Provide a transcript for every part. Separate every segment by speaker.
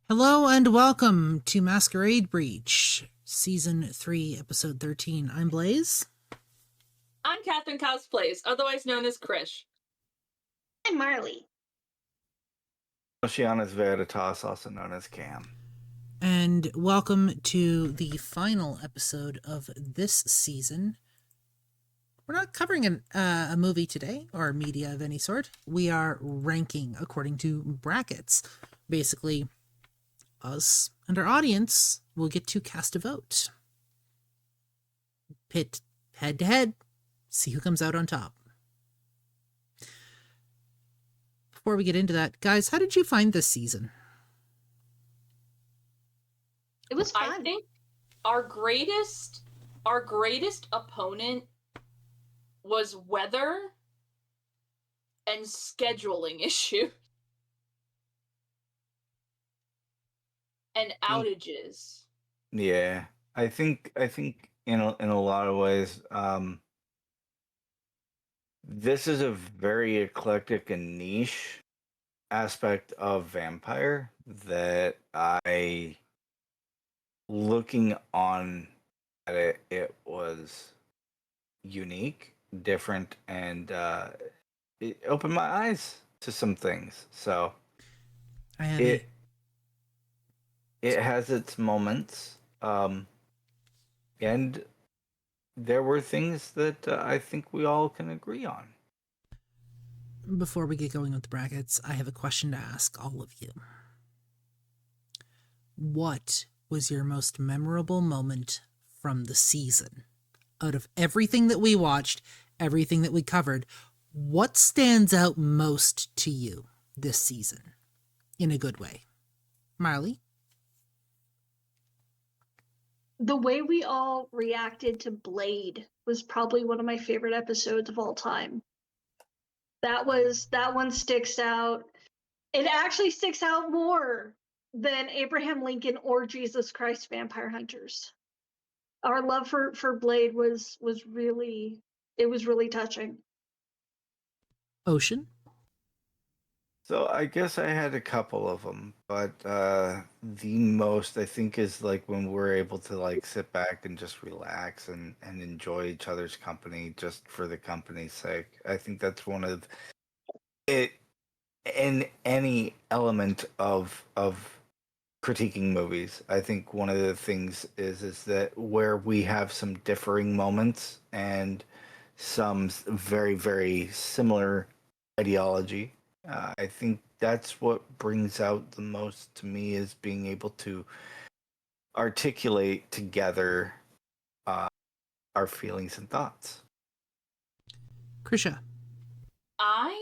Speaker 1: Hello and welcome to Masquerade Breach, Season 3, Episode 13. I'm Blaze.
Speaker 2: I'm Catherine Cosplays, otherwise known as Krish.
Speaker 3: I'm Marley.
Speaker 4: Oceanus Veritas, also known as Cam.
Speaker 1: And welcome to the final episode of this season. We're not covering a movie today, or media of any sort. We are ranking according to brackets. Basically, us and our audience will get to cast a vote. Pit head to head, see who comes out on top. Before we get into that, guys, how did you find this season?
Speaker 3: It was fun.
Speaker 2: I think our greatest opponent was weather and scheduling issue. And outages.
Speaker 4: Yeah, I think in a lot of ways, this is a very eclectic and niche aspect of vampire that looking on at it, it was unique, different, and it opened my eyes to some things. So it has its moments, and there were things that I think we all can agree on.
Speaker 1: Before we get going with the brackets, I have a question to ask all of you. What was your most memorable moment from the season? Out of everything that we watched, everything that we covered, what stands out most to you this season in a good way? Marley?
Speaker 3: The way we all reacted to Blade was probably one of my favorite episodes of all time. That one sticks out. It actually sticks out more than Abraham Lincoln or Jesus Christ Vampire Hunters. Our love for Blade was really touching.
Speaker 1: Ocean?
Speaker 4: So I guess I had a couple of them, but the most I think is like when we're able to like sit back and just relax and enjoy each other's company just for the company's sake. I think that's one of it in any element of critiquing movies. I think one of the things is that where we have some differing moments and some very, very similar ideology. I think that's what brings out the most to me is being able to articulate together our feelings and thoughts.
Speaker 1: Krisha?
Speaker 2: I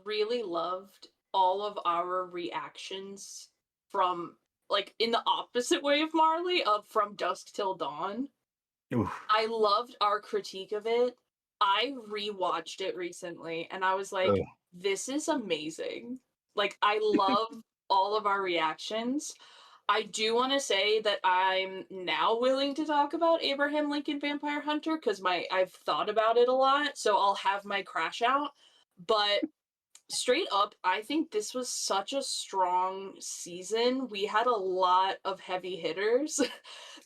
Speaker 2: really loved all of our reactions from, like, in the opposite way of Marley, of From Dusk Till Dawn.
Speaker 4: Oof.
Speaker 2: I loved our critique of it. I rewatched it recently, and I was like, this is amazing. Like, I love all of our reactions. I do want to say that I'm now willing to talk about Abraham Lincoln Vampire Hunter, because I've thought about it a lot, so I'll have my crash out. But straight up, I think this was such a strong season. We had a lot of heavy hitters.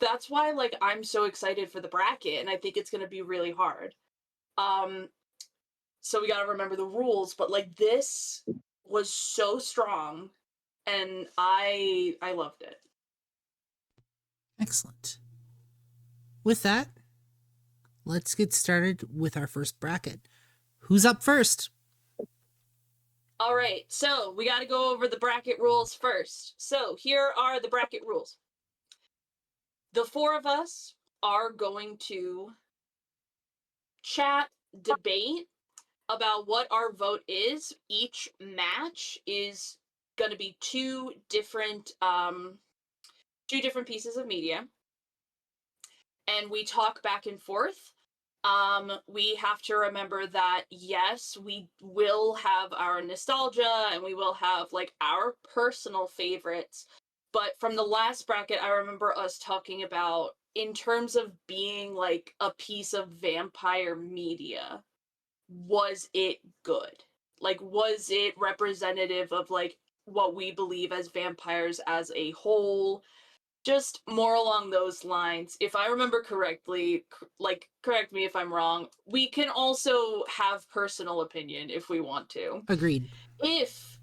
Speaker 2: That's why, like, I'm so excited for the bracket, and I think it's going to be really hard. So we got to remember the rules, but like this was so strong, and I loved it.
Speaker 1: Excellent. With that, let's get started with our first bracket. Who's up first?
Speaker 2: All right, so we got to go over the bracket rules first. So here are the bracket rules. The four of us are going to chat, debate about what our vote is. Each match is going to be two different pieces of media, and we talk back and forth. We have to remember that, yes, we will have our nostalgia and we will have like our personal favorites, but from the last bracket, I remember us talking about in terms of being like a piece of vampire media, was it good? Like, was it representative of like what we believe as vampires as a whole. Just more along those lines. If I remember correctly, like, correct me if I'm wrong, we can also have personal opinion if we want to.
Speaker 1: Agreed.
Speaker 2: If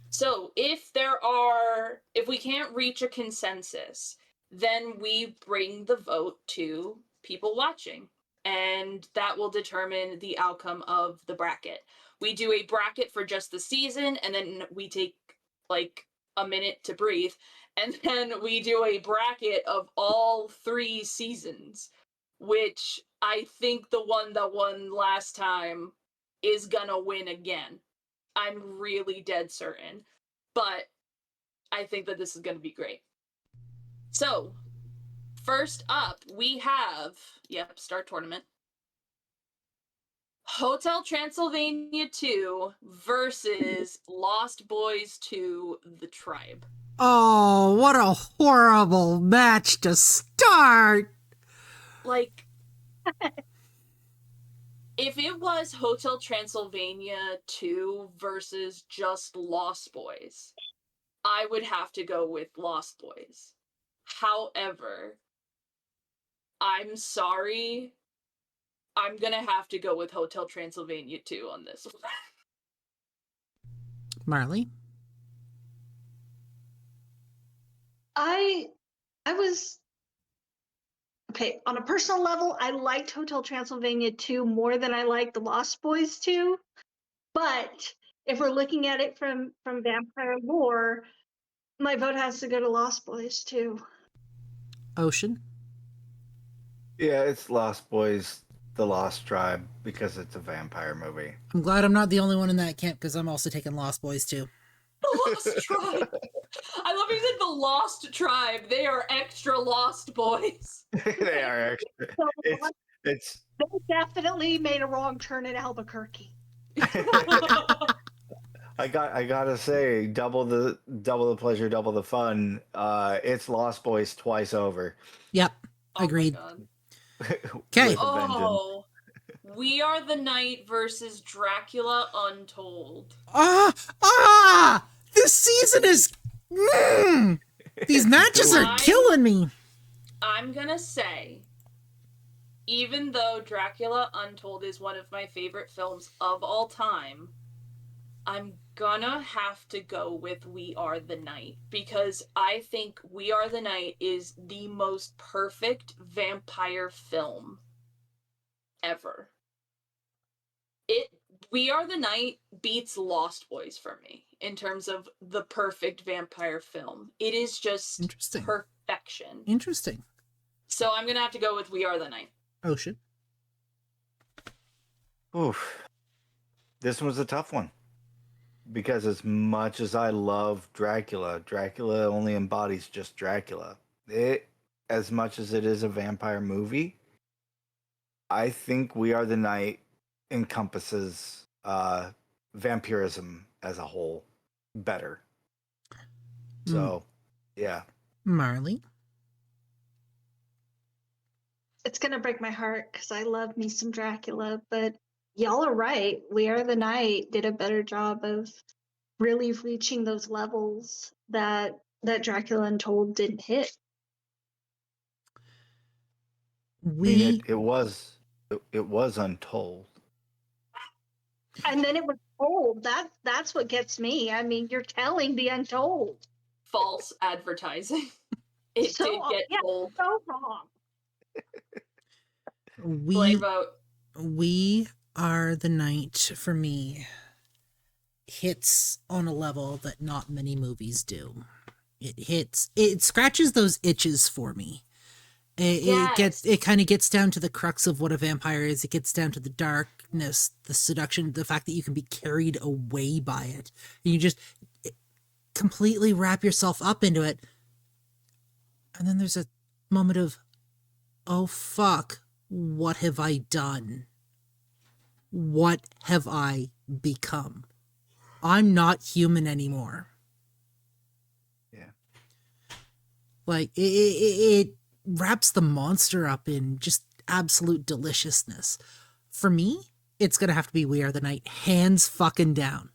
Speaker 2: we can't reach a consensus, then we bring the vote to people watching, and that will determine the outcome of the bracket. We do a bracket for just the season, and then we take like a minute to breathe, and then we do a bracket of all 3 seasons, which I think the one that won last time is gonna win again. I'm really dead certain. But I think that this is going to be great. So, first up, we have, start tournament. Hotel Transylvania 2 versus Lost Boys 2 The Tribe.
Speaker 1: Oh, what a horrible match to start!
Speaker 2: Like, if it was Hotel Transylvania 2 versus just Lost Boys, I would have to go with Lost Boys. However, I'm sorry, I'm gonna have to go with Hotel Transylvania 2 on this one.
Speaker 1: Marley?
Speaker 3: I was okay, on a personal level, I liked Hotel Transylvania 2 more than I liked The Lost Boys 2. But if we're looking at it from vampire lore, my vote has to go to Lost Boys 2.
Speaker 1: Ocean?
Speaker 4: Yeah, it's Lost Boys, The Lost Tribe, because it's a vampire movie.
Speaker 1: I'm glad I'm not the only one in that camp, because I'm also taking Lost Boys too.
Speaker 2: The Lost Tribe! I love you said the Lost Tribe. They are extra Lost Boys.
Speaker 4: They are extra.
Speaker 3: So
Speaker 4: It's
Speaker 3: they definitely made a wrong turn in Albuquerque.
Speaker 4: I gotta say, double the pleasure, double the fun. It's Lost Boys twice over.
Speaker 1: Yep,
Speaker 2: Oh
Speaker 1: agreed.
Speaker 4: Okay.
Speaker 2: Oh, We Are the Night versus Dracula Untold.
Speaker 1: This season is... These matches are killing me.
Speaker 2: I'm gonna say, even though Dracula Untold is one of my favorite films of all time, I'm gonna have to go with We Are the Night, because I think We Are the Night is the most perfect vampire film ever. We Are the Night beats Lost Boys for me in terms of the perfect vampire film. It is just perfection.
Speaker 1: Interesting.
Speaker 2: So I'm gonna have to go with We Are the Night.
Speaker 1: Ocean?
Speaker 4: Oof. This was a tough one. Because as much as I love Dracula, Dracula only embodies just Dracula. As much as it is a vampire movie, I think We Are the Night encompasses vampirism as a whole better. So, yeah.
Speaker 1: Marley?
Speaker 3: It's gonna break my heart because I love me some Dracula, but y'all are right. We Are the Night did a better job of really reaching those levels that Dracula Untold didn't hit.
Speaker 4: It was untold.
Speaker 3: And then it was told. That's what gets me. I mean, you're telling the untold.
Speaker 2: False advertising. It
Speaker 3: so,
Speaker 2: did get told.
Speaker 3: So wrong.
Speaker 1: We Are the Night, for me, hits on a level that not many movies do. It scratches those itches for me. It kind of gets down to the crux of what a vampire is. It gets down to the darkness, the seduction, the fact that you can be carried away by it. And you just completely wrap yourself up into it. And then there's a moment of, oh fuck, what have I done? What have I become? I'm not human anymore.
Speaker 4: Yeah.
Speaker 1: Like, it wraps the monster up in just absolute deliciousness. For me, it's gonna have to be We Are the Night, hands fucking down.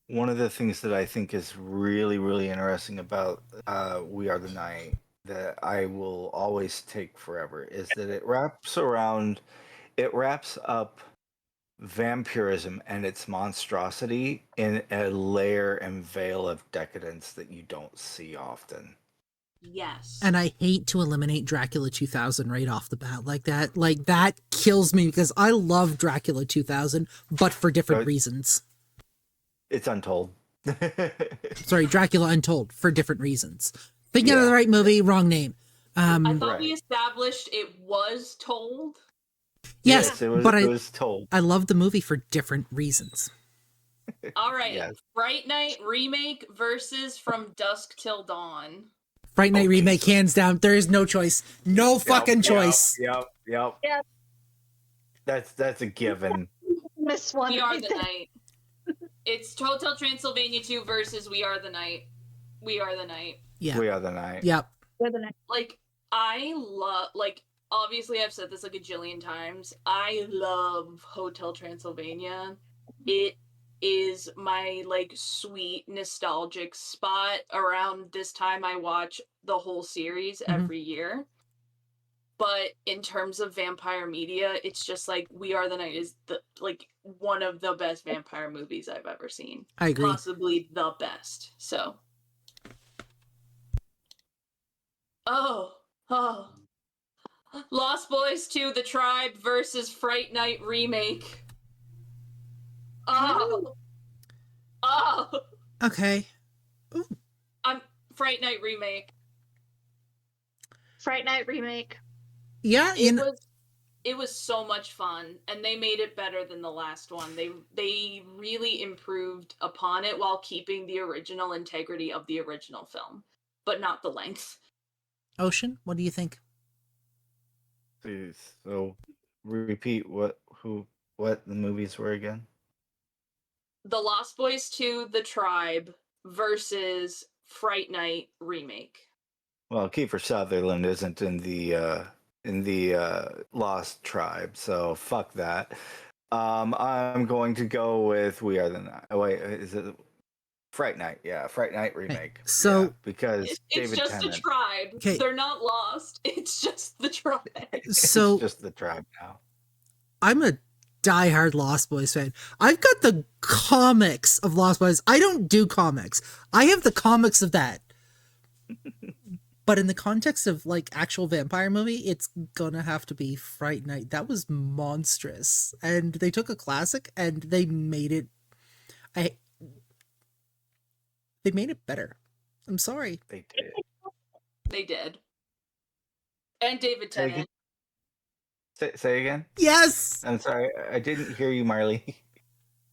Speaker 4: one of the things that I think is really, really interesting about We Are the Night that I will always take forever is that it wraps up vampirism and its monstrosity in a layer and veil of decadence that you don't see often.
Speaker 2: Yes.
Speaker 1: And I hate to eliminate Dracula 2000 right off the bat like that. Like, that kills me because I love Dracula 2000, but for different reasons.
Speaker 4: It's Untold.
Speaker 1: Sorry, Dracula Untold, for different reasons. Thinking of the right movie, wrong name.
Speaker 2: I thought we established it was told.
Speaker 1: Yes,
Speaker 4: it
Speaker 1: but
Speaker 4: was Told.
Speaker 1: I love the movie for different reasons.
Speaker 2: All right, Fright Night remake versus From Dusk Till Dawn.
Speaker 1: Fright Night remake, Jesus. Hands down. There is no choice. No fucking choice.
Speaker 4: Yep. That's a given.
Speaker 3: Miss one.
Speaker 2: We Are the Night. It's Hotel Transylvania 2 versus We Are the Night. We Are the Night.
Speaker 1: Yeah.
Speaker 4: We Are the Night.
Speaker 1: Yep.
Speaker 3: We're the Night.
Speaker 2: Like, I love, like, obviously I've said this like a jillion times. I love Hotel Transylvania. It is my, like, sweet nostalgic spot. Around this time I watch the whole series every year. But in terms of vampire media, it's just like We Are the Night is the one of the best vampire movies I've ever seen.
Speaker 1: I agree.
Speaker 2: Possibly the best. So. Oh. Lost Boys 2: The Tribe versus Fright Night remake. Oh.
Speaker 1: Okay.
Speaker 2: Ooh. Fright Night remake.
Speaker 3: Fright Night remake.
Speaker 1: Yeah,
Speaker 2: it was so much fun, and they made it better than the last one. They really improved upon it while keeping the original integrity of the original film, but not the length.
Speaker 1: Ocean, what do you think?
Speaker 4: Please, so repeat what the movies were again.
Speaker 2: The Lost Boys 2: The Tribe versus Fright Night remake.
Speaker 4: Well, Kiefer Sutherland isn't in the Lost Tribe, so fuck that. I'm going to go with We Are the Night. Oh, wait, is it Fright Night? Yeah, Fright Night remake.
Speaker 1: So
Speaker 4: because
Speaker 2: it's
Speaker 4: David
Speaker 2: just
Speaker 4: Tennant.
Speaker 2: a tribe.
Speaker 1: Okay.
Speaker 2: They're not lost. It's just the tribe.
Speaker 1: So
Speaker 4: it's just the tribe now.
Speaker 1: I'm a diehard Lost Boys fan. I've got the comics of Lost Boys. I don't do comics. I have the comics of that. But in the context of like actual vampire movie, it's gonna have to be Fright Night. That was monstrous. And they took a classic and they made it they made it better. I'm sorry.
Speaker 4: They did.
Speaker 2: They did. And David Tennant.
Speaker 4: Say again?
Speaker 1: Yes!
Speaker 4: I'm sorry, I didn't hear you, Marley.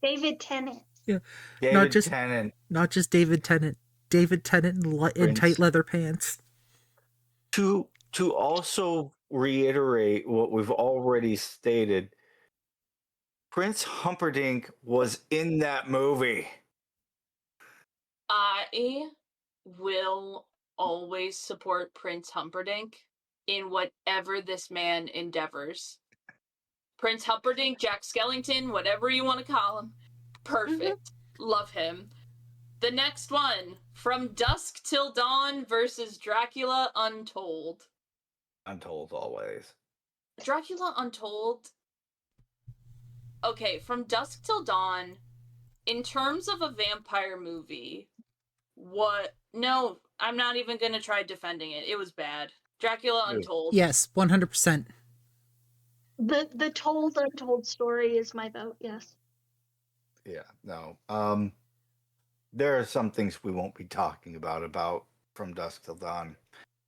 Speaker 3: David Tennant.
Speaker 1: Yeah.
Speaker 4: David Tennant.
Speaker 1: Not just David Tennant. David Tennant in tight leather pants.
Speaker 4: To also reiterate what we've already stated, Prince Humperdinck was in that movie.
Speaker 2: I will always support Prince Humperdinck in whatever this man endeavors. Prince Humperdinck, Jack Skellington, whatever you want to call him. Perfect. Love him. The next one, From Dusk Till Dawn versus Dracula Untold.
Speaker 4: Untold always.
Speaker 2: Dracula Untold. Okay, From Dusk Till Dawn, in terms of a vampire movie, no, I'm not even gonna try defending it. It was bad. Dracula Untold.
Speaker 1: Yes, 100%.
Speaker 3: The told untold story is my vote, yes.
Speaker 4: Yeah, no. There are some things we won't be talking about From Dusk Till Dawn.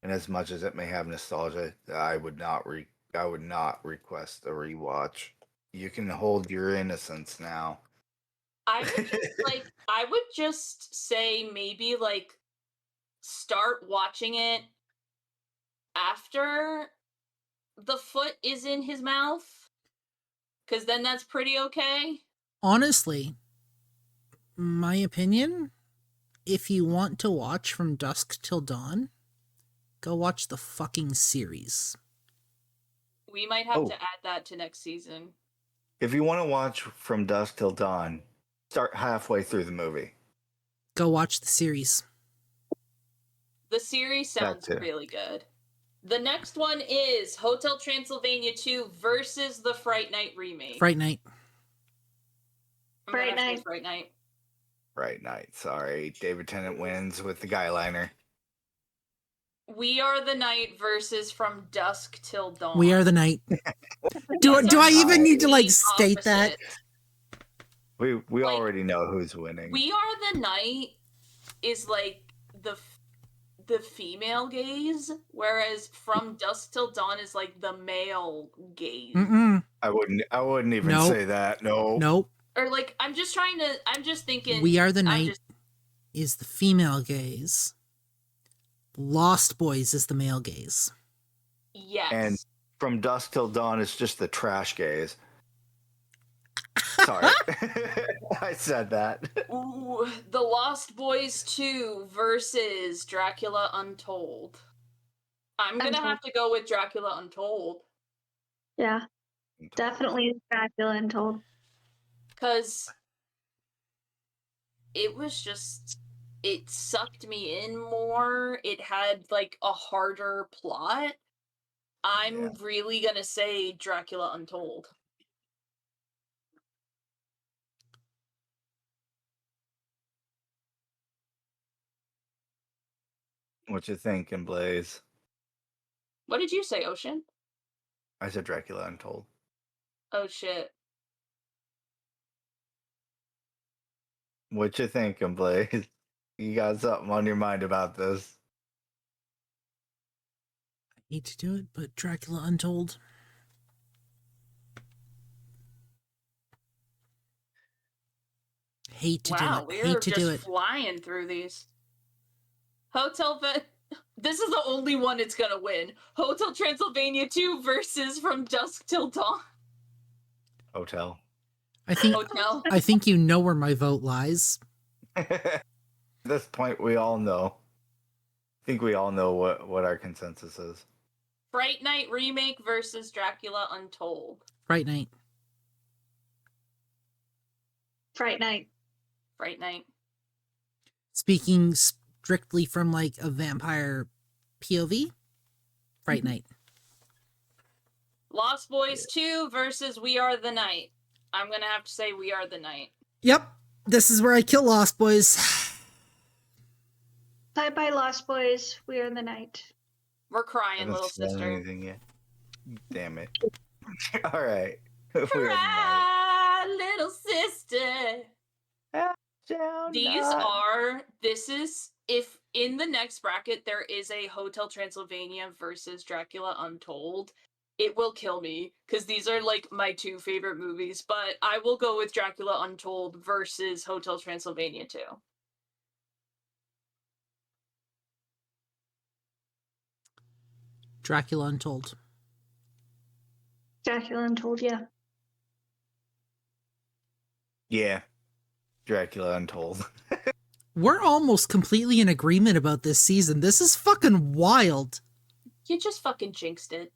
Speaker 4: And as much as it may have nostalgia, I would not request a rewatch. You can hold your innocence now.
Speaker 2: I would just say maybe like start watching it after the foot is in his mouth, because then that's pretty okay.
Speaker 1: Honestly, my opinion, if you want to watch From Dusk Till Dawn, go watch the fucking series.
Speaker 2: We might have to add that to next season.
Speaker 4: If you want to watch From Dusk Till Dawn, start halfway through the movie.
Speaker 1: Go watch the series.
Speaker 2: The series sounds
Speaker 4: too.
Speaker 2: really good. The next one is Hotel Transylvania 2 versus the Fright Night remake.
Speaker 1: Fright Night.
Speaker 2: I'm gonna
Speaker 3: Fright
Speaker 2: have to say
Speaker 3: Night.
Speaker 2: Fright Night.
Speaker 4: Fright Night. Sorry, David Tennant wins with the guy liner.
Speaker 2: We Are the Night versus From Dusk Till Dawn.
Speaker 1: We Are the Night.
Speaker 2: These
Speaker 1: Do
Speaker 2: are
Speaker 1: I even need to
Speaker 2: complete
Speaker 1: state that?
Speaker 2: opposites.
Speaker 4: We
Speaker 2: Like,
Speaker 4: already know who's winning.
Speaker 2: We Are the Night is like the female gaze, whereas From Dusk Till Dawn is like the male gaze.
Speaker 1: Mm-mm.
Speaker 4: I wouldn't even
Speaker 1: Nope.
Speaker 4: say that. No.
Speaker 1: Nope.
Speaker 2: Or like I'm just thinking
Speaker 1: We Are the Night is the female gaze. Lost Boys is the male gaze.
Speaker 2: Yes.
Speaker 4: And From Dusk Till Dawn is just the trash gaze. Sorry. I said that.
Speaker 2: Ooh, The Lost Boys 2 versus Dracula Untold. I'm gonna have to go with Dracula Untold.
Speaker 3: Yeah, definitely Dracula Untold.
Speaker 2: Because it was just, it sucked me in more. It had like a harder plot. I'm really gonna say Dracula Untold.
Speaker 4: What you thinking, Blaze?
Speaker 2: What did you say, Ocean?
Speaker 4: I said Dracula Untold.
Speaker 2: Oh shit.
Speaker 4: What you thinking, Blaze? You got something on your mind about this?
Speaker 1: I hate to do it, but Dracula Untold. Hate to do it.
Speaker 2: We
Speaker 1: Hate
Speaker 2: are
Speaker 1: to
Speaker 2: just
Speaker 1: do it.
Speaker 2: flying through these. This is the only one it's gonna win. Hotel Transylvania 2 versus From Dusk Till Dawn.
Speaker 4: Hotel.
Speaker 2: Hotel.
Speaker 1: I think you know where my vote lies.
Speaker 4: At this point, we all know. I think we all know what our consensus is.
Speaker 2: Fright Night remake versus Dracula Untold.
Speaker 1: Fright Night.
Speaker 3: Fright Night.
Speaker 2: Fright Night.
Speaker 1: Speaking strictly from a vampire POV, Fright Night.
Speaker 2: Lost Boys 2 versus We Are the Night. I'm gonna have to say We Are the Night.
Speaker 1: Yep. This is where I kill Lost Boys.
Speaker 3: Bye-bye, Lost Boys. We Are the Night.
Speaker 2: We're crying, little sister.
Speaker 4: Anything yet. Damn it. All right.
Speaker 2: Cry, little sister. This is, if in the next bracket there is a Hotel Transylvania versus Dracula Untold, it will kill me, because these are my two favorite movies, but I will go with Dracula Untold versus Hotel Transylvania 2.
Speaker 1: Dracula Untold.
Speaker 3: Dracula Untold, yeah.
Speaker 4: Yeah. Dracula Untold.
Speaker 1: We're almost completely in agreement about this season. This is fucking wild.
Speaker 2: You just fucking jinxed it.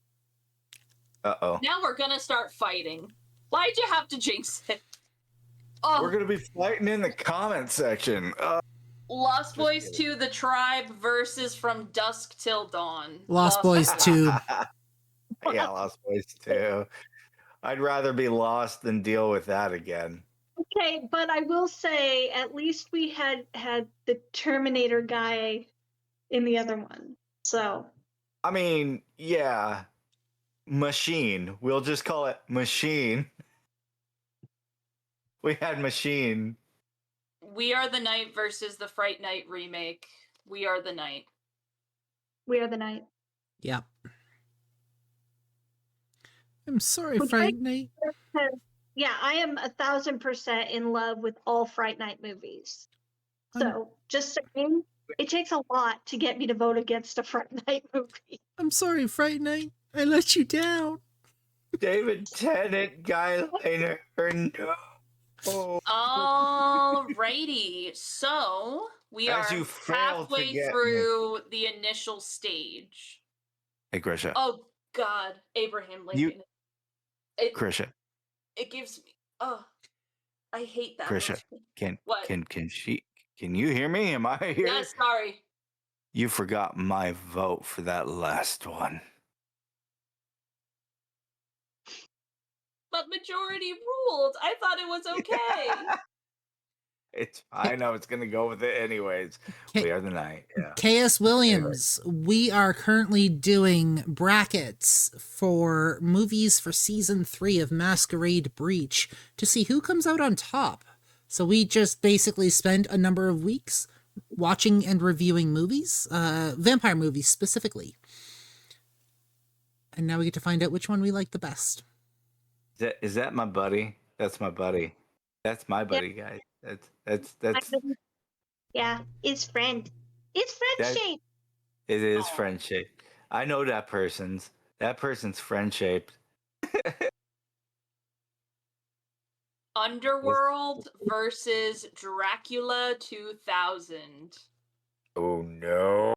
Speaker 4: Uh-oh.
Speaker 2: Now we're gonna start fighting. Why'd you have to jinx it? Oh,
Speaker 4: We're going to be fighting in the comment section.
Speaker 2: Lost Boys 2, The Tribe versus From Dusk Till Dawn.
Speaker 1: Lost Boys 2.
Speaker 4: Yeah, Lost Boys 2. I'd rather be lost than deal with that again.
Speaker 3: Okay, but I will say at least we had the Terminator guy in the other one. So
Speaker 4: I mean, yeah. Machine. We'll just call it Machine. We had Machine.
Speaker 2: We Are the Night versus the Fright Night remake. We Are the Night.
Speaker 3: We Are the Night.
Speaker 1: Yep. I'm sorry, Fright Night.
Speaker 3: Yeah, I am 1,000% in love with all Fright Night movies. So just saying, it takes a lot to get me to vote against a Fright Night movie.
Speaker 1: I'm sorry, Fright Night. I let you down.
Speaker 4: David Tennant, Guy Liner, no.
Speaker 2: Alrighty, so we
Speaker 4: As
Speaker 2: are
Speaker 4: you fail to
Speaker 2: halfway
Speaker 4: get
Speaker 2: through the initial stage.
Speaker 4: Hey, Grisha.
Speaker 2: Oh God, Abraham Lincoln.
Speaker 4: Grisha.
Speaker 2: It gives me. Oh, I hate that
Speaker 4: Krisha,
Speaker 2: movie. What?
Speaker 4: can you hear me? Am I here?
Speaker 2: Yes, sorry.
Speaker 4: You forgot my vote for that last one.
Speaker 2: But majority ruled. I thought it was okay.
Speaker 4: It's fine. I was gonna go with it anyways.
Speaker 1: K-
Speaker 4: We are the night. Yeah.
Speaker 1: KS Williams, we are currently doing brackets for movies for season 3 of Masquerade Breach to see who comes out on top. So we just basically spend a number of weeks watching and reviewing movies, vampire movies specifically. And now we get to find out which one we like the best.
Speaker 4: Is that my buddy? That's my buddy. That's my buddy, guys. That's
Speaker 3: Yeah, it's friend. It's
Speaker 4: that
Speaker 3: friendship.
Speaker 4: it is
Speaker 2: Aw.
Speaker 4: friendship. I know that person's friendship.
Speaker 2: Underworld versus Dracula 2000.
Speaker 4: Oh no.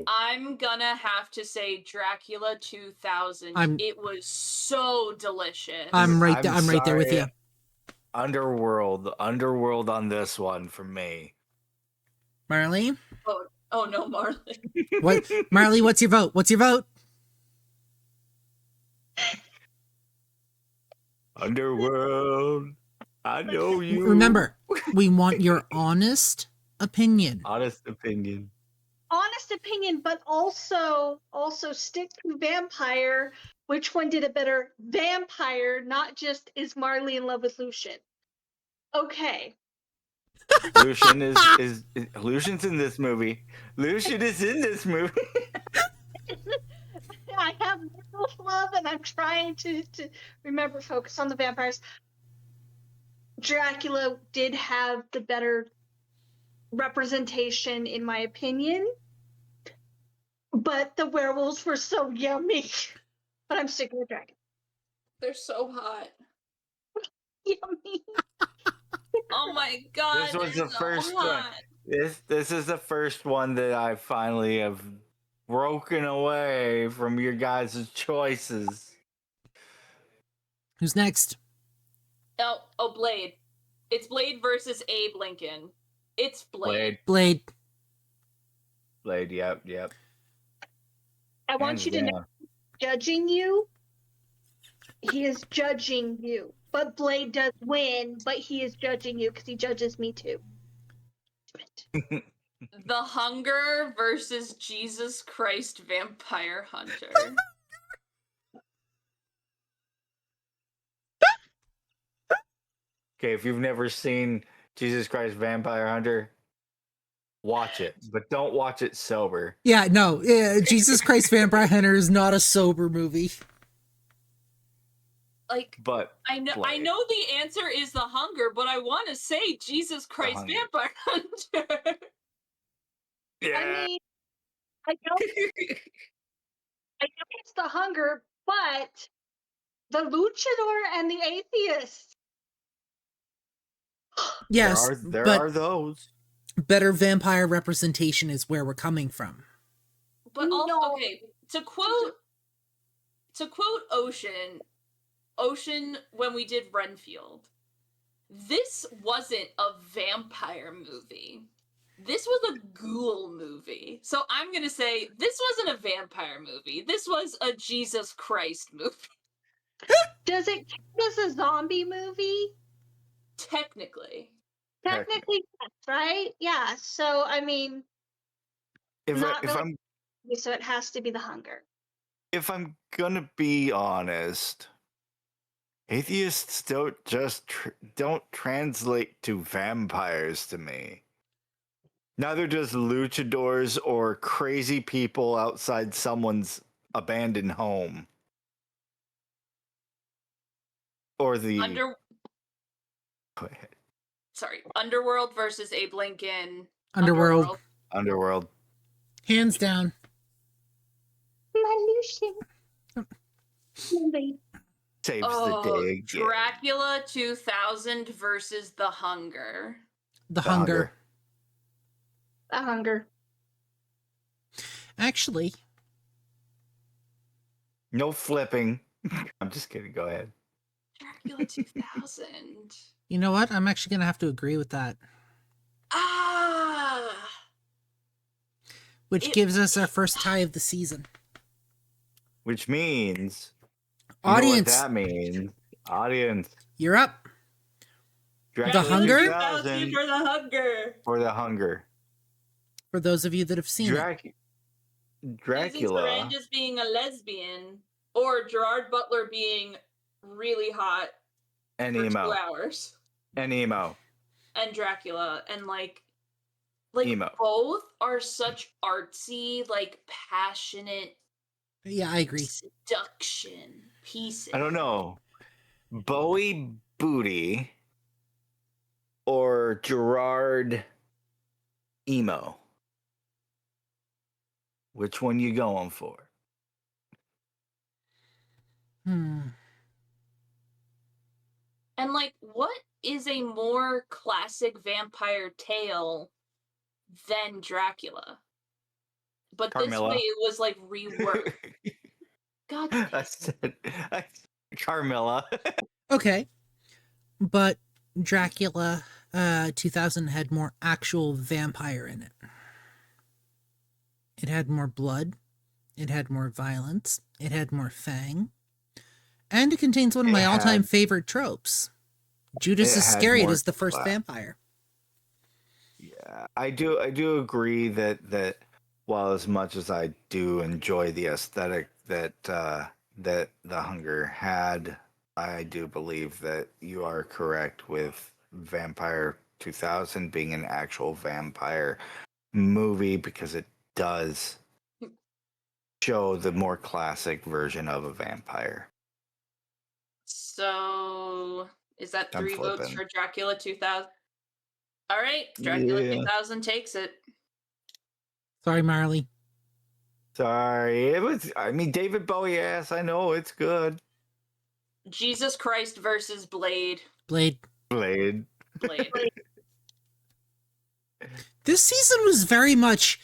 Speaker 2: I'm gonna have to say Dracula 2000. It was so delicious.
Speaker 1: I'm right there with you.
Speaker 4: Underworld on this one for me.
Speaker 1: Marley?
Speaker 2: Oh no, Marley.
Speaker 1: What? Marley, what's your vote? What's your vote?
Speaker 4: Underworld. I know you.
Speaker 1: Remember, we want your honest opinion.
Speaker 4: Honest opinion.
Speaker 3: Honest opinion, but also stick to vampire. Which one did a better vampire, not just is Marley in love with Lucian? Okay.
Speaker 4: Lucian is Lucian's in this movie. Lucian is in this movie.
Speaker 3: I have werewolf love, and I'm trying to remember focus on the vampires. Dracula did have the better representation, in my opinion, but the werewolves were so yummy. But I'm sticking with Dracula.
Speaker 2: They're so hot.
Speaker 3: Yummy.
Speaker 2: Oh my god.
Speaker 4: This was
Speaker 2: they're
Speaker 4: the
Speaker 2: so
Speaker 4: first one.
Speaker 2: hot.
Speaker 4: This is the first one that I finally have broken away from your guys' choices.
Speaker 1: Who's next?
Speaker 2: Oh, Blade. It's Blade versus Abe Lincoln. It's Blade.
Speaker 1: Blade.
Speaker 4: Yep.
Speaker 3: I want you to know, judging you, he is judging you. But Blade does win, but he is judging you because he judges me too.
Speaker 2: The Hunger versus Jesus Christ Vampire Hunter.
Speaker 4: Okay, if you've never seen Jesus Christ Vampire Hunter, watch it, but don't watch it sober.
Speaker 1: Yeah, no. Jesus Christ Vampire Hunter is not a sober movie.
Speaker 2: Like,
Speaker 4: but
Speaker 2: I know the answer is The Hunger, but I want to say Jesus Christ Vampire Hunter.
Speaker 4: Yeah.
Speaker 3: I mean, I know it's The Hunger, but the luchador and the atheist.
Speaker 1: Yes,
Speaker 4: there are those.
Speaker 1: Better vampire representation is where we're coming from.
Speaker 2: But also, okay, to quote Ocean when we did Renfield, this wasn't a vampire movie. This was a ghoul movie. So I'm gonna say this wasn't a vampire movie. This was a Jesus Christ movie.
Speaker 3: Does it count as a zombie movie?
Speaker 2: Technically,
Speaker 3: yes, right? Yeah. So I mean, so it has to be The Hunger.
Speaker 4: If I'm gonna be honest, atheists don't translate to vampires to me. Neither does luchadors or crazy people outside someone's abandoned home. Or the Go ahead.
Speaker 2: Sorry, Underworld versus Abe Lincoln.
Speaker 4: Underworld.
Speaker 1: Hands down.
Speaker 3: My Lucian.
Speaker 4: Saves the day again.
Speaker 2: Dracula 2000 versus The Hunger.
Speaker 1: The Hunger.
Speaker 3: The Hunger.
Speaker 1: Actually.
Speaker 4: No flipping. I'm just kidding. Go ahead.
Speaker 2: Dracula 2000.
Speaker 1: You know what? I'm actually gonna have to agree with that. Which
Speaker 2: It-
Speaker 1: gives us our first tie of the season.
Speaker 4: Which means, you know what
Speaker 1: Audience,
Speaker 4: that means? Audience.
Speaker 1: you're up.
Speaker 4: Dracula
Speaker 1: Hunger?
Speaker 4: 2000
Speaker 2: for the hunger.
Speaker 4: for the hunger.
Speaker 1: For those of you that have seen it.
Speaker 2: Susan
Speaker 4: Dracula.
Speaker 2: Sarandon being a lesbian, or Gerard Butler being really hot
Speaker 4: And
Speaker 2: for 2
Speaker 4: emo.
Speaker 2: hours,
Speaker 4: And emo.
Speaker 2: and Dracula, and like
Speaker 4: Emo.
Speaker 2: both are such artsy, like passionate
Speaker 1: Yeah, I agree.
Speaker 2: seduction pieces.
Speaker 4: I don't know. Bowie Booty or Gerard Emo? Which one you going for?
Speaker 2: And like, what is a more classic vampire tale than Dracula? But
Speaker 4: Carmilla.
Speaker 2: this way it was like reworked. God damn.
Speaker 4: I said Carmilla.
Speaker 1: Okay. But Dracula 2000 had more actual vampire in it. It had more blood. It had more violence. It had more fang. And it contains one of my all-time favorite tropes. Judas Iscariot is the first vampire.
Speaker 4: Yeah, I do agree that while as much as I do enjoy the aesthetic that that The Hunger had, I do believe that you are correct with Vampire 2000 being an actual vampire movie because it does show the more classic version of a vampire.
Speaker 2: So is that
Speaker 4: I'm
Speaker 2: 3 votes
Speaker 4: flipping.
Speaker 2: for Dracula 2000? All right, Dracula
Speaker 4: Yeah.
Speaker 2: 2000 takes it.
Speaker 1: Sorry, Marley.
Speaker 4: Sorry, it was. I mean, David Bowie ass. I know it's good.
Speaker 2: Jesus Christ versus Blade.
Speaker 1: Blade.
Speaker 2: Blade.
Speaker 1: This season was very much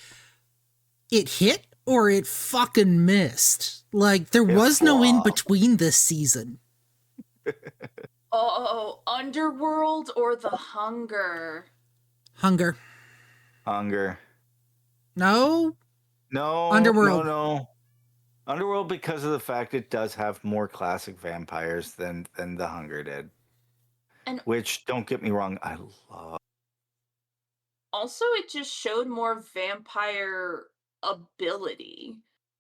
Speaker 1: it hit or it fucking missed. Like, there was no in between this season.
Speaker 2: Oh, Underworld or The Hunger?
Speaker 1: Hunger. No? Underworld.
Speaker 4: No. Underworld, because of the fact it does have more classic vampires than The Hunger did.
Speaker 2: And
Speaker 4: which, don't get me wrong, I love.
Speaker 2: Also, it just showed more vampire ability.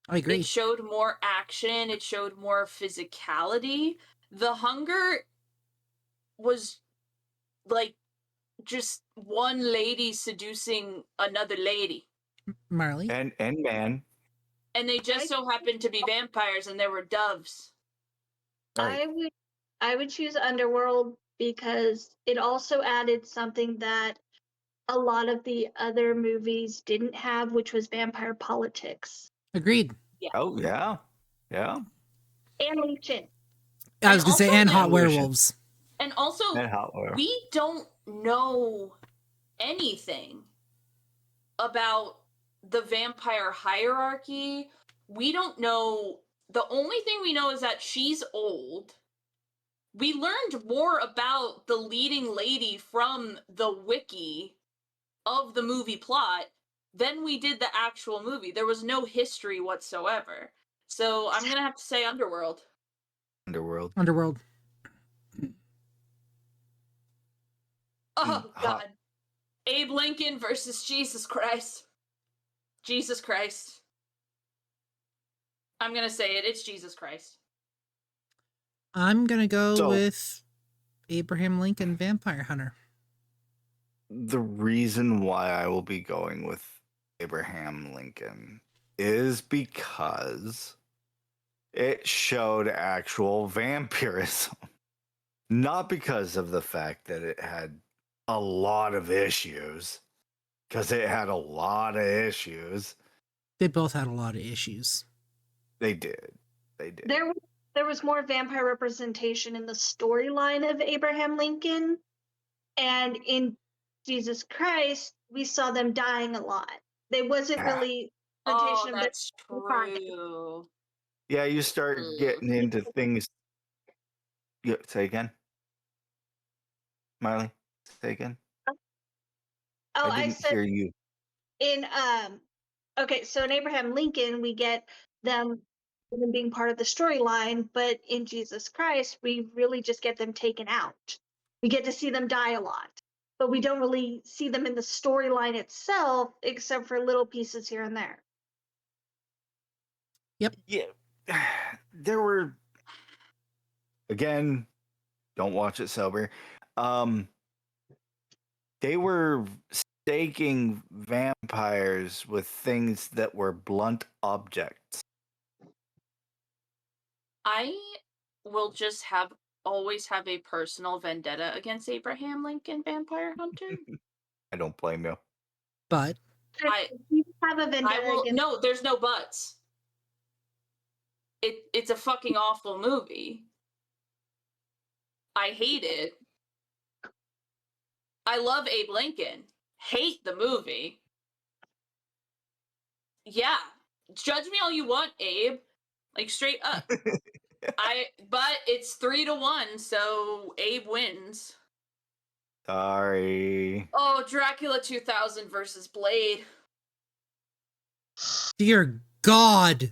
Speaker 1: I agree.
Speaker 2: It showed more action. It showed more physicality. The Hunger was like just one lady seducing another lady.
Speaker 1: Marley.
Speaker 4: And man.
Speaker 2: And they just so happened to be vampires, and they were doves.
Speaker 3: Right. I would choose Underworld because it also added something that a lot of the other movies didn't have, which was vampire politics.
Speaker 1: Agreed.
Speaker 2: Yeah.
Speaker 4: Oh yeah. Yeah.
Speaker 3: And Legion.
Speaker 1: I was gonna say, and hot werewolves.
Speaker 2: And also, we don't know anything about the vampire hierarchy. We don't know. The only thing we know is that she's old. We learned more about the leading lady from the wiki of the movie plot than we did the actual movie. There was no history whatsoever. So I'm gonna have to say Underworld.
Speaker 1: Underworld.
Speaker 2: Oh, God. Abe Lincoln versus Jesus Christ. Jesus Christ. I'm gonna say it. It's Jesus Christ.
Speaker 1: I'm gonna go with Abraham Lincoln, Vampire Hunter.
Speaker 4: The reason why I will be going with Abraham Lincoln is because it showed actual vampirism. Not because of the fact that it had a lot of issues, because it had a lot of issues.
Speaker 1: They both had a lot of issues.
Speaker 4: They did.
Speaker 3: There was more vampire representation in the storyline of Abraham Lincoln, and in Jesus Christ, we saw them dying a lot. They wasn't really
Speaker 2: representation of that's true.
Speaker 4: Yeah, you start getting into things. Yeah, say again. Miley, say again.
Speaker 3: Oh,
Speaker 4: I
Speaker 3: I
Speaker 4: didn't
Speaker 3: said
Speaker 4: hear you.
Speaker 3: in okay, so in Abraham Lincoln we get them being part of the storyline, but in Jesus Christ we really just get them taken out. We get to see them die a lot, but we don't really see them in the storyline itself except for little pieces here and there.
Speaker 1: Yep.
Speaker 4: Yeah, there were, again, don't watch it sober. They were staking vampires with things that were blunt objects.
Speaker 2: I will just always have a personal vendetta against Abraham Lincoln Vampire Hunter.
Speaker 4: I don't blame you.
Speaker 1: But
Speaker 3: You have a vendetta
Speaker 2: I will
Speaker 3: against
Speaker 2: no, there's no buts. It's a fucking awful movie. I hate it. I love Abe Lincoln. Hate the movie. Yeah. Judge me all you want, Abe. Like straight up. But it's 3-1, so Abe wins.
Speaker 4: Sorry.
Speaker 2: Oh, Dracula 2000 versus Blade.
Speaker 1: dear God.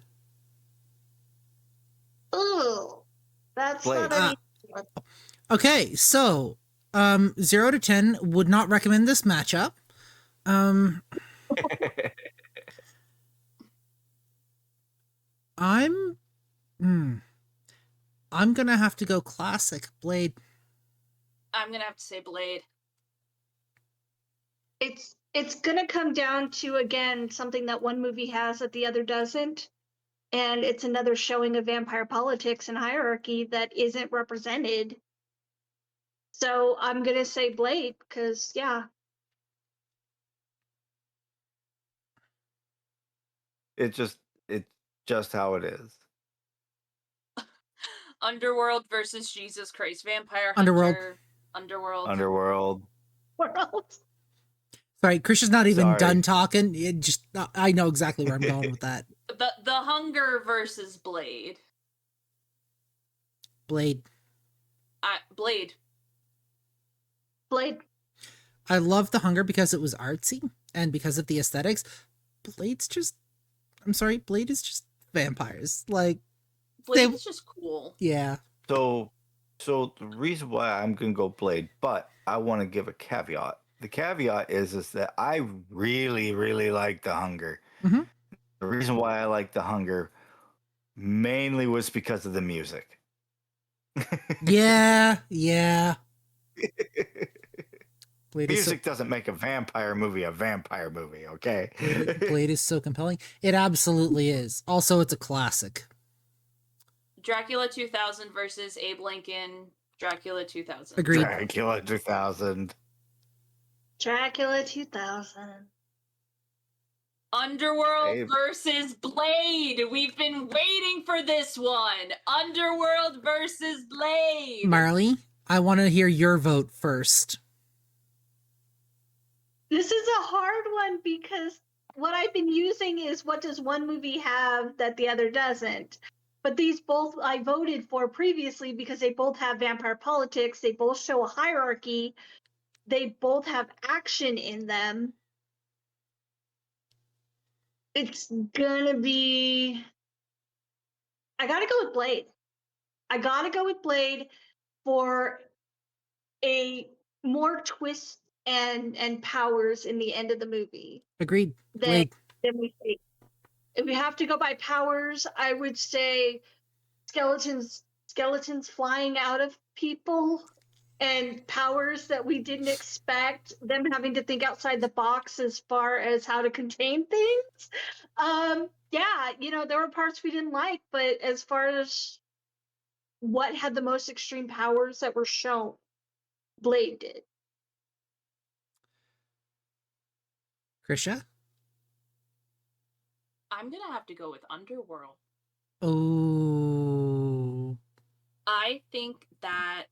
Speaker 3: Ooh, that's
Speaker 4: Blade.
Speaker 3: not any.
Speaker 1: Okay, so 0 to 10 would not recommend this matchup. I'm I'm gonna have to go classic Blade.
Speaker 2: I'm gonna have to say Blade.
Speaker 3: It's gonna come down to, again, something that one movie has that the other doesn't, and it's another showing of vampire politics and hierarchy that isn't represented. So I'm gonna say Blade because yeah.
Speaker 4: It's just how it is.
Speaker 2: Underworld versus Jesus Christ Vampire
Speaker 1: Underworld.
Speaker 2: Hunter. Underworld.
Speaker 4: Underworld.
Speaker 3: World.
Speaker 1: Sorry, Christian's not even
Speaker 4: Sorry.
Speaker 1: done talking. It just I know exactly where I'm going with that.
Speaker 2: The Hunger versus Blade.
Speaker 1: Blade.
Speaker 2: Blade.
Speaker 3: Blade.
Speaker 1: I love The Hunger because it was artsy and because of the aesthetics. Blade's just I'm sorry, Blade is just vampires. Like
Speaker 2: Blade is just cool.
Speaker 1: Yeah.
Speaker 4: So the reason why I'm gonna go Blade, but I want to give a caveat. The caveat is that I really, really like The Hunger.
Speaker 1: Mm-hmm.
Speaker 4: The reason why I like The Hunger mainly was because of the music.
Speaker 1: Yeah.
Speaker 4: Music doesn't make a vampire movie, okay?
Speaker 1: Blade is so compelling. It absolutely is. Also, it's a classic.
Speaker 2: Dracula 2000 versus Abe Lincoln. Dracula 2000.
Speaker 1: Agreed.
Speaker 4: Dracula 2000.
Speaker 3: Dracula 2000.
Speaker 2: Underworld versus Blade. We've been waiting for this one. Underworld versus Blade.
Speaker 1: Marley, I want to hear your vote first.
Speaker 3: This is a hard one because what I've been using is what does one movie have that the other doesn't. But these both I voted for previously because they both have vampire politics, they both show a hierarchy, they both have action in them. It's gonna be. I gotta go with Blade. I gotta go with Blade for a more twist and powers in the end of the movie.
Speaker 1: Agreed.
Speaker 3: Than
Speaker 1: Blade.
Speaker 3: we see. If we have to go by powers, I would say skeletons flying out of people and powers that we didn't expect, them having to think outside the box as far as how to contain things. Yeah, there were parts we didn't like, but as far as what had the most extreme powers that were shown, Blade did.
Speaker 1: Krisha?
Speaker 2: I'm gonna have to go with Underworld.
Speaker 1: Oh.
Speaker 2: I think that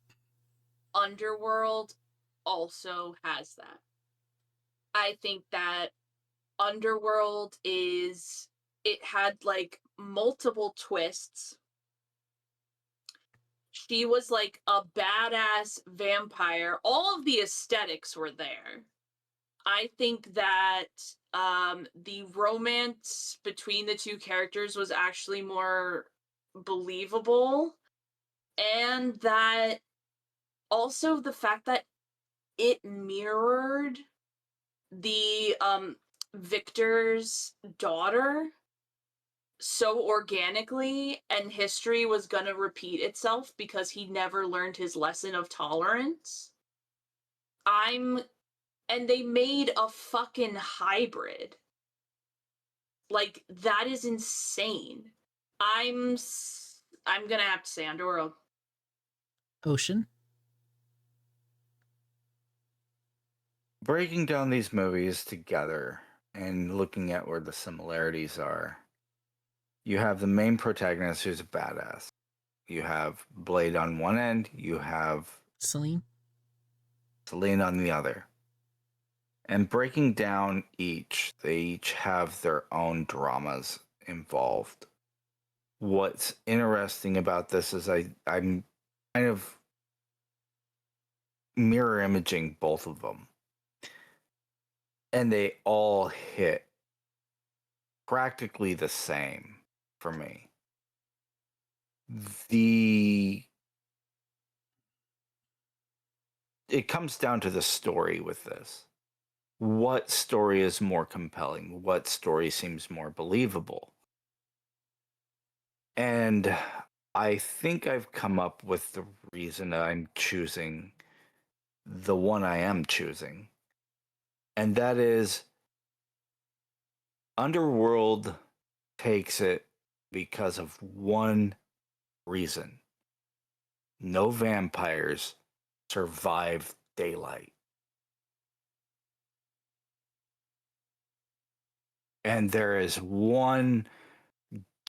Speaker 2: Underworld also has that. I think that Underworld it had like multiple twists. she was like a badass vampire. All of the aesthetics were there. I think that the romance between the two characters was actually more believable, and that also the fact that it mirrored the Victor's daughter so organically, and history was gonna repeat itself because he never learned his lesson of tolerance. And they made a fucking hybrid. Like, that is insane. I'm gonna have to say Underworld.
Speaker 1: Ocean.
Speaker 4: Breaking down these movies together and looking at where the similarities are, you have the main protagonist who's a badass. You have Blade on one end, you have
Speaker 1: Celine.
Speaker 4: Celine on the other. And breaking down each, they each have their own dramas involved. What's interesting about this is I'm kind of mirror imaging both of them. And they all hit practically the same for me. It comes down to the story with this. What story is more compelling? What story seems more believable? And I think I've come up with the reason I'm choosing the one I am choosing. And that is Underworld takes it because of one reason. No vampires survive daylight. And there is one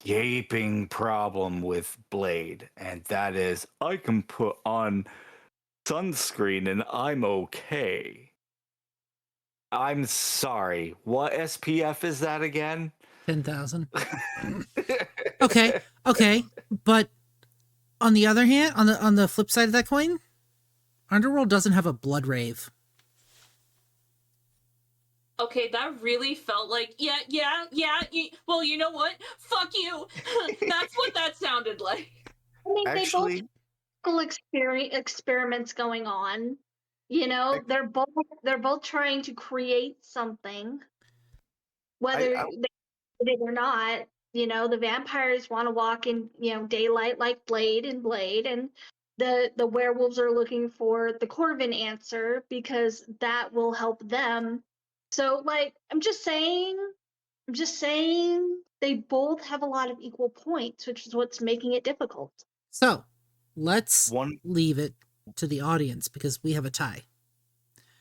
Speaker 4: gaping problem with Blade, and that is I can put on sunscreen and I'm okay. I'm sorry. What SPF is that again?
Speaker 1: 10,000. Okay, but on the other hand, on the flip side of that coin, Underworld doesn't have a blood rave.
Speaker 2: Okay, that really felt like, well, you know what? Fuck you! That's what that sounded like.
Speaker 3: I mean,
Speaker 4: Actually,
Speaker 3: they both experiments going on. You know, they're both trying to create something, whether
Speaker 4: I
Speaker 3: they did or not. You know, the vampires want to walk in, daylight like Blade, and the werewolves are looking for the Corvin answer because that will help them. So, like, I'm just saying they both have a lot of equal points, which is what's making it difficult.
Speaker 1: So let's
Speaker 4: one
Speaker 1: leave it to the audience because we have a tie.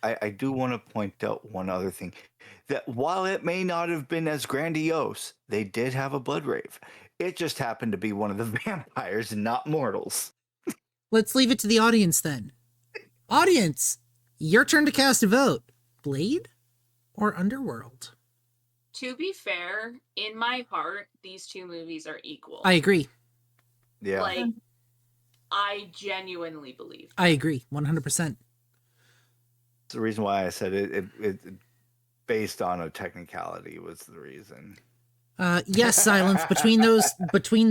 Speaker 4: I do want to point out one other thing. That while it may not have been as grandiose, they did have a blood rave. It just happened to be one of the vampires and not mortals.
Speaker 1: Let's leave it to the audience then. Audience, your turn to cast a vote. Blade or Underworld?
Speaker 2: To be fair, in my heart, these two movies are equal.
Speaker 1: I agree.
Speaker 4: Yeah.
Speaker 2: Like, I genuinely believe.
Speaker 1: I agree, 100%.
Speaker 4: The reason why I said it based on a technicality was the reason.
Speaker 1: Yes, Silence. Between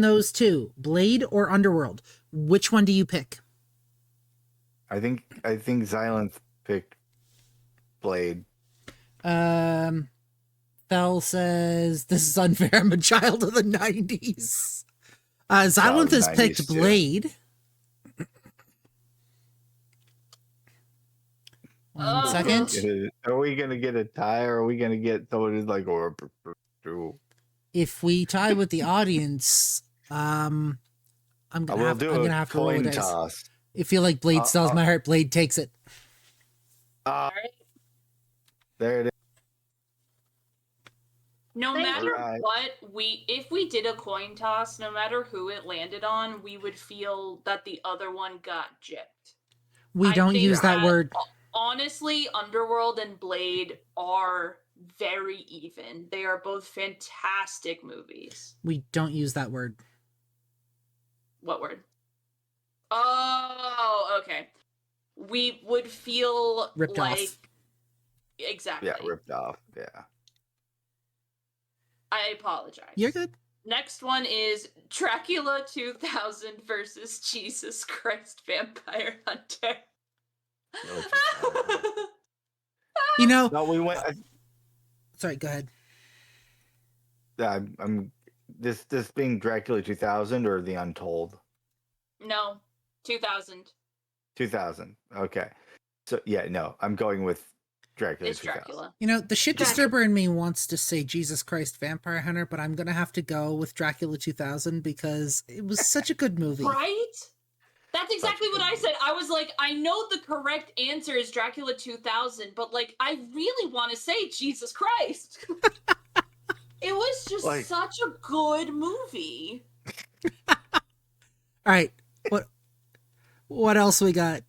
Speaker 1: those two, Blade or Underworld, which one do you pick?
Speaker 4: I think Xylem picked Blade.
Speaker 1: Thel says this is unfair. I'm a child of the 90s. Xylem has picked Blade. One second.
Speaker 4: Are we gonna get a tie, or are we gonna get someone who's like, or
Speaker 1: if we tie with the audience, I'm gonna have to roll a dice.
Speaker 4: Toss.
Speaker 1: I feel like Blade sells my heart. Blade takes it.
Speaker 4: There it is.
Speaker 2: No matter what, if we did a coin toss, no matter who it landed on, we would feel that the other one got gypped.
Speaker 1: We don't use that word.
Speaker 2: Honestly, Underworld and Blade are very even. They are both fantastic movies.
Speaker 1: We don't use that word.
Speaker 2: What word? Oh, okay. We would feel
Speaker 1: Ripped
Speaker 2: like
Speaker 1: off.
Speaker 2: exactly.
Speaker 4: Yeah, ripped off. Yeah.
Speaker 2: I apologize.
Speaker 1: You're good.
Speaker 2: Next one is Dracula 2000 versus Jesus Christ Vampire Hunter.
Speaker 4: Dracula 2000.
Speaker 1: You know,
Speaker 4: No, we went.
Speaker 1: sorry, go ahead.
Speaker 4: I'm this being Dracula 2000 or the Untold.
Speaker 2: No, 2000.
Speaker 4: 2000. Okay. So yeah, no, I'm going with Dracula
Speaker 2: It's
Speaker 4: 2000.
Speaker 2: Dracula.
Speaker 1: You know, the shit
Speaker 3: Dracula.
Speaker 1: disturber in me wants to say Jesus Christ Vampire Hunter, but I'm gonna have to go with Dracula 2000 because it was such a good movie.
Speaker 2: Right? That's exactly
Speaker 4: Such a
Speaker 2: what
Speaker 4: good
Speaker 2: I said. I was like, I know the correct answer is Dracula 2000, but like, I really want to say Jesus Christ. It was just
Speaker 4: Like-
Speaker 2: such a good movie.
Speaker 1: All right, what else we got?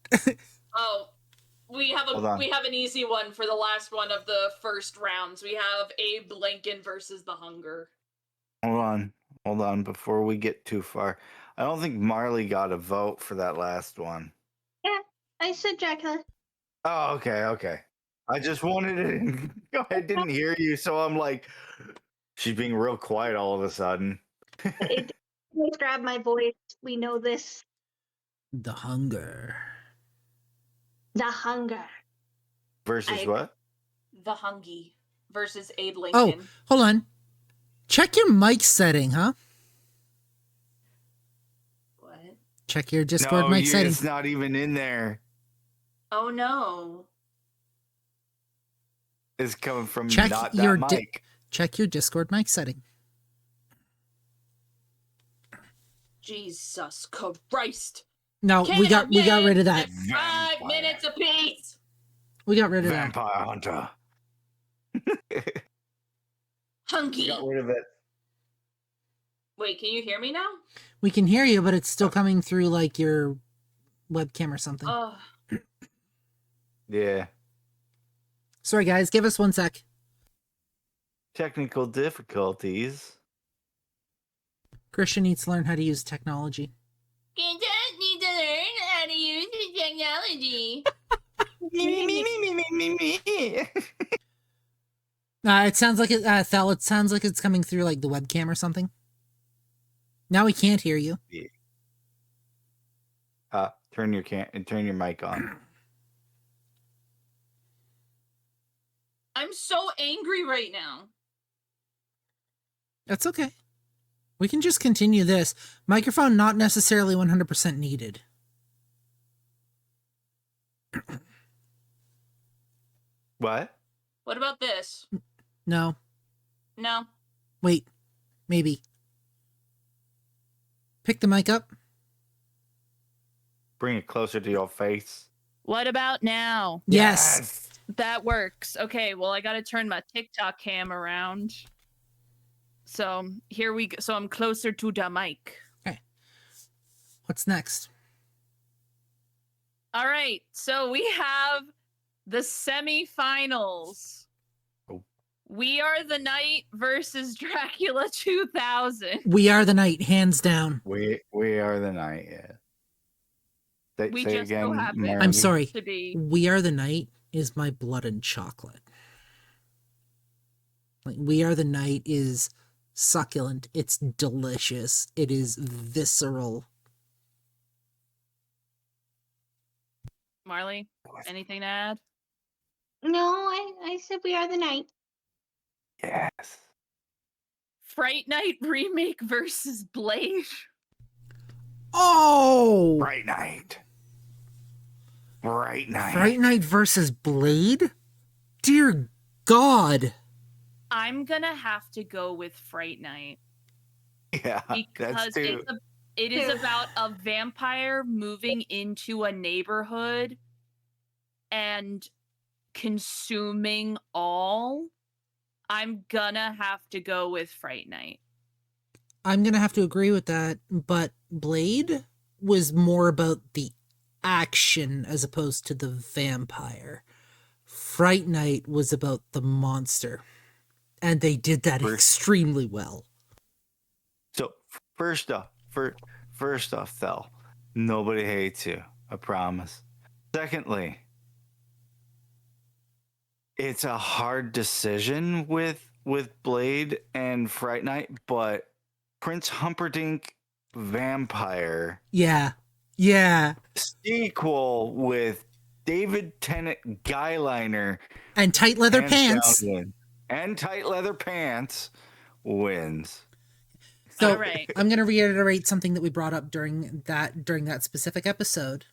Speaker 2: Oh, we have
Speaker 4: Hold on.
Speaker 2: an easy one for the last one of the first rounds. We have Abe Lincoln versus the Hunger.
Speaker 4: Hold on. Before we get too far, I don't think Marley got a vote for that last one.
Speaker 3: Yeah, I said Dracula.
Speaker 4: Oh, okay. I just wanted to. I didn't hear you, so I'm like, she's being real quiet all of a sudden.
Speaker 3: It didn't grab my voice. We know this.
Speaker 1: The Hunger.
Speaker 3: The Hunger.
Speaker 4: Versus
Speaker 2: I-
Speaker 4: what?
Speaker 2: The Hungy versus Abe
Speaker 1: Oh,
Speaker 2: Lincoln.
Speaker 1: hold on. Check your mic setting, huh?
Speaker 2: What?
Speaker 1: Check your Discord mic setting.
Speaker 4: It's not even in there.
Speaker 2: Oh no.
Speaker 4: It's coming from
Speaker 1: Check
Speaker 4: not
Speaker 1: your
Speaker 4: that mic.
Speaker 1: Check your Discord mic setting.
Speaker 2: Jesus Christ.
Speaker 1: No, we got rid of that.
Speaker 2: At 5
Speaker 4: Vampire.
Speaker 2: minutes apiece.
Speaker 1: We got rid of that.
Speaker 4: Vampire Hunter. We
Speaker 2: Hunky.
Speaker 4: got rid of it.
Speaker 2: Wait, can you hear me now?
Speaker 1: We can hear you, but it's still coming through like your webcam or something.
Speaker 2: Oh,
Speaker 4: Yeah.
Speaker 1: Sorry, guys. Give us 1 sec.
Speaker 4: Technical difficulties.
Speaker 1: Christian needs to learn how to use technology.
Speaker 2: you just need to learn how to use the technology.
Speaker 4: Me.
Speaker 1: It sounds like it, Thal. It sounds like it's coming through like the webcam or something. Now we can't hear you.
Speaker 4: Turn your mic on.
Speaker 2: I'm so angry right now.
Speaker 1: That's okay. We can just continue this. Microphone not necessarily 100% needed.
Speaker 4: What?
Speaker 2: What about this?
Speaker 1: No.
Speaker 2: No.
Speaker 1: Wait. Maybe. Pick the mic up.
Speaker 4: Bring it closer to your face.
Speaker 5: What about now?
Speaker 1: Yes.
Speaker 5: That works. Okay, well, I got to turn my TikTok cam around. So here we go. So I'm closer to the mic.
Speaker 1: What's next?
Speaker 5: All right. So we have the semifinals.
Speaker 4: Oh.
Speaker 5: We Are the Night versus Dracula 2000.
Speaker 1: We Are the Night, hands down.
Speaker 4: We are the night. Yeah.
Speaker 5: We
Speaker 4: say
Speaker 5: just so
Speaker 4: again,
Speaker 5: happen-
Speaker 4: Marley.
Speaker 1: I'm sorry.
Speaker 5: To be
Speaker 1: We Are the Night is my blood and chocolate. Like, We Are the Night is succulent. It's delicious. It is visceral.
Speaker 5: Marley. Anything to add?
Speaker 3: No, I said We Are the Night.
Speaker 4: Yes.
Speaker 5: Fright Night remake versus Blade.
Speaker 1: Oh!
Speaker 4: Bright night. Bright night.
Speaker 1: Fright Night versus Blade? Dear God.
Speaker 5: I'm gonna have to go with Fright Night.
Speaker 4: Yeah,
Speaker 5: Because
Speaker 4: that's too.
Speaker 5: it is about a vampire moving into a neighborhood and consuming all. I'm gonna have to go with Fright Night.
Speaker 1: I'm going to have to agree with that, but Blade was more about the action as opposed to the vampire. Fright Night was about the monster, and they did that extremely well.
Speaker 4: So first off, Thel, Nobody hates you. I promise. Secondly, it's a hard decision with Blade and Fright Night, but Prince Humperdinck Vampire
Speaker 1: Yeah.
Speaker 4: sequel with David Tennant Guyliner
Speaker 1: And tight leather
Speaker 4: hands
Speaker 1: pants.
Speaker 4: down win. And tight leather pants wins.
Speaker 1: So
Speaker 5: All right.
Speaker 1: I'm going to reiterate something that we brought up during that specific episode.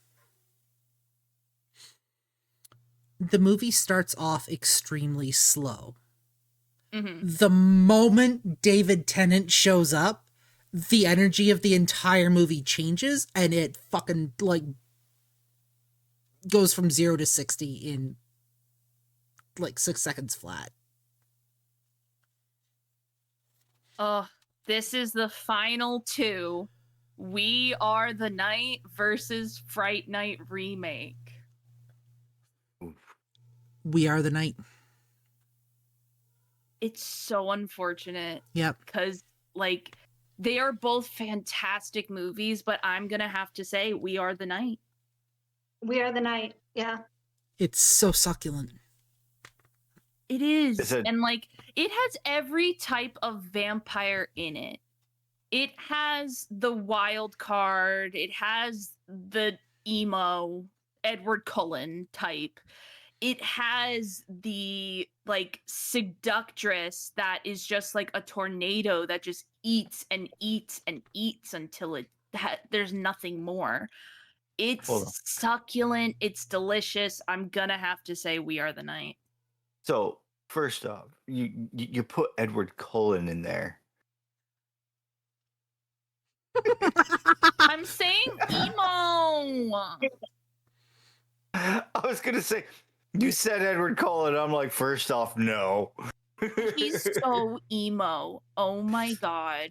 Speaker 1: The movie starts off extremely slow.
Speaker 5: Mm-hmm.
Speaker 1: The moment David Tennant shows up, the energy of the entire movie changes, and it fucking like goes from 0 to 60 in like 6 seconds flat.
Speaker 5: This is the final two. We Are the Night versus Fright Night remake.
Speaker 1: We Are the Night.
Speaker 5: It's so unfortunate.
Speaker 1: Yep.
Speaker 5: Because, like, they are both fantastic movies, but I'm going to have to say We Are the Night.
Speaker 3: We Are the Night. Yeah.
Speaker 1: It's so succulent.
Speaker 5: It is.
Speaker 4: Is it-
Speaker 5: And, like, it has every type of vampire in it. It has the wild card. It has the emo Edward Cullen type. It has the like seductress that is just like a tornado that just eats and eats and eats until there's nothing more. It's
Speaker 4: Hold on.
Speaker 5: succulent. It's delicious. I'm gonna have to say We Are the Night.
Speaker 4: So first off, you put Edward Cullen in there.
Speaker 5: I'm saying emo.
Speaker 4: I was gonna say you said Edward Cullen. I'm like, first off, no.
Speaker 5: He's so emo. Oh my god.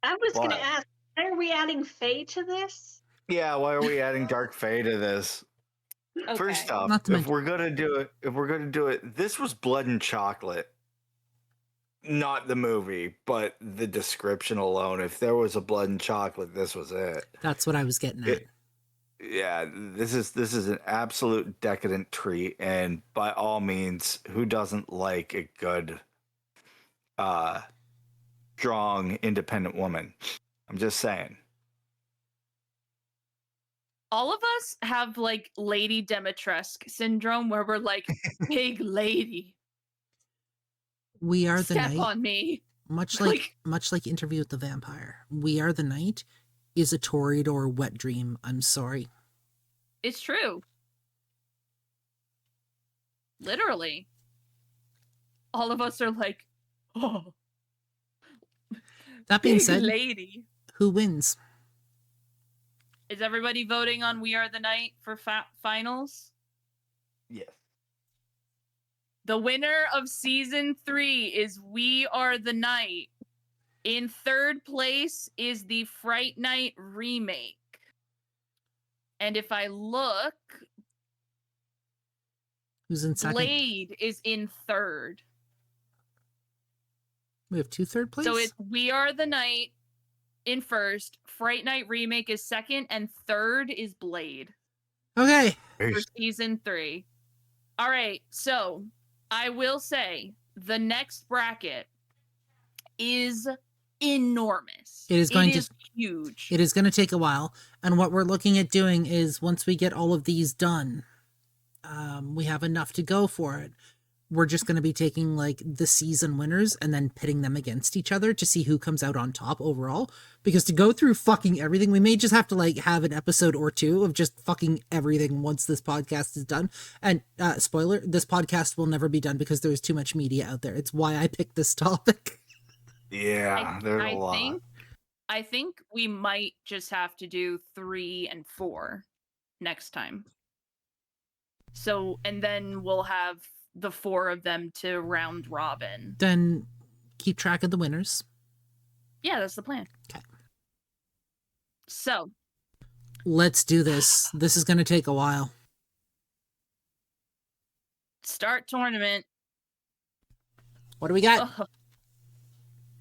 Speaker 3: I was going
Speaker 4: Why?
Speaker 3: to ask, why are we adding Faye to this?
Speaker 4: Yeah, why are we adding Dark Fae to this?
Speaker 2: Okay.
Speaker 4: First off,
Speaker 1: Not to
Speaker 4: if we're gonna do it, this was Blood and Chocolate. Not the movie, but the description alone. If there was a Blood and Chocolate, this was it.
Speaker 1: That's what I was getting at.
Speaker 4: Yeah, this is an absolute decadent treat, and by all means, who doesn't like a good, strong, independent woman? I'm just saying.
Speaker 5: All of us have like Lady Demetresque syndrome where we're like, big lady,
Speaker 1: We Are the
Speaker 5: step
Speaker 1: Night.
Speaker 5: on me.
Speaker 1: Much
Speaker 5: Like-
Speaker 1: like Interview with the Vampire. We Are the Night is a Toreador wet dream. I'm sorry.
Speaker 5: It's true. Literally. All of us are like, oh,
Speaker 1: That being
Speaker 5: big
Speaker 1: said,
Speaker 5: lady.
Speaker 1: who wins?
Speaker 5: Is everybody voting on We Are the Night for finals?
Speaker 4: Yes.
Speaker 5: The winner of season 3 is We Are the Night. In third place is the Fright Night remake. And if I look,
Speaker 1: Who's in second?
Speaker 5: Blade is in third.
Speaker 1: We have 2 third place.
Speaker 5: So it's We Are the Night in first, Fright Night remake is second, and third is Blade
Speaker 1: Okay.
Speaker 5: for season 3. All right, so I will say the next bracket is enormous.
Speaker 1: It is going to-
Speaker 5: huge.
Speaker 1: It is going to take a while, and what we're looking at doing is once we get all of these done, we have enough to go for it. We're just going to be taking like the season winners and then pitting them against each other to see who comes out on top overall. Because to go through fucking everything, we may just have to like have an episode or two of just fucking everything once this podcast is done. And spoiler, this podcast will never be done because there's too much media out there. It's why I picked this topic.
Speaker 4: Yeah, there's a lot.
Speaker 5: I think we might just have to do 3 and 4 next time. So, and then we'll have the 4 of them to round robin.
Speaker 1: Then keep track of the winners.
Speaker 5: Yeah, that's the plan.
Speaker 1: Okay.
Speaker 5: So,
Speaker 1: Let's do this. This is going to take a while.
Speaker 5: start tournament.
Speaker 1: What do we got?
Speaker 5: Ugh.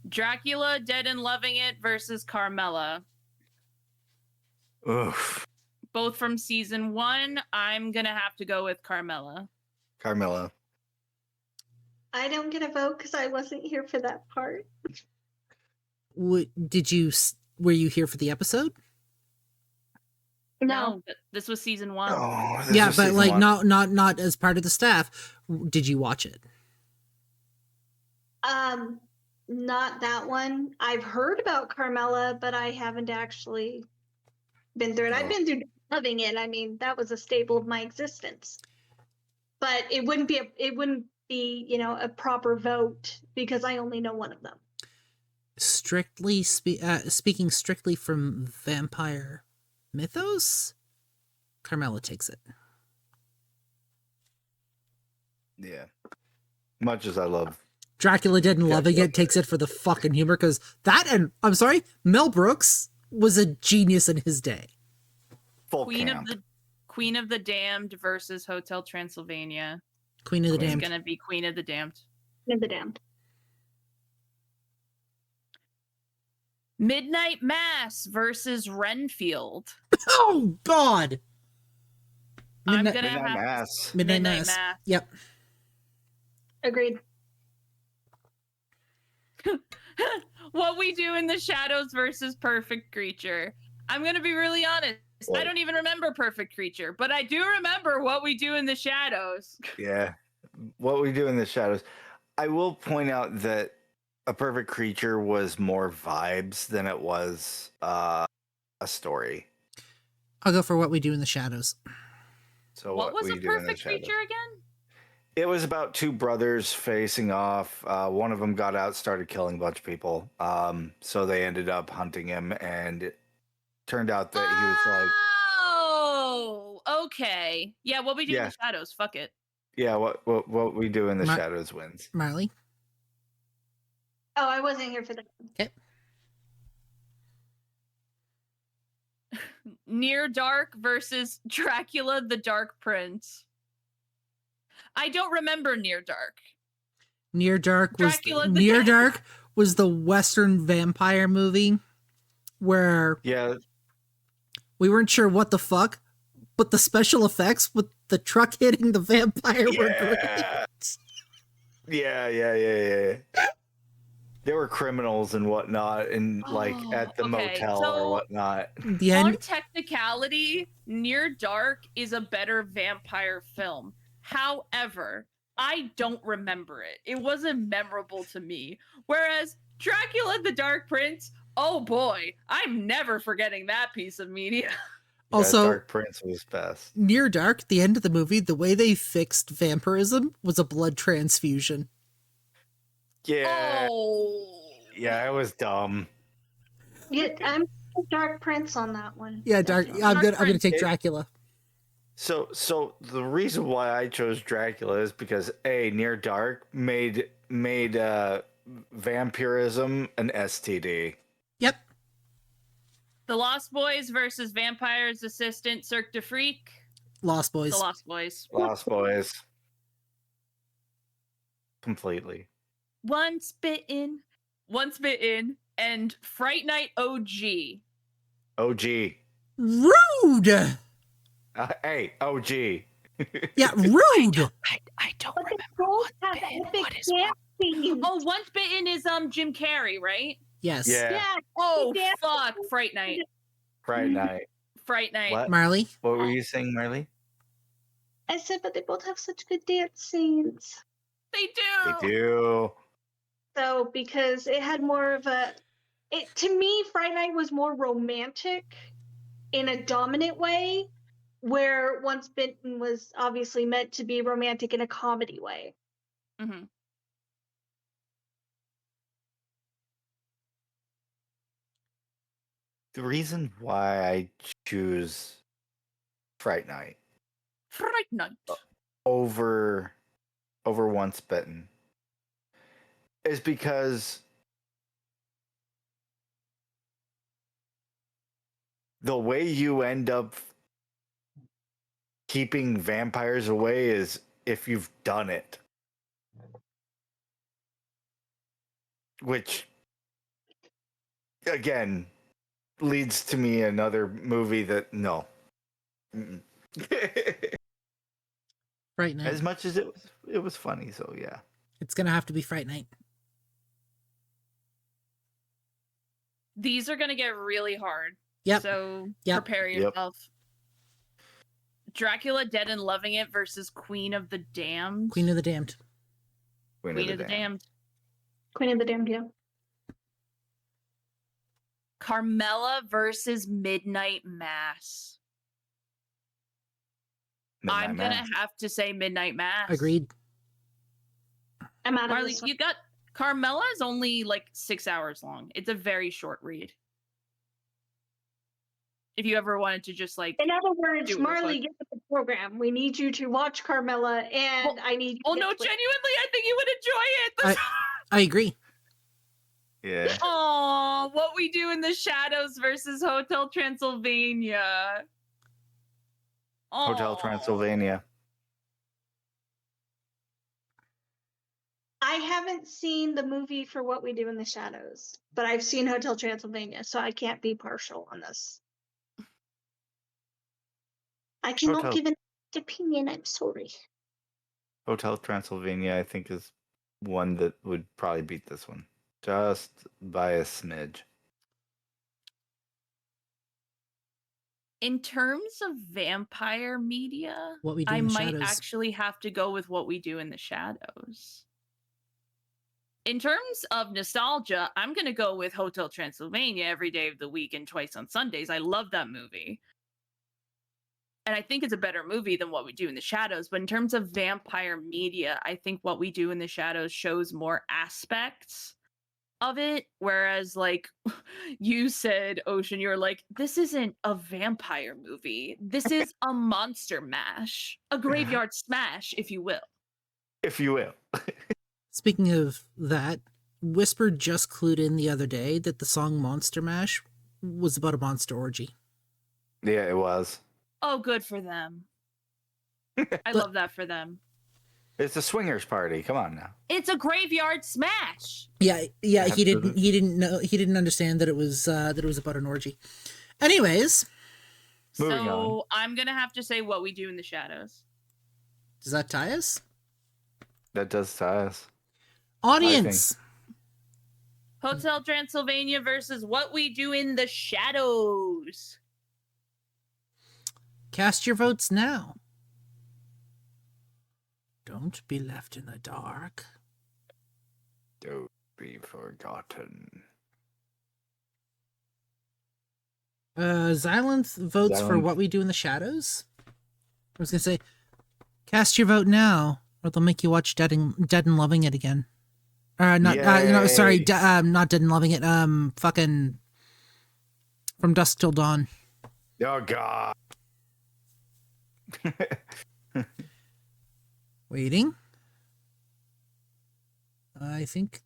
Speaker 5: Dracula, Dead and Loving It versus Carmella.
Speaker 4: Oof.
Speaker 5: Both from season 1, I'm gonna have to go with Carmela.
Speaker 4: Carmela.
Speaker 3: I don't get a vote because I wasn't here for that part.
Speaker 1: Were you here for the episode?
Speaker 3: No.
Speaker 5: This was season 1.
Speaker 4: Oh,
Speaker 1: Yeah, but like not as part of the staff. Did you watch it?
Speaker 3: Not that one. I've heard about Carmela, but I haven't actually been through it. I've been through loving it. I mean, that was a staple of my existence. But it wouldn't be a proper vote because I only know one of them.
Speaker 1: Speaking strictly from vampire mythos, Carmela takes it.
Speaker 4: Yeah. Much as I love
Speaker 1: Dracula Dead and Loving It takes it for the fucking humor, because that, and I'm sorry, Mel Brooks was a genius in his day.
Speaker 4: full
Speaker 5: Queen
Speaker 4: camp.
Speaker 5: Queen of the Damned versus Hotel Transylvania.
Speaker 1: Queen of the
Speaker 5: It's
Speaker 1: Damned.
Speaker 5: gonna be Queen of the Damned.
Speaker 3: Queen of the Damned.
Speaker 5: Midnight Mass versus Renfield.
Speaker 1: Oh God!
Speaker 5: Midnight
Speaker 4: Mass.
Speaker 1: Midnight Mass. Yep.
Speaker 3: Agreed.
Speaker 5: What We Do in the Shadows versus Perfect Creature. I'm gonna be really honest. I don't even remember Perfect Creature, but I do remember What We Do in the Shadows.
Speaker 4: Yeah. What We Do in the Shadows. I will point out that A Perfect Creature was more vibes than it was a story.
Speaker 1: I'll go for What We Do in the Shadows.
Speaker 4: So
Speaker 5: what was
Speaker 4: We
Speaker 5: A
Speaker 4: Do in the
Speaker 5: Perfect
Speaker 4: Shadows.
Speaker 5: Creature again?
Speaker 4: It was about two brothers facing off. One of them got out, started killing a bunch of people. So they ended up hunting him, and it turned out that he was like,
Speaker 5: oh, okay. Yeah, What We Do in the Shadows. Fuck it.
Speaker 4: yeah, what We Do in the Shadows wins.
Speaker 1: Marley?
Speaker 3: Oh, I wasn't here for that.
Speaker 1: Okay.
Speaker 5: Near Dark versus Dracula the Dark Prince. I don't remember Near Dark.
Speaker 1: Near Dark was
Speaker 5: Dracula the
Speaker 1: Near Dark was the Western vampire movie where we weren't sure what the fuck, but the special effects with the truck hitting the vampire were great.
Speaker 4: Yeah. There were criminals and whatnot, and like at the motel or whatnot.
Speaker 5: On technicality, Near Dark is a better vampire film. However, I don't remember it. It wasn't memorable to me. Whereas Dracula the Dark Prince, oh boy, I'm never forgetting that piece of media.
Speaker 1: Also,
Speaker 4: Dark Prince was best.
Speaker 1: Near Dark, the end of the movie, the way they fixed vampirism was a blood transfusion.
Speaker 4: Yeah.
Speaker 5: Oh.
Speaker 4: Yeah, it was dumb.
Speaker 3: Yeah, I'm Dark Prince on that one.
Speaker 1: Yeah, I'm gonna take Dracula.
Speaker 4: So the reason why I chose Dracula is because Near Dark made vampirism an STD.
Speaker 1: Yep.
Speaker 5: The Lost Boys versus Vampire's Assistant Cirque du Freak.
Speaker 1: Lost Boys.
Speaker 5: The Lost Boys.
Speaker 4: Lost Boys. Completely.
Speaker 5: Once Bitten, and Fright Night OG.
Speaker 4: OG.
Speaker 1: Rude.
Speaker 4: Hey, OG.
Speaker 1: Yeah, rude.
Speaker 5: I don't remember Once Bitten. What is Once Bitten is Jim Carrey, right?
Speaker 1: Yes.
Speaker 4: Yeah.
Speaker 5: Oh fuck, Fright Night.
Speaker 4: Fright Night.
Speaker 5: Fright Night.
Speaker 4: What?
Speaker 1: Marley?
Speaker 4: What were you saying, Marley?
Speaker 3: I said, but they both have such good dance scenes.
Speaker 5: They do.
Speaker 4: They do.
Speaker 3: So because it had more of to me, Fright Night was more romantic in a dominant way, where Once Bitten was obviously meant to be romantic in a comedy way.
Speaker 5: Mm-hmm.
Speaker 4: The reason why I choose Fright Night over Once Bitten is because the way you end up keeping vampires away is if you've done it. Which, again, leads to me another movie that no.
Speaker 1: Fright Night.
Speaker 4: As much as it was funny, so yeah.
Speaker 1: It's gonna have to be Fright Night.
Speaker 5: These are gonna get really hard.
Speaker 1: Yep.
Speaker 5: So
Speaker 1: Yep.
Speaker 5: prepare
Speaker 4: Yep.
Speaker 5: yourself. Dracula Dead and Loving It versus Queen of the Damned.
Speaker 1: Queen of the Damned.
Speaker 5: Queen of the Damned.
Speaker 3: Queen of the Damned, yeah.
Speaker 5: Carmella versus Midnight Mass.
Speaker 4: Midnight
Speaker 5: I'm
Speaker 4: Mass.
Speaker 5: gonna have to say Midnight Mass.
Speaker 1: Agreed.
Speaker 3: I'm out of
Speaker 5: Marley,
Speaker 3: this one.
Speaker 5: you got Carmella is only like 6 hours long. It's a very short read. If you ever wanted to just like
Speaker 3: In other words,
Speaker 5: do it real
Speaker 3: Marley,
Speaker 5: quick.
Speaker 3: get with the program. We need you to watch Carmella, and I need you
Speaker 5: Oh
Speaker 3: to
Speaker 5: no,
Speaker 3: get to it.
Speaker 5: genuinely, I think you would enjoy it.
Speaker 1: I agree.
Speaker 4: Yeah.
Speaker 5: Oh, What We Do in the Shadows versus Hotel Transylvania.
Speaker 4: Hotel
Speaker 5: Aw.
Speaker 4: Transylvania.
Speaker 3: I haven't seen the movie for What We Do in the Shadows, but I've seen Hotel Transylvania, so I can't be partial on this. I cannot
Speaker 4: Hotel-
Speaker 3: give an opinion. I'm sorry.
Speaker 4: Hotel Transylvania, I think, is one that would probably beat this one. Just by a smidge.
Speaker 5: In terms of vampire media,
Speaker 1: What We Do
Speaker 5: I
Speaker 1: in the
Speaker 5: might
Speaker 1: Shadows.
Speaker 5: actually have to go with What We Do in the Shadows. In terms of nostalgia, I'm going to go with Hotel Transylvania every day of the week and twice on Sundays. I love that movie. And I think it's a better movie than What We Do in the Shadows. But in terms of vampire media, I think What We Do in the Shadows shows more aspects of it. Whereas, like you said, Ocean, you're like, this isn't a vampire movie. This is a monster mash, a graveyard smash, if you will.
Speaker 4: If you will.
Speaker 1: Speaking of that, Whisper just clued in the other day that the song Monster Mash was about a monster orgy.
Speaker 4: Yeah, it was.
Speaker 5: Oh, good for them. I love that for them.
Speaker 4: It's a swingers party. Come on now.
Speaker 5: It's a graveyard smash.
Speaker 1: Yeah, he
Speaker 4: Absolutely.
Speaker 1: he didn't understand that it was about an orgy. Anyways,
Speaker 4: Moving
Speaker 5: So I'm gonna have to say What We Do in the Shadows.
Speaker 1: does that tie us?
Speaker 4: That does tie us.
Speaker 1: Audience,
Speaker 5: Hotel Transylvania versus What We Do in the Shadows.
Speaker 1: cast your votes now. Don't be left in the dark.
Speaker 4: Don't be forgotten.
Speaker 1: Xylanth votes for
Speaker 4: Xylanth.
Speaker 1: What We Do in the Shadows. I was gonna say, cast your vote now, or they'll make you watch Dead and Loving It again. Not sorry,
Speaker 4: Yay.
Speaker 1: not Dead and Loving It. Fucking From Dusk Till Dawn.
Speaker 4: Oh, God.
Speaker 1: Waiting. I think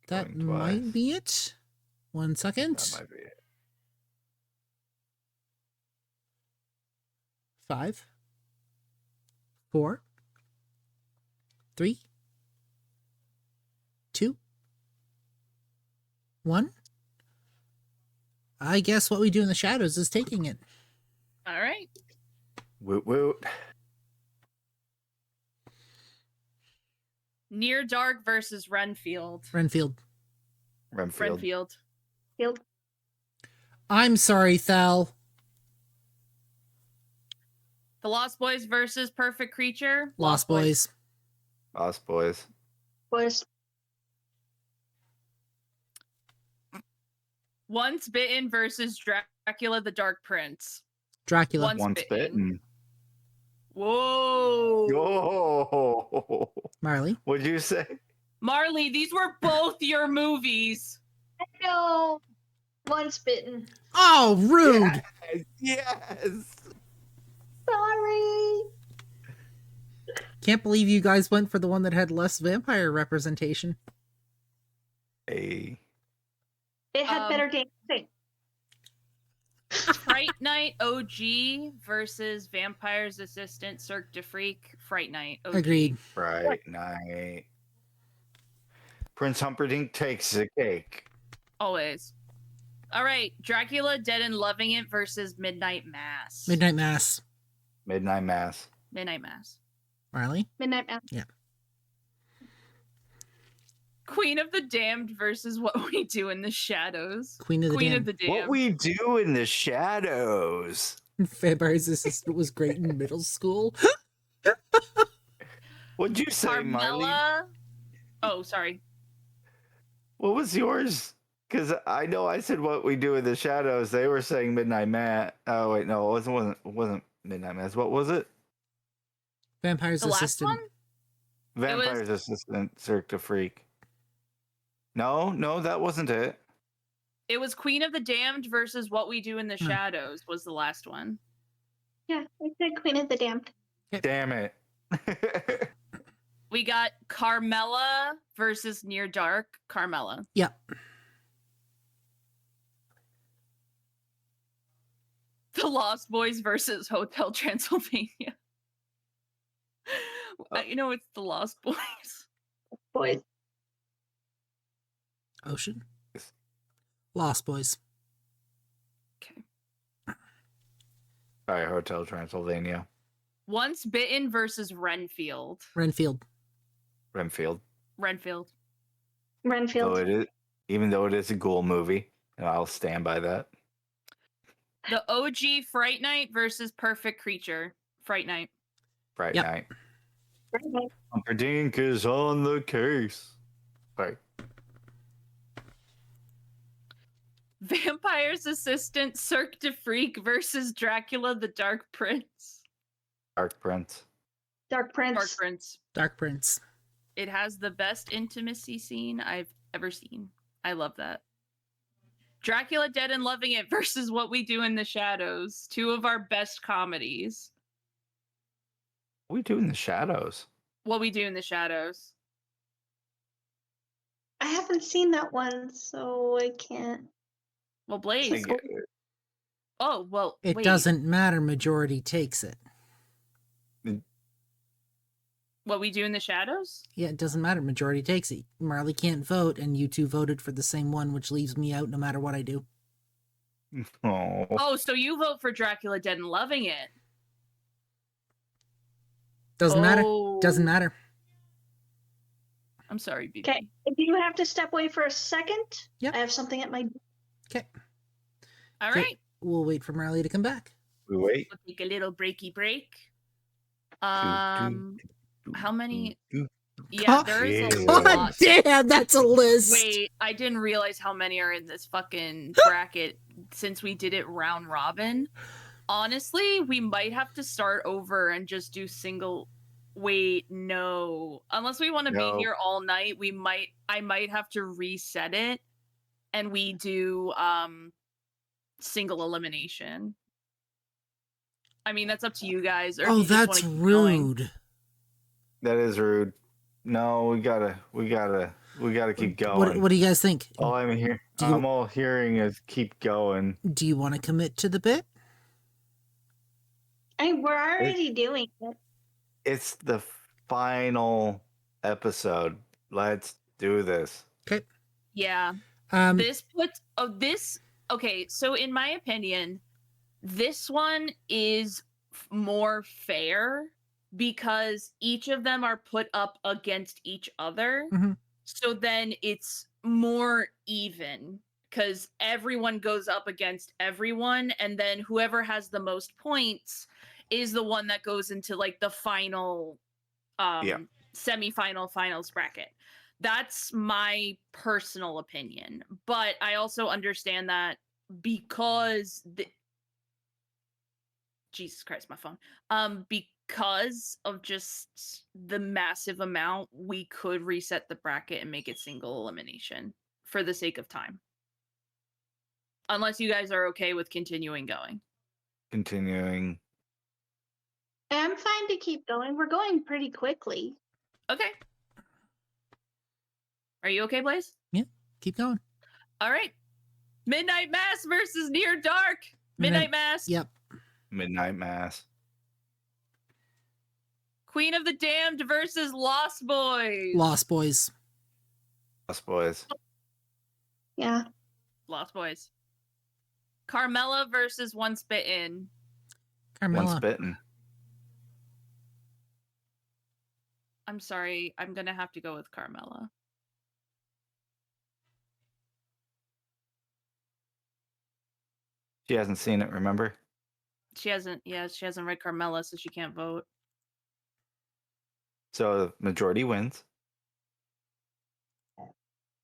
Speaker 1: that
Speaker 4: Going
Speaker 1: might
Speaker 4: twice.
Speaker 1: be it. 1 second.
Speaker 4: That might be it.
Speaker 1: 5, 4, 3, 2, 1. I guess What We Do in the Shadows is taking it.
Speaker 5: All right.
Speaker 4: Woot woot.
Speaker 5: Near Dark versus Renfield.
Speaker 1: Renfield.
Speaker 4: Renfield.
Speaker 5: Renfield.
Speaker 3: Field.
Speaker 1: I'm sorry, Thal.
Speaker 5: The Lost Boys versus Perfect Creature.
Speaker 1: Lost Boys.
Speaker 4: Lost Boys.
Speaker 3: Boys.
Speaker 5: Once Bitten versus Dracula the Dark Prince.
Speaker 1: Dracula.
Speaker 5: Once
Speaker 4: Once bitten.
Speaker 5: Whoa.
Speaker 4: Oh.
Speaker 1: Marley.
Speaker 4: What'd you say?
Speaker 5: Marley, these were both your movies.
Speaker 3: No. Once bitten.
Speaker 1: Oh, rude.
Speaker 4: Yes.
Speaker 3: Sorry.
Speaker 1: Can't believe you guys went for the one that had less vampire representation.
Speaker 4: Hey.
Speaker 3: It had better dancing.
Speaker 5: Fright Night OG versus Vampire's Assistant Cirque du Freak. Fright Night OG.
Speaker 1: Agreed.
Speaker 4: Fright Night. Prince Humperdinck takes the cake.
Speaker 5: Always. All right, Dracula Dead and Loving It versus Midnight Mass.
Speaker 1: Midnight Mass.
Speaker 4: Midnight Mass.
Speaker 5: Midnight Mass.
Speaker 1: Marley?
Speaker 3: Midnight Mass.
Speaker 1: Yeah.
Speaker 5: Queen of the Damned versus What We Do in the Shadows.
Speaker 1: Queen of the
Speaker 5: Queen
Speaker 1: Damned.
Speaker 5: of the Damned.
Speaker 4: What We Do in the Shadows.
Speaker 1: Vampire's Assistant was great in middle school.
Speaker 4: What'd you say, Marley?
Speaker 5: Carmela. Oh, sorry.
Speaker 4: What was yours? Because I know I said What We Do in the Shadows. They were saying Midnight Mass. Oh wait, no, it wasn't Midnight Mass. What was it?
Speaker 1: Vampire's
Speaker 5: The last
Speaker 1: Assistant.
Speaker 5: one?
Speaker 4: Vampire's Assistant, Cirque du Freak. No, that wasn't it.
Speaker 5: It was Queen of the Damned versus What We Do in the Shadows was the last one.
Speaker 3: Yeah, I said Queen of the Damned.
Speaker 4: Damn it.
Speaker 5: We got Carmela versus Near Dark. Carmela.
Speaker 1: Yep.
Speaker 5: The Lost Boys versus Hotel Transylvania. You know, it's the Lost Boys.
Speaker 3: Boys.
Speaker 1: Ocean. Lost Boys.
Speaker 5: Okay.
Speaker 4: Sorry, Hotel Transylvania.
Speaker 5: Once Bitten versus Renfield.
Speaker 1: Renfield.
Speaker 4: Renfield.
Speaker 5: Renfield.
Speaker 3: Renfield.
Speaker 4: So it is, even though it is a ghoul movie, and I'll stand by that.
Speaker 5: The OG Fright Night versus Perfect Creature. Fright Night.
Speaker 4: Fright
Speaker 1: Yep.
Speaker 4: Night.
Speaker 3: Renfield.
Speaker 4: Humperdinck is on the case. Right.
Speaker 5: Vampire's Assistant Cirque du Freak versus Dracula the Dark Prince.
Speaker 4: Dark Prince.
Speaker 3: Dark Prince.
Speaker 5: Dark Prince.
Speaker 1: Dark Prince.
Speaker 5: It has the best intimacy scene I've ever seen. I love that. Dracula Dead and Loving It versus What We Do in the Shadows. Two of our best comedies.
Speaker 4: What we do in the shadows?
Speaker 5: What We Do in the Shadows.
Speaker 3: I haven't seen that one, so I can't.
Speaker 5: Well, Blaze.
Speaker 4: Like,
Speaker 5: Oh, well,
Speaker 1: It
Speaker 5: wait.
Speaker 1: doesn't matter. Majority takes it.
Speaker 5: What We Do in the Shadows?
Speaker 1: Yeah, it doesn't matter. Majority takes it. Marley can't vote, and you two voted for the same one, which leaves me out no matter what I do.
Speaker 4: oh.
Speaker 5: Oh, so you vote for Dracula Dead and Loving It.
Speaker 1: Doesn't matter.
Speaker 5: Oh.
Speaker 1: Doesn't matter.
Speaker 5: I'm sorry, BB.
Speaker 3: Okay. Do you have to step away for a second?
Speaker 1: Yep.
Speaker 3: I have something at my.
Speaker 1: Okay.
Speaker 5: All
Speaker 1: Okay.
Speaker 5: right.
Speaker 1: We'll wait for Marley to come back.
Speaker 4: We wait.
Speaker 5: We'll take a little breaky break. How many? Yeah, there is a
Speaker 4: Yeah.
Speaker 1: God
Speaker 5: lot.
Speaker 1: damn, that's a list.
Speaker 5: Wait, I didn't realize how many are in this fucking bracket since we did it round robin. Honestly, we might have to start over and just do single. Wait, no. Unless we want to
Speaker 4: No.
Speaker 5: be here all night, I might have to reset it and we do single elimination. I mean, that's up to you guys. Or if
Speaker 1: Oh,
Speaker 5: you just wanna
Speaker 1: that's
Speaker 5: keep going.
Speaker 1: rude.
Speaker 4: That is rude. No, we gotta keep going.
Speaker 1: What do you guys think?
Speaker 4: All I'm I'm all hearing is keep going.
Speaker 1: Do you want to commit to the bit?
Speaker 3: We're already doing it.
Speaker 4: It's the final episode. Let's do this.
Speaker 1: Okay.
Speaker 5: Yeah.
Speaker 1: Um,
Speaker 5: Okay, so in my opinion, this one is more fair because each of them are put up against each other.
Speaker 1: Mhm.
Speaker 5: So then it's more even because everyone goes up against everyone, and then whoever has the most points is the one that goes into like the final semifinal finals bracket. That's my personal opinion, but I also understand that because Jesus Christ, my phone. Because of just the massive amount, we could reset the bracket and make it single elimination for the sake of time. Unless you guys are okay with continuing going.
Speaker 4: Continuing.
Speaker 3: I'm fine to keep going. We're going pretty quickly.
Speaker 5: Okay. Are you okay, Blaze?
Speaker 1: keep going.
Speaker 5: All right. Midnight Mass versus Near Dark. Midnight Mass.
Speaker 1: Yep.
Speaker 4: Midnight Mass.
Speaker 5: Queen of the Damned versus Lost Boys.
Speaker 1: Lost Boys.
Speaker 4: Us boys.
Speaker 3: Yeah.
Speaker 5: Lost Boys. Carmella versus Once Bitten.
Speaker 4: Once
Speaker 1: Carmella.
Speaker 4: bitten.
Speaker 5: I'm sorry, I'm gonna have to go with Carmella.
Speaker 4: She hasn't seen it, remember?
Speaker 5: She hasn't read Carmella, so she can't vote.
Speaker 4: So the majority wins.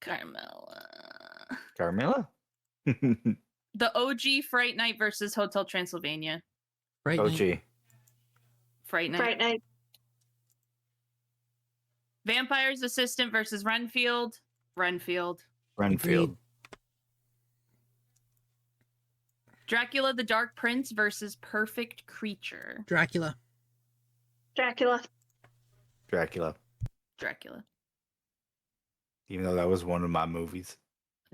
Speaker 5: Carmella.
Speaker 4: Carmilla?
Speaker 5: The OG Fright Night versus Hotel Transylvania.
Speaker 1: Right.
Speaker 4: OG.
Speaker 5: Fright Night.
Speaker 3: Fright Night.
Speaker 5: Vampire's Assistant versus Renfield. Renfield.
Speaker 4: Renfield.
Speaker 1: Agreed.
Speaker 5: Dracula the Dark Prince versus Perfect Creature.
Speaker 1: Dracula.
Speaker 3: Dracula.
Speaker 4: Dracula.
Speaker 5: Dracula.
Speaker 4: Even though that was one of my movies.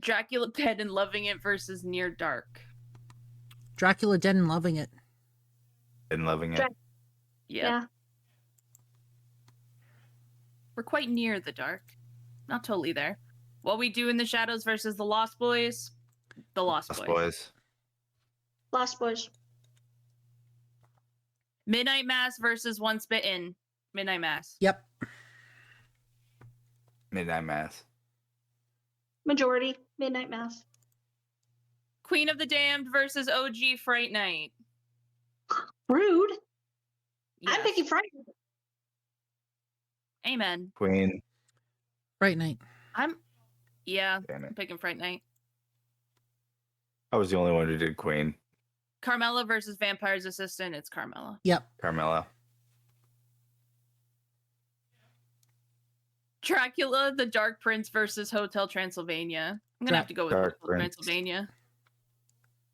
Speaker 5: Dracula Dead and Loving It versus Near Dark.
Speaker 1: Dracula Dead and Loving It.
Speaker 4: And loving it.
Speaker 3: Drac-
Speaker 5: Yeah.
Speaker 3: Yeah.
Speaker 5: We're quite near the dark. Not totally there. What We Do in the Shadows versus The Lost Boys. The Lost
Speaker 4: Lost
Speaker 5: Boys.
Speaker 4: Boys.
Speaker 3: Lost Boys.
Speaker 5: Midnight Mass versus Once Bitten. Midnight Mass.
Speaker 1: Yep.
Speaker 4: Midnight Mass.
Speaker 3: Majority. Midnight Mass.
Speaker 5: Queen of the Damned versus OG Fright Night.
Speaker 3: Rude. I'm
Speaker 5: Yes.
Speaker 3: picking Fright.
Speaker 5: Amen.
Speaker 4: Queen.
Speaker 1: Fright Night.
Speaker 5: I'm
Speaker 4: Damn
Speaker 5: I'm
Speaker 4: it.
Speaker 5: picking Fright Night.
Speaker 4: I was the only one who did Queen.
Speaker 5: Carmella versus Vampire's Assistant. It's Carmella.
Speaker 1: Yep.
Speaker 4: Carmella.
Speaker 5: Dracula the Dark Prince versus Hotel Transylvania. I'm gonna have to go with
Speaker 4: Dark
Speaker 5: Hotel
Speaker 4: Prince.
Speaker 5: Transylvania.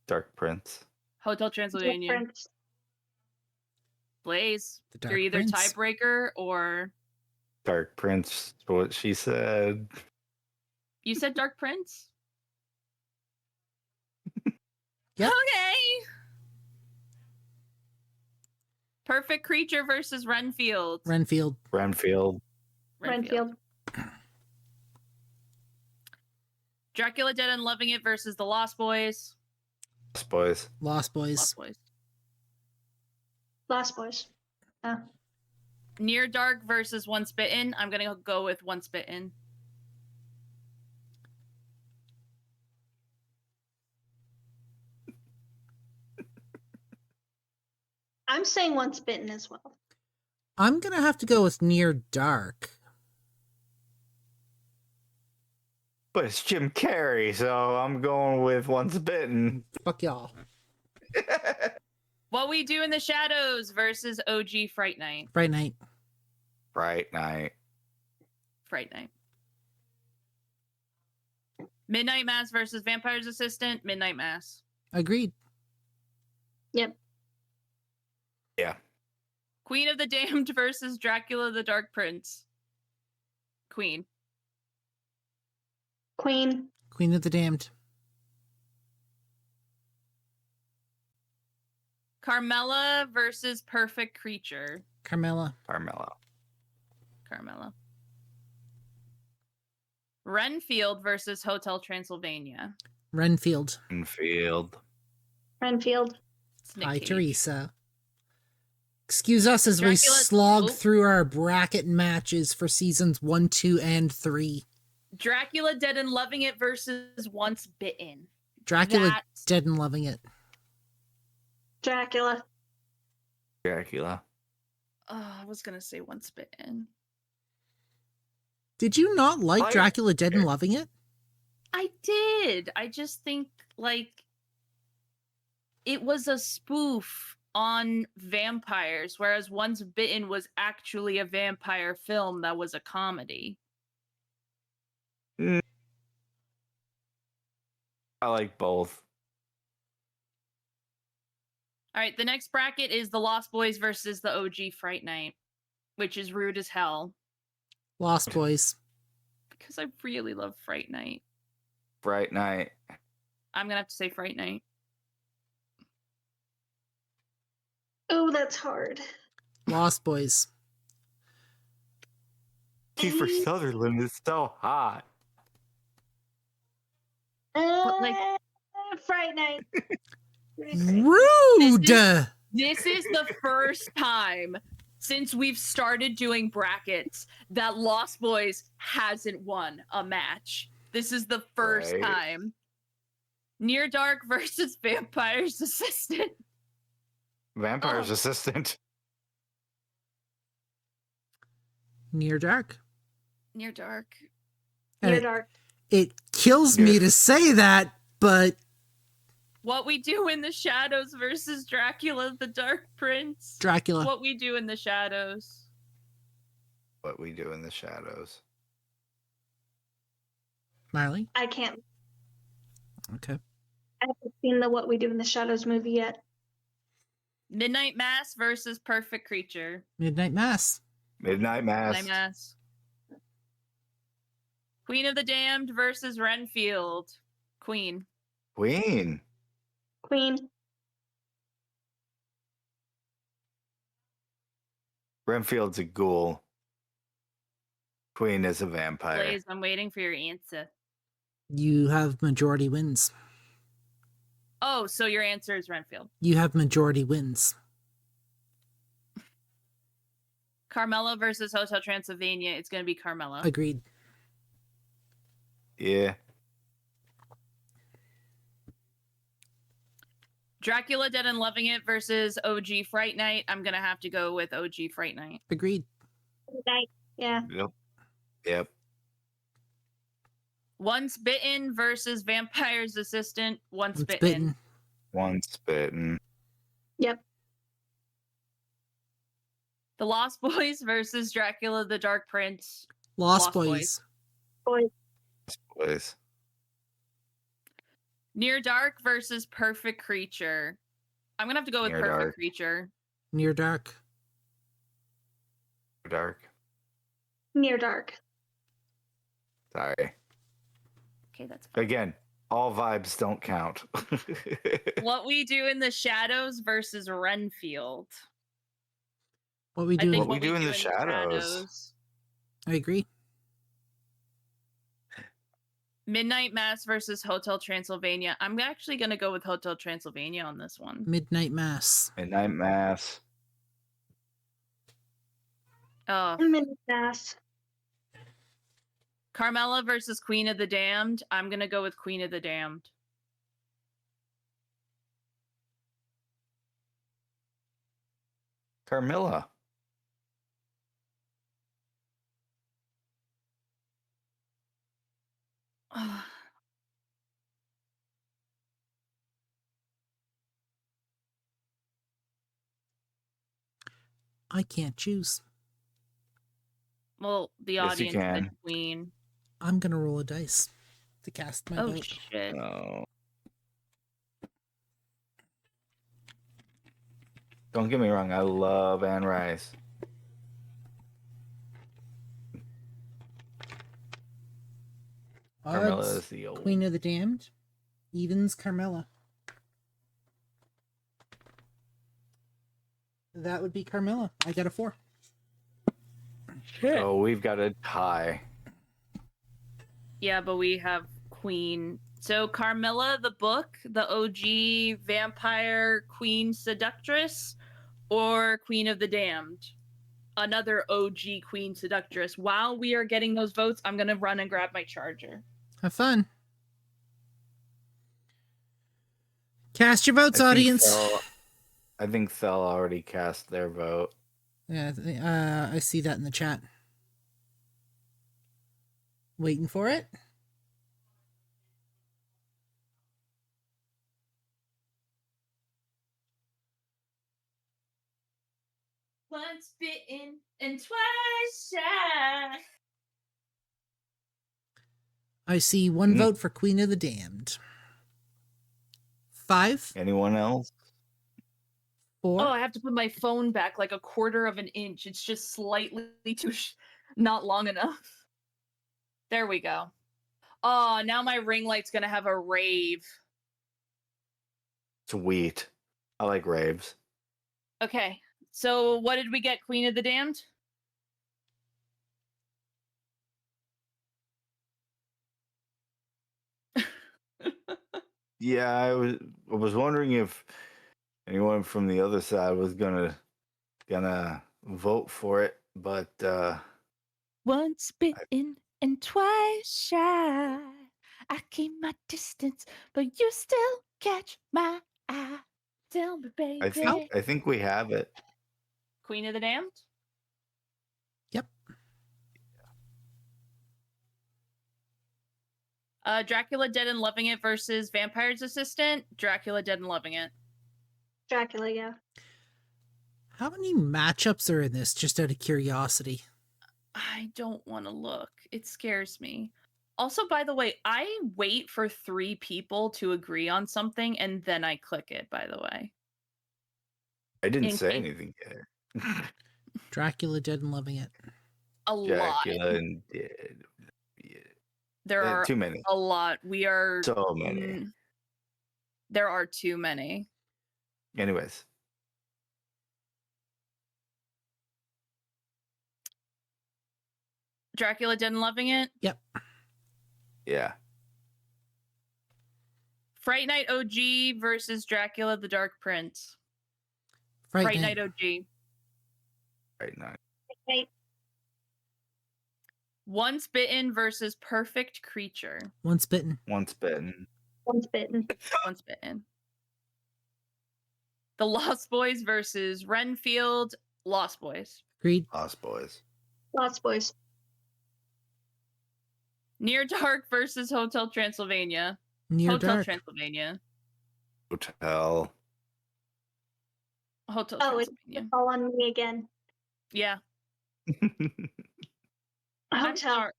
Speaker 4: Dark Prince.
Speaker 5: Hotel Transylvania.
Speaker 3: Prince.
Speaker 5: Blaze.
Speaker 1: The Dark
Speaker 5: You're either
Speaker 1: Prince.
Speaker 5: tiebreaker or
Speaker 4: Dark Prince. What she said.
Speaker 5: you said Dark Prince?
Speaker 1: Yep.
Speaker 5: Okay. Perfect Creature versus Renfield.
Speaker 1: Renfield.
Speaker 4: Renfield.
Speaker 3: Renfield.
Speaker 5: Dracula Dead and Loving It versus The Lost Boys.
Speaker 4: Lost Boys.
Speaker 1: Lost Boys.
Speaker 5: Lost Boys.
Speaker 3: Lost Boys.
Speaker 5: Near Dark versus Once Bitten. I'm gonna go with Once Bitten.
Speaker 3: I'm saying Once Bitten as well.
Speaker 1: I'm gonna have to go with Near Dark.
Speaker 4: But it's Jim Carrey, so I'm going with Once Bitten.
Speaker 1: Fuck y'all.
Speaker 5: What We Do in the Shadows versus OG Fright Night.
Speaker 1: Fright Night.
Speaker 4: Fright Night.
Speaker 5: Fright Night. Midnight Mass versus Vampire's Assistant. Midnight Mass.
Speaker 1: Agreed.
Speaker 3: Yep.
Speaker 4: Yeah.
Speaker 5: Queen of the Damned versus Dracula the Dark Prince. Queen.
Speaker 3: Queen.
Speaker 1: Queen of the Damned.
Speaker 5: Carmella versus Perfect Creature.
Speaker 1: Carmella.
Speaker 4: Carmella.
Speaker 5: Carmella. Renfield versus Hotel Transylvania.
Speaker 1: Renfield.
Speaker 4: Renfield.
Speaker 3: Renfield.
Speaker 5: It's Nick
Speaker 1: Hi,
Speaker 5: Cage.
Speaker 1: Teresa. Excuse us as we
Speaker 5: Dracula-
Speaker 1: slog
Speaker 5: Oh.
Speaker 1: through our bracket matches for seasons 1, 2, and 3.
Speaker 5: Dracula Dead and Loving It versus Once Bitten.
Speaker 1: Dracula
Speaker 5: That's-
Speaker 1: Dead and Loving It.
Speaker 3: Dracula.
Speaker 4: Dracula.
Speaker 5: Oh, I was gonna say Once Bitten.
Speaker 1: Did you not like
Speaker 4: I-
Speaker 1: Dracula Dead and Loving It?
Speaker 5: I did. I just think like it was a spoof on vampires, whereas Once Bitten was actually a vampire film that was a comedy.
Speaker 4: I like both.
Speaker 5: All right, the next bracket is the Lost Boys versus the OG Fright Night, which is rude as hell
Speaker 1: Lost Boys.
Speaker 5: because I really love Fright Night.
Speaker 4: Fright Night.
Speaker 5: I'm gonna have to say Fright Night.
Speaker 3: Oh, that's hard.
Speaker 1: Lost Boys.
Speaker 4: Kiefer Sutherland is so hot.
Speaker 5: But, like,
Speaker 3: Fright Night.
Speaker 1: Rude.
Speaker 5: This is the first time since we've started doing brackets that Lost Boys hasn't won a match. This is the first
Speaker 4: Right.
Speaker 5: time. Near Dark versus Vampire's Assistant.
Speaker 4: Vampire's Assistant.
Speaker 1: Near Dark.
Speaker 5: Near Dark.
Speaker 1: And
Speaker 3: Near Dark.
Speaker 1: It kills me to say that, but
Speaker 5: What We Do in the Shadows versus Dracula the Dark Prince.
Speaker 1: Dracula.
Speaker 5: What We Do in the Shadows.
Speaker 4: What We Do in the Shadows.
Speaker 1: Marley?
Speaker 3: I can't.
Speaker 1: Okay.
Speaker 3: I haven't seen the What We Do in the Shadows movie yet.
Speaker 5: Midnight Mass versus Perfect Creature.
Speaker 1: Midnight Mass.
Speaker 4: Midnight Mass.
Speaker 5: Midnight Mass. Queen of the Damned versus Renfield. Queen.
Speaker 4: Queen.
Speaker 3: Queen.
Speaker 4: Renfield's a ghoul. Queen is a vampire.
Speaker 5: Blaze, I'm waiting for your answer.
Speaker 1: You have majority wins.
Speaker 5: Oh, so your answer is Renfield.
Speaker 1: You have majority wins.
Speaker 5: Carmela versus Hotel Transylvania. It's going to be Carmela.
Speaker 1: Agreed.
Speaker 4: Yeah.
Speaker 5: Dracula Dead and Loving It versus OG Fright Night. I'm going to have to go with OG Fright Night.
Speaker 1: Agreed.
Speaker 3: Night. Yeah.
Speaker 4: Yep.
Speaker 5: Once Bitten versus Vampire's Assistant. Once
Speaker 1: It's
Speaker 5: Bitten.
Speaker 4: Once Bitten.
Speaker 3: Yep.
Speaker 5: The Lost Boys versus Dracula the Dark Prince.
Speaker 1: Lost
Speaker 5: Lost
Speaker 1: Boys.
Speaker 3: Boys.
Speaker 4: Boys.
Speaker 5: Near Dark versus Perfect Creature. I'm going to have to go with
Speaker 4: Near
Speaker 5: Perfect
Speaker 4: Dark.
Speaker 5: Creature.
Speaker 1: Near Dark.
Speaker 4: Dark.
Speaker 3: Near Dark.
Speaker 4: Sorry.
Speaker 5: Okay, that's fine.
Speaker 4: Again, all vibes don't count.
Speaker 5: What We Do in the Shadows versus Renfield.
Speaker 1: What we
Speaker 5: I
Speaker 1: do.
Speaker 5: think
Speaker 4: What We Do in the Shadows.
Speaker 1: I agree.
Speaker 5: Midnight Mass versus Hotel Transylvania. I'm actually going to go with Hotel Transylvania on this one.
Speaker 1: Midnight Mass.
Speaker 4: Midnight Mass.
Speaker 5: Oh,
Speaker 3: Midnight Mass.
Speaker 5: Carmela versus Queen of the Damned. I'm going to go with Queen of the Damned.
Speaker 4: Carmilla.
Speaker 1: I can't choose.
Speaker 5: Well, the
Speaker 4: Yes, you
Speaker 5: audience said
Speaker 4: can.
Speaker 5: Queen.
Speaker 1: I'm gonna roll a dice to cast my
Speaker 5: Oh,
Speaker 1: vote.
Speaker 5: shit.
Speaker 4: No. Don't get me wrong, I love Anne Rice. Carmilla
Speaker 1: Odds,
Speaker 4: is the old.
Speaker 1: Queen of the Damned. Evens, Carmela. That would be Carmela. I got a 4.
Speaker 4: So we've got a tie.
Speaker 5: Yeah, but we have Queen. So Carmilla, the book, the OG vampire queen seductress, or Queen of the Damned? Another OG queen seductress. While we are getting those votes, I'm going to run and grab my charger.
Speaker 1: Have fun. Cast your votes, audience.
Speaker 4: I think Thel already cast their vote.
Speaker 1: Yeah, I see that in the chat. Waiting for it.
Speaker 5: Once bitten and twice shy.
Speaker 1: I see 1 vote for Queen of the Damned. 5,
Speaker 4: Anyone else?
Speaker 1: 4.
Speaker 5: Oh, I have to put my phone back like a quarter of an inch. It's just slightly too not long enough. There we go. Oh, now my ring light's gonna have a rave.
Speaker 4: Sweet. I like raves.
Speaker 5: Okay, so what did we get? Queen of the Damned?
Speaker 4: Yeah, I was wondering if anyone from the other side was gonna vote for it, but
Speaker 5: Once bitten and twice shy. I keep my distance, but you still catch my eye. Tell me, baby.
Speaker 4: I think we have it.
Speaker 5: Queen of the Damned?
Speaker 1: Yep.
Speaker 5: Dracula Dead and Loving It versus Vampire's Assistant. Dracula Dead and Loving It.
Speaker 3: Dracula, yeah.
Speaker 1: How many matchups are in this, just out of curiosity?
Speaker 5: I don't want to look. It scares me. Also, by the way, I wait for 3 people to agree on something and then I click it, by the way.
Speaker 4: I didn't
Speaker 5: In
Speaker 4: say
Speaker 5: case-
Speaker 4: anything yet.
Speaker 1: Dracula Dead and Loving It.
Speaker 5: A lot.
Speaker 4: Dracula and Dead. Yeah.
Speaker 5: There are
Speaker 4: too many.
Speaker 5: a lot. We are
Speaker 4: So many.
Speaker 5: There are too many.
Speaker 4: Anyways.
Speaker 5: Dracula Dead and Loving It.
Speaker 1: Yep.
Speaker 4: Yeah.
Speaker 5: Fright Night OG versus Dracula the Dark Prince.
Speaker 1: Fright
Speaker 5: Night OG.
Speaker 4: Right now.
Speaker 3: Okay.
Speaker 5: Once Bitten versus Perfect Creature.
Speaker 1: Once Bitten.
Speaker 4: Once bitten.
Speaker 3: Once bitten.
Speaker 5: Once Bitten. The Lost Boys versus Renfield. Lost Boys.
Speaker 1: Agreed.
Speaker 4: Lost Boys.
Speaker 3: Lost Boys.
Speaker 5: Near Dark versus Hotel Transylvania.
Speaker 1: Near
Speaker 5: Hotel
Speaker 1: Dark.
Speaker 5: Transylvania.
Speaker 4: Hotel.
Speaker 5: Hotel
Speaker 3: Oh, it's
Speaker 5: Transylvania.
Speaker 3: all on me again.
Speaker 5: Yeah. I'm
Speaker 3: Hotel.
Speaker 5: sorry.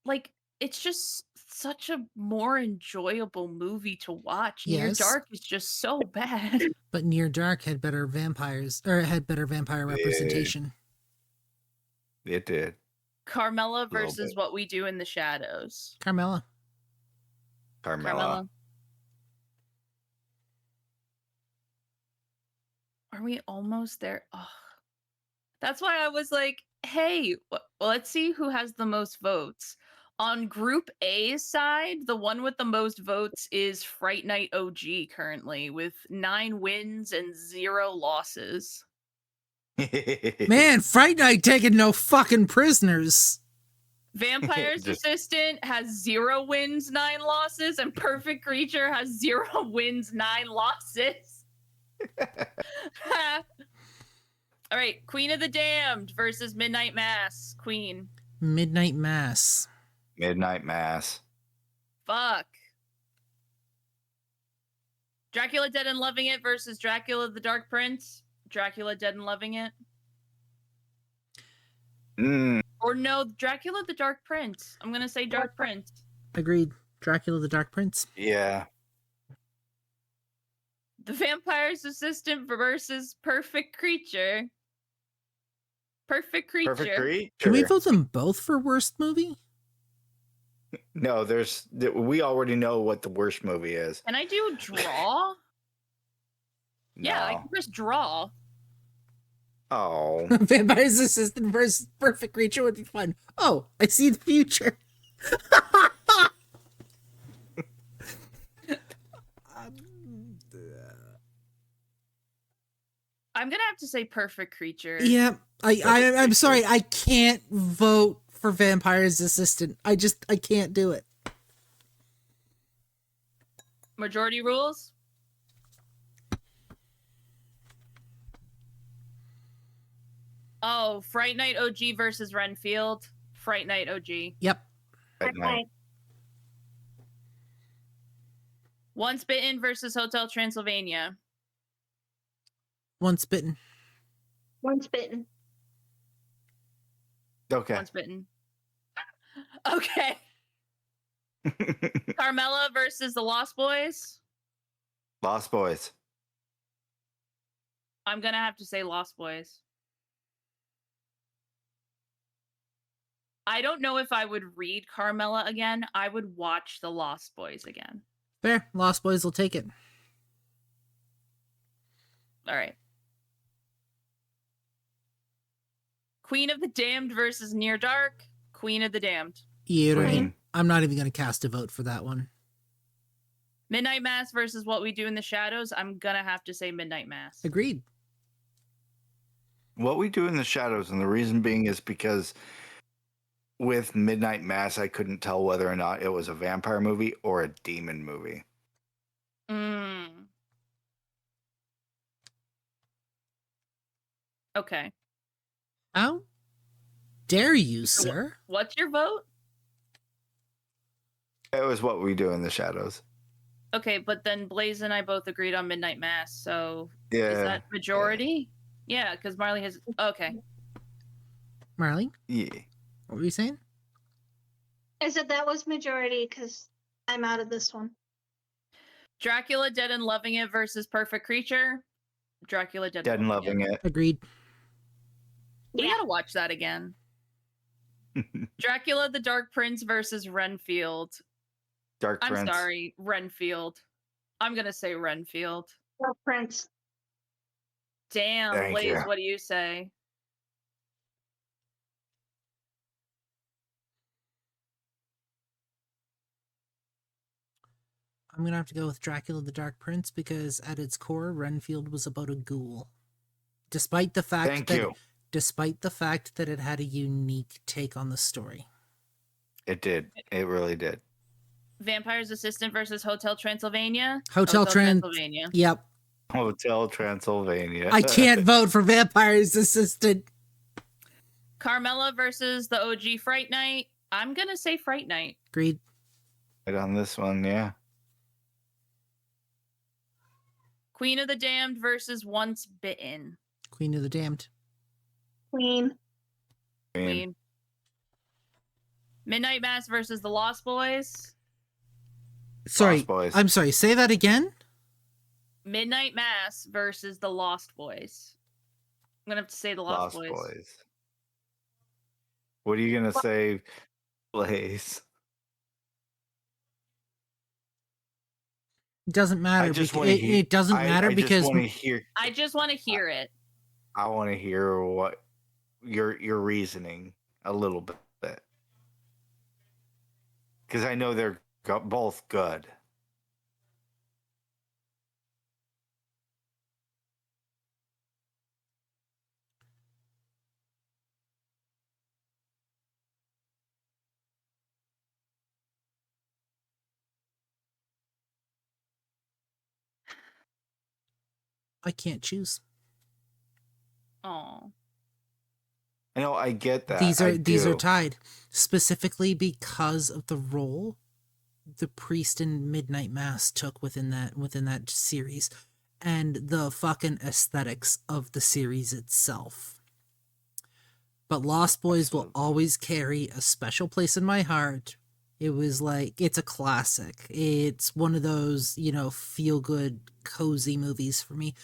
Speaker 5: Like, it's just such a more enjoyable movie to watch. Near
Speaker 1: Yes.
Speaker 5: Dark is just so bad.
Speaker 1: But Near Dark had better vampires, or had better vampire representation.
Speaker 4: It did.
Speaker 5: Carmela
Speaker 4: Little
Speaker 5: versus
Speaker 4: bit.
Speaker 5: What We Do in the Shadows.
Speaker 1: Carmela.
Speaker 4: Carmela.
Speaker 5: Are we almost there? Oh. That's why I was like, hey, well, let's see who has the most votes. On Group A's side, the one with the most votes is Fright Night OG currently, with 9 wins and 0 losses.
Speaker 1: Man, Fright Night taking no fucking prisoners.
Speaker 5: Vampire's
Speaker 4: Just-
Speaker 5: Assistant has 0 wins, 9 losses, and Perfect Creature has 0 wins, 9 losses. All right, Queen of the Damned versus Midnight Mass. Queen.
Speaker 1: Midnight Mass.
Speaker 4: Midnight Mass.
Speaker 5: Fuck. Dracula Dead and Loving It versus Dracula the Dark Prince. Dracula Dead and Loving It. Or no, Dracula the Dark Prince. I'm going to say Dark Prince.
Speaker 1: Agreed. Dracula the Dark Prince.
Speaker 4: Yeah.
Speaker 5: The Vampire's Assistant versus Perfect Creature. Perfect Creature.
Speaker 4: Perfect Creature.
Speaker 1: Can we vote them both for worst movie?
Speaker 4: No, we already know what the worst movie is.
Speaker 5: Can I do draw? Yeah, I
Speaker 4: No.
Speaker 5: can press draw.
Speaker 4: Oh.
Speaker 1: Vampire's Assistant versus Perfect Creature would be fun. Oh, I see the future.
Speaker 5: I'm gonna have to say Perfect Creature.
Speaker 1: Yeah, I'm sorry. I can't vote for Vampire's Assistant. I can't do it.
Speaker 5: Majority rules. Oh, Fright Night OG versus Renfield. Fright Night OG.
Speaker 1: Yep.
Speaker 4: At night.
Speaker 5: Once Bitten versus Hotel Transylvania.
Speaker 1: Once Bitten.
Speaker 3: Once bitten.
Speaker 4: Okay.
Speaker 5: Once Bitten. Okay. Carmela versus the Lost Boys.
Speaker 4: Lost Boys.
Speaker 5: I'm gonna have to say Lost Boys. I don't know if I would read Carmela again. I would watch the Lost Boys again.
Speaker 1: Fair. Lost Boys will take it.
Speaker 5: All right. Queen of the Damned versus Near Dark. Queen of the Damned.
Speaker 1: You don't
Speaker 4: Queen.
Speaker 1: need- I'm not even going to cast a vote for that one.
Speaker 5: Midnight Mass versus What We Do in the Shadows. I'm gonna have to say Midnight Mass.
Speaker 1: Agreed.
Speaker 4: What We Do in the Shadows, and the reason being is because with Midnight Mass, I couldn't tell whether or not it was a vampire movie or a demon movie.
Speaker 5: Okay.
Speaker 1: How dare you, sir?
Speaker 5: What's your vote?
Speaker 4: It was What We Do in the Shadows.
Speaker 5: Okay, but then Blaze and I both agreed on Midnight Mass, so
Speaker 4: Yeah.
Speaker 5: is that majority? Yeah, because Marley has. Okay.
Speaker 1: Marley,
Speaker 4: Yeah.
Speaker 1: what were you saying?
Speaker 3: I said that was majority because I'm out of this one.
Speaker 5: Dracula Dead and Loving It versus Perfect Creature. Dracula Dead,
Speaker 4: Dead and Loving It.
Speaker 1: Agreed.
Speaker 5: We
Speaker 3: Yeah.
Speaker 5: gotta watch that again. Dracula the Dark Prince versus Renfield.
Speaker 4: Dark Prince.
Speaker 5: I'm sorry, Renfield. I'm gonna say Renfield.
Speaker 3: Oh, Prince.
Speaker 5: Damn,
Speaker 4: Thank
Speaker 5: Blaze,
Speaker 4: you.
Speaker 5: what do you say?
Speaker 1: I'm gonna have to go with Dracula the Dark Prince because at its core, Renfield was about a ghoul. Despite the fact
Speaker 4: Thank
Speaker 1: that
Speaker 4: you.
Speaker 1: despite the fact that it had a unique take on the story.
Speaker 4: It did. It really did.
Speaker 5: Vampire's Assistant versus Hotel Transylvania.
Speaker 1: Hotel
Speaker 5: Transylvania.
Speaker 1: Yep.
Speaker 4: Hotel Transylvania.
Speaker 1: I can't vote for Vampire's Assistant.
Speaker 5: Carmella versus the OG Fright Night. I'm gonna say Fright Night.
Speaker 1: Agreed.
Speaker 4: Right on this one, yeah.
Speaker 5: Queen of the Damned versus Once Bitten.
Speaker 1: Queen of the Damned.
Speaker 3: Queen.
Speaker 5: Queen. Midnight Mass versus the Lost Boys.
Speaker 1: Sorry,
Speaker 4: Lost Boys.
Speaker 1: I'm sorry. Say that again.
Speaker 5: Midnight Mass versus the Lost Boys. I'm gonna have to say the Lost Boys.
Speaker 4: What are you gonna say, Blaze?
Speaker 1: It doesn't matter.
Speaker 4: I just
Speaker 1: because
Speaker 4: want to hear.
Speaker 1: it doesn't matter
Speaker 4: I
Speaker 1: because
Speaker 4: just want to hear.
Speaker 5: I just want to hear it.
Speaker 4: I want to hear what your reasoning a little bit, because I know they're both good.
Speaker 1: I can't choose.
Speaker 5: Oh.
Speaker 4: I know. I get that.
Speaker 1: These are
Speaker 4: do.
Speaker 1: tied specifically because of the role the priest in Midnight Mass took within that series and the fucking aesthetics of the series itself. But Lost Boys will always carry a special place in my heart. It was like, it's a classic. It's one of those, feel good, cozy movies for me.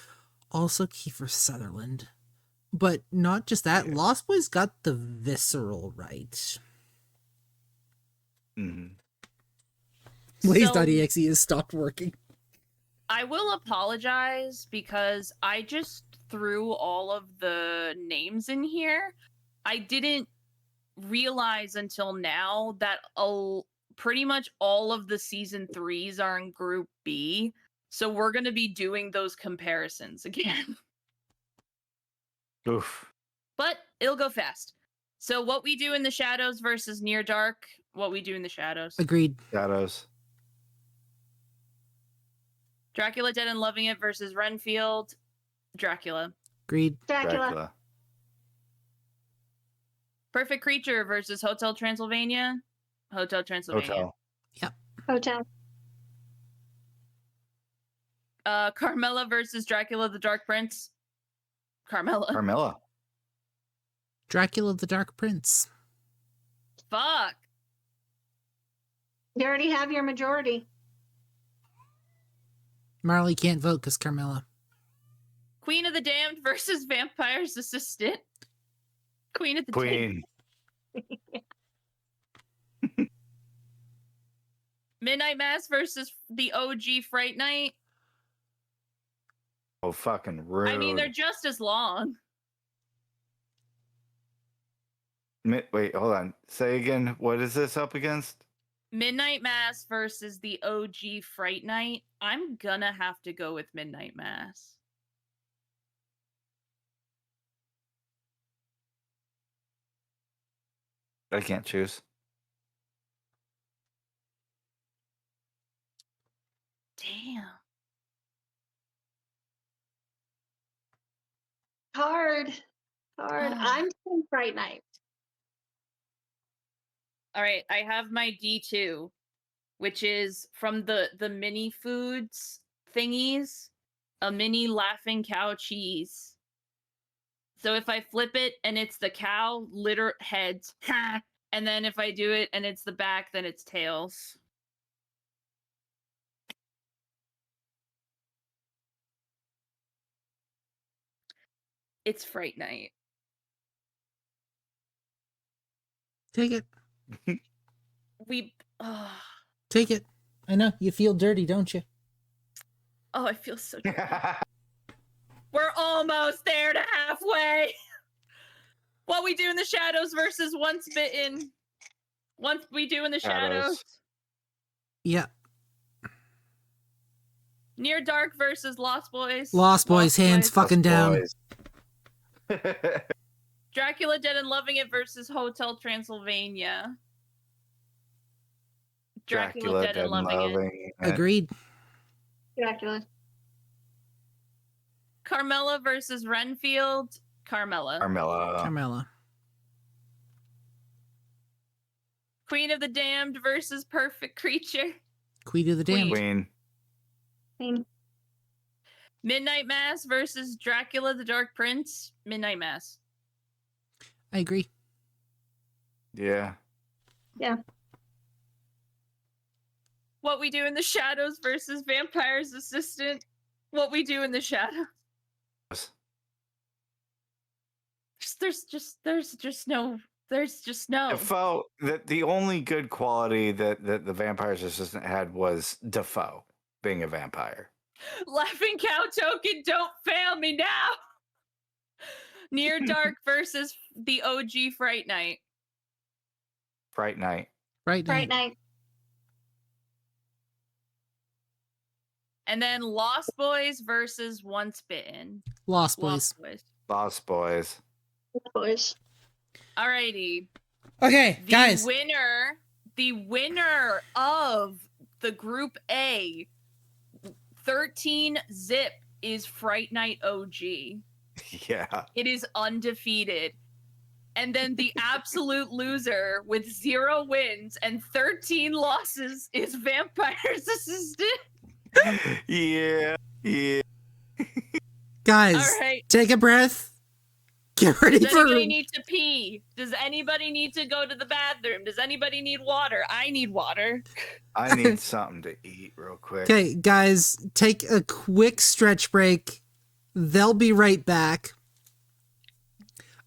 Speaker 1: Also Kiefer Sutherland. But not just that, Lost Boys got the visceral right.
Speaker 4: Mm-hmm.
Speaker 1: Blaze.exe has stopped working.
Speaker 5: I will apologize because I just threw all of the names in here. I didn't realize until now that pretty much all of the season 3s are in Group B. So we're going to be doing those comparisons again.
Speaker 4: Oof.
Speaker 5: But it'll go fast. So What We Do in the Shadows versus Near Dark. What We Do in the Shadows.
Speaker 1: Agreed.
Speaker 4: Shadows.
Speaker 5: Dracula Dead and Loving It versus Renfield. Dracula.
Speaker 1: Agreed.
Speaker 3: Dracula.
Speaker 5: Perfect Creature versus Hotel Transylvania. Hotel Transylvania.
Speaker 4: Hotel.
Speaker 1: Yep.
Speaker 3: Hotel.
Speaker 5: Carmella versus Dracula the Dark Prince.
Speaker 4: Carmella.
Speaker 1: Dracula the Dark Prince.
Speaker 5: Fuck.
Speaker 3: You already have your majority.
Speaker 1: Marley can't vote because Carmella.
Speaker 5: Queen of the Damned versus Vampire's Assistant. Queen of the Damned.
Speaker 4: Queen.
Speaker 5: Midnight Mass versus the OG Fright Night.
Speaker 4: Oh, fucking rude.
Speaker 5: I mean, they're just as long.
Speaker 4: Wait, hold on. Say again. What is this up against?
Speaker 5: Midnight Mass versus the OG Fright Night. I'm gonna have to go with Midnight Mass.
Speaker 4: I can't choose.
Speaker 5: Damn.
Speaker 3: Hard. I'm saying Fright Night.
Speaker 5: All right, I have my D2, which is from the mini foods thingies, a mini laughing cow cheese. So if I flip it and it's the cow, litter heads, and then if I do it and it's the back, then it's tails. It's Fright Night.
Speaker 1: Take it.
Speaker 5: Take
Speaker 1: it. I know. You feel dirty, don't you?
Speaker 5: Oh, I feel so dirty. We're almost there to halfway. What we do in the shadows versus Once Bitten. Once we do in the shadows.
Speaker 1: Yeah.
Speaker 5: Near Dark versus Lost Boys.
Speaker 1: Lost Boys, hands fucking down.
Speaker 5: Dracula Dead and Loving It versus Hotel Transylvania. Dracula Dead and Loving It.
Speaker 1: Agreed.
Speaker 3: Dracula.
Speaker 5: Carmela versus Renfield. Carmela.
Speaker 1: Carmela.
Speaker 5: Queen of the Damned versus Perfect Creature.
Speaker 1: Queen of the Damned.
Speaker 3: Queen.
Speaker 5: Midnight Mass versus Dracula the Dark Prince. Midnight Mass.
Speaker 1: I agree.
Speaker 4: Yeah.
Speaker 3: Yeah.
Speaker 5: What We Do in the Shadows versus Vampire's Assistant. What We Do in the Shadows. There's just no.
Speaker 4: Defoe. The only good quality that the vampire's assistant had was Defoe being a vampire.
Speaker 5: Laughing Cow Token, don't fail me now. Near Dark versus the OG Fright Night.
Speaker 4: Fright Night.
Speaker 1: Fright
Speaker 3: Night.
Speaker 5: And then Lost Boys versus Once Bitten.
Speaker 1: Lost Boys.
Speaker 4: Lost Boys.
Speaker 5: Alrighty.
Speaker 1: Okay, guys.
Speaker 5: The winner of the Group A 13 zip is Fright Night OG.
Speaker 4: Yeah.
Speaker 5: It is undefeated. And then the absolute loser with 0 wins and 13 losses is Vampire's Assistant.
Speaker 4: Yeah.
Speaker 1: Guys,
Speaker 5: all right.
Speaker 1: Take a breath. Get ready
Speaker 5: Does
Speaker 1: for...
Speaker 5: anybody need to pee? Does anybody need to go to the bathroom? Does anybody need water? I need water.
Speaker 4: I need something to eat real quick.
Speaker 1: Okay, guys, take a quick stretch break. They'll be right back.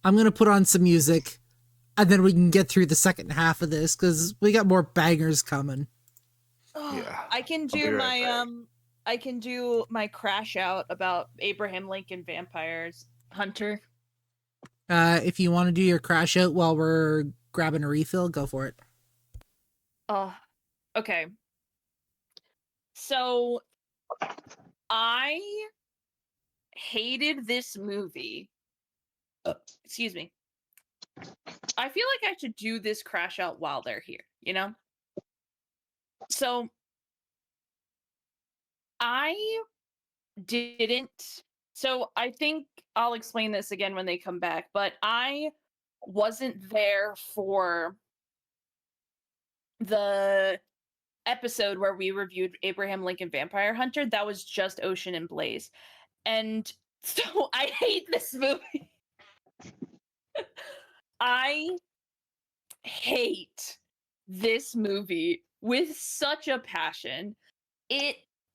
Speaker 1: I'm going to put on some music, and then we can get through the second half of this, because we got more bangers coming.
Speaker 4: Yeah.
Speaker 5: I can do I can do my crash out about Abraham Lincoln Vampires Hunter.
Speaker 1: If you want to do your crash out while we're grabbing a refill, go for it.
Speaker 5: Oh, okay. So, I hated this movie. Excuse me. I feel like I should do this crash out while they're here, you know? So, I didn't. So I think I'll explain this again when they come back, but I wasn't there for the episode where we reviewed Abraham Lincoln Vampire Hunter. That was just Ocean and Blaze. And so I hate this movie. I hate this movie with such a passion.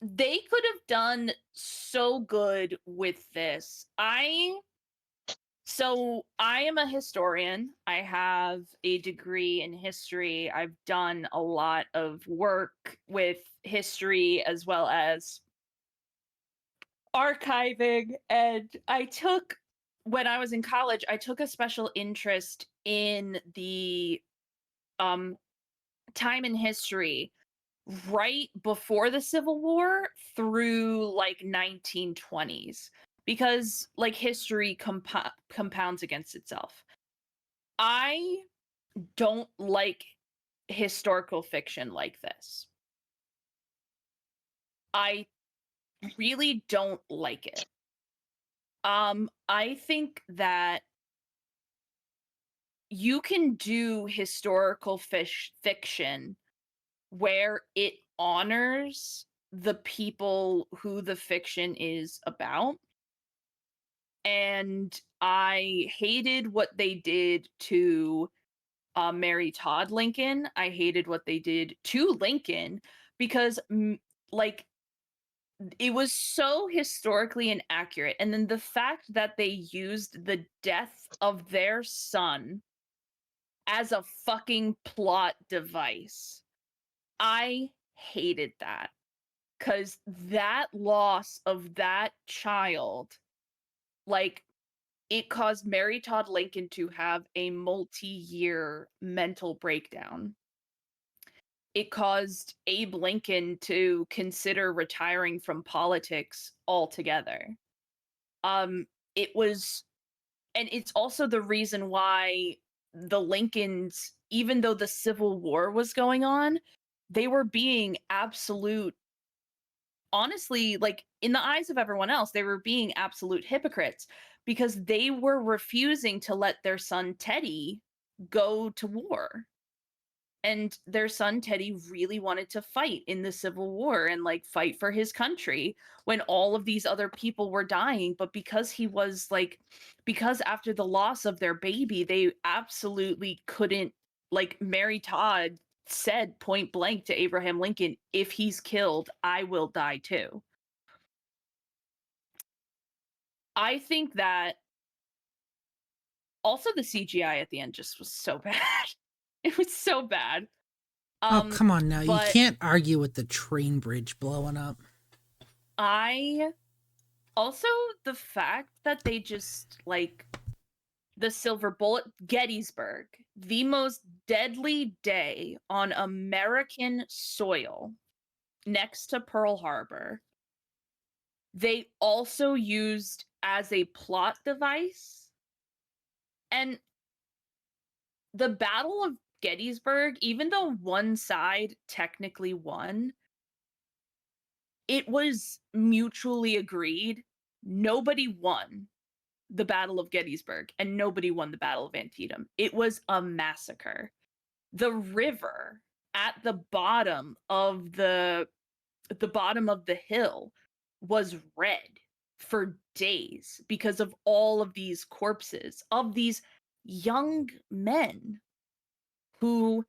Speaker 5: They could have done so good with this. I am a historian. I have a degree in history. I've done a lot of work with history as well as archiving. And when I was in college, I took a special interest in the time in history right before the Civil War through like 1920s, because like history compounds against itself. I don't like historical fiction like this. I really don't like it. I think that you can do historical fiction where it honors the people who the fiction is about. And I hated what they did to Mary Todd Lincoln. I hated what they did to Lincoln because, like, it was so historically inaccurate. And then the fact that they used the death of their son as a fucking plot device. I hated that. Because that loss of that child, like, it caused Mary Todd Lincoln to have a multi-year mental breakdown. It caused Abe Lincoln to consider retiring from politics altogether. It was, and it's also the reason why the Lincolns, even though the Civil War was going on, they were being absolute, honestly, like in the eyes of everyone else, they were being absolute hypocrites because they were refusing to let their son Teddy go to war. And their son Teddy really wanted to fight in the Civil War and like fight for his country when all of these other people were dying. But because he was like, because after the loss of their baby, they absolutely couldn't, like, Mary Todd said point blank to Abraham Lincoln, if he's killed, I will die too. I think that also the CGI at the end just was so bad. It was so bad.
Speaker 1: Oh, come on now. You
Speaker 5: but
Speaker 1: can't argue with the train bridge blowing up.
Speaker 5: I also, the fact that they just, like, the silver bullet, Gettysburg, the most deadly day on American soil next to Pearl Harbor, they also used as a plot device. And the Battle of Gettysburg, even though one side technically won, it was mutually agreed nobody won the Battle of Gettysburg and nobody won the Battle of Antietam. It was a massacre. The river at the bottom of the hill was red for days because of all of these corpses of these young men who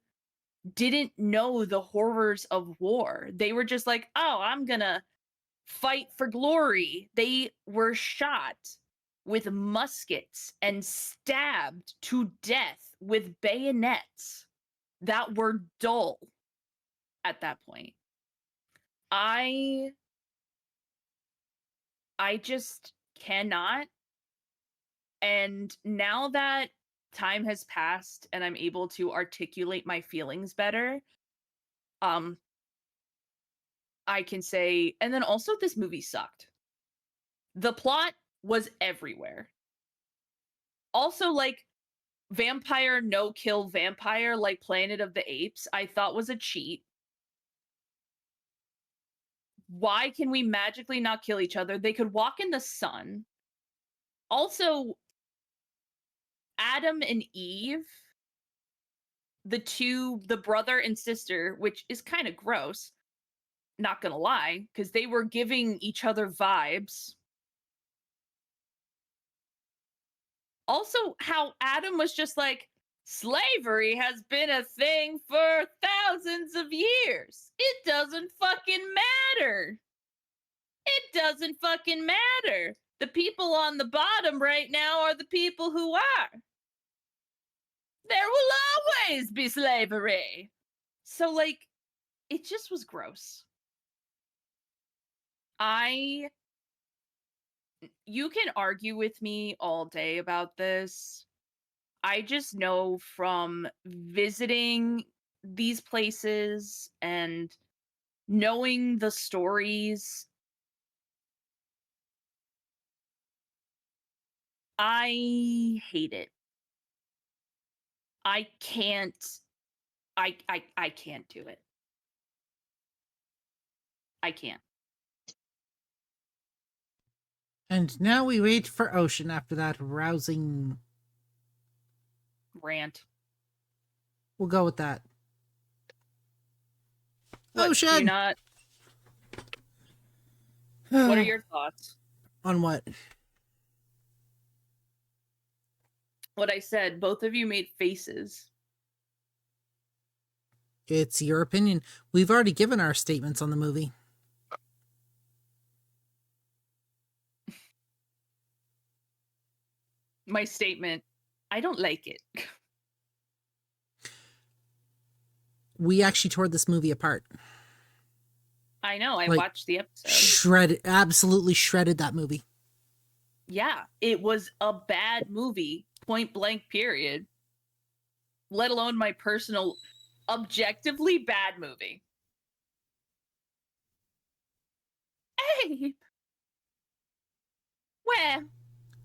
Speaker 5: didn't know the horrors of war. They were just like, oh, I'm gonna fight for glory. They were shot with muskets and stabbed to death with bayonets that were dull at that point. I just cannot. And now that time has passed and I'm able to articulate my feelings better, I can say, and then also this movie sucked. The plot was everywhere. Also, like, vampire no kill vampire like Planet of the Apes, I thought was a cheat. Why can we magically not kill each other? They could walk in the sun. Also, Adam and Eve, the brother and sister, which is kind of gross, not gonna lie, because they were giving each other vibes. Also, how Adam was just like, slavery has been a thing for thousands of years. It doesn't fucking matter. It doesn't fucking matter. The people on the bottom right now are the people who are. There will always be slavery. So, like, it just was gross. You can argue with me all day about this. I just know from visiting these places and knowing the stories, I hate it. I can't I can't do it. I can't.
Speaker 1: And now we wait for Ocean after that rousing.
Speaker 5: Rant.
Speaker 1: We'll go with that.
Speaker 5: What, do you
Speaker 1: Ocean!
Speaker 5: not? What are your thoughts?
Speaker 1: On what?
Speaker 5: What I said, both of you made faces.
Speaker 1: It's your opinion. We've already given our statements on the movie.
Speaker 5: My statement, I don't like it.
Speaker 1: We actually tore this movie apart.
Speaker 5: I know, I
Speaker 1: Like,
Speaker 5: watched the episode.
Speaker 1: Absolutely shredded that movie.
Speaker 5: Yeah, it was a bad movie, point blank, period. Let alone my personal, objectively bad movie. Hey! Where?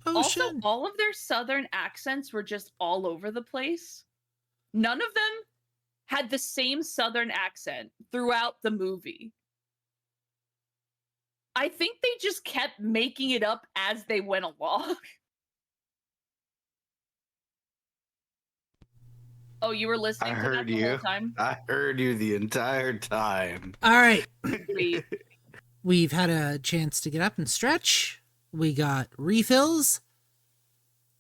Speaker 5: Also,
Speaker 1: Ocean!
Speaker 5: all of their southern accents were just all over the place. None of them had the same southern accent throughout the movie. I think they just kept making it up as they went along. Oh, you were listening to that the whole time?
Speaker 4: I heard you the entire time.
Speaker 1: All right.
Speaker 5: Sweet.
Speaker 1: We've had a chance to get up and stretch. We got refills.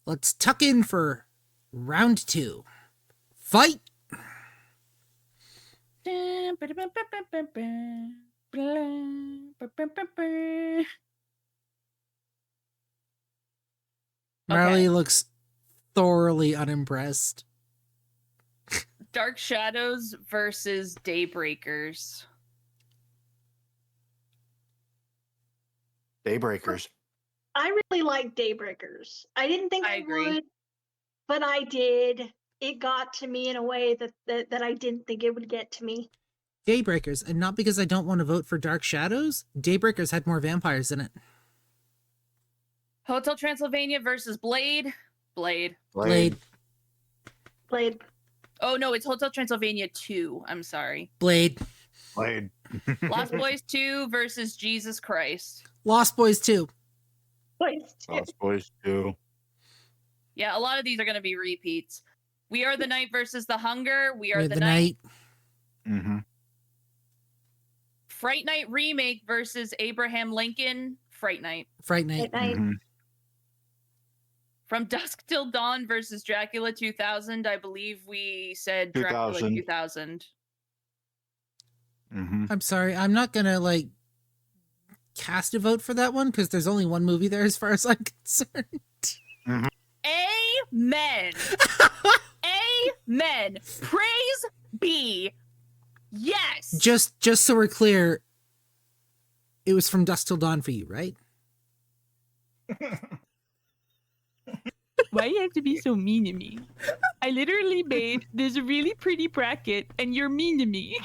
Speaker 1: Let's tuck in for round 2. Fight! Marley looks thoroughly unimpressed.
Speaker 5: Dark Shadows versus Daybreakers.
Speaker 4: Daybreakers.
Speaker 3: I really like Daybreakers. I didn't think
Speaker 5: I
Speaker 3: I
Speaker 5: agree.
Speaker 3: would, but I did. It got to me in a way that I didn't think it would get to me.
Speaker 1: Daybreakers, and not because I don't want to vote for Dark Shadows. Daybreakers had more vampires in it.
Speaker 5: Hotel Transylvania versus Blade. Blade.
Speaker 1: Blade.
Speaker 5: Oh no, it's Hotel Transylvania 2. I'm sorry.
Speaker 1: Blade.
Speaker 5: Lost Boys 2 versus Jesus Christ.
Speaker 1: Lost Boys 2.
Speaker 4: Lost Boys 2.
Speaker 5: Yeah, a lot of these are going to be repeats. We Are the Night versus The Hunger. We Are
Speaker 1: With
Speaker 5: the Night.
Speaker 4: Mm-hmm.
Speaker 5: Fright Night remake versus Abraham Lincoln. Fright Night.
Speaker 1: Fright Night.
Speaker 4: Mm-hmm.
Speaker 5: From Dusk Till Dawn versus Dracula 2000. I believe we said Dracula
Speaker 4: 2000.
Speaker 5: 2000.
Speaker 4: Mm-hmm.
Speaker 1: I'm sorry, I'm not gonna cast a vote for that one because there's only one movie there as far as I'm concerned.
Speaker 5: Amen. Amen. Praise be. Yes.
Speaker 1: Just so we're clear, it was From Dusk Till Dawn for you, right?
Speaker 6: Why you have to be so mean to me? I literally made this really pretty bracket and you're mean to me.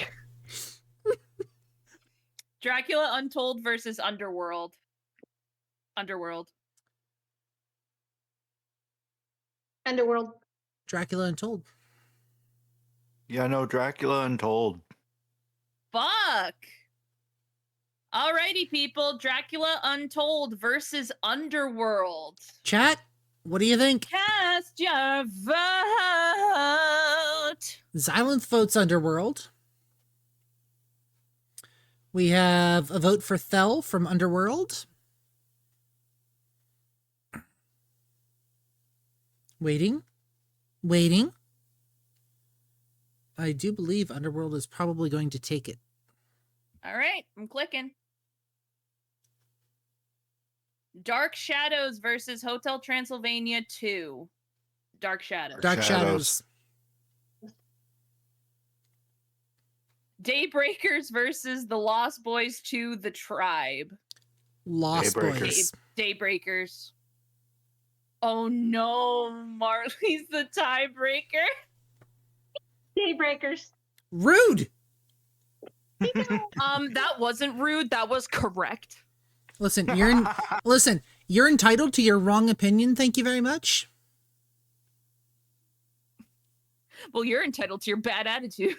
Speaker 5: Dracula Untold versus Underworld. Underworld.
Speaker 3: Underworld.
Speaker 1: Dracula Untold.
Speaker 4: Yeah, no, Dracula Untold.
Speaker 5: Fuck. Alrighty, people. Dracula Untold versus Underworld.
Speaker 1: Chat, what do you think?
Speaker 5: Cast your vote.
Speaker 1: Xylanth votes Underworld. We have a vote for Thel from Underworld. Waiting. I do believe Underworld is probably going to take it.
Speaker 5: All right, I'm clicking. Dark Shadows versus Hotel Transylvania 2. Dark Shadows.
Speaker 1: Dark Shadows.
Speaker 5: Daybreakers versus The Lost Boys 2, The Tribe.
Speaker 1: Lost
Speaker 4: Daybreakers.
Speaker 1: Boys.
Speaker 5: Daybreakers. Oh no, Marley's the tiebreaker.
Speaker 3: Daybreakers.
Speaker 1: Rude.
Speaker 5: That wasn't rude. That was correct.
Speaker 1: Listen, you're entitled to your wrong opinion. Thank you very much.
Speaker 5: Well, you're entitled to your bad attitude.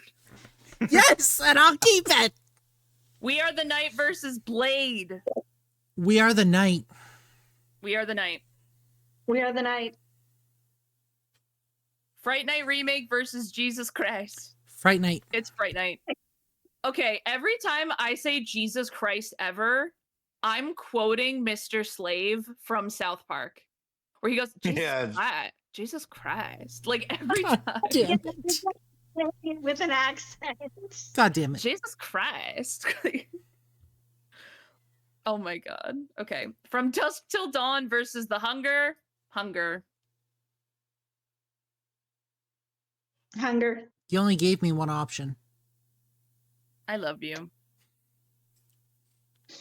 Speaker 1: Yes, and I'll keep it.
Speaker 5: We Are the Night versus Blade.
Speaker 1: We Are the Night.
Speaker 5: We Are the Night.
Speaker 3: We Are the Night.
Speaker 5: Fright Night remake versus Jesus Christ.
Speaker 1: Fright Night.
Speaker 5: It's Fright Night. Okay, every time I say Jesus Christ ever, I'm quoting Mr. Slave from South Park, where he goes, Jesus Christ. Like every time.
Speaker 1: Damn it.
Speaker 3: With an accent.
Speaker 1: God damn it.
Speaker 5: Jesus Christ. Oh my god. Okay. From Dusk Till Dawn versus The Hunger. Hunger.
Speaker 3: Hunger.
Speaker 1: You only gave me one option.
Speaker 5: I love you.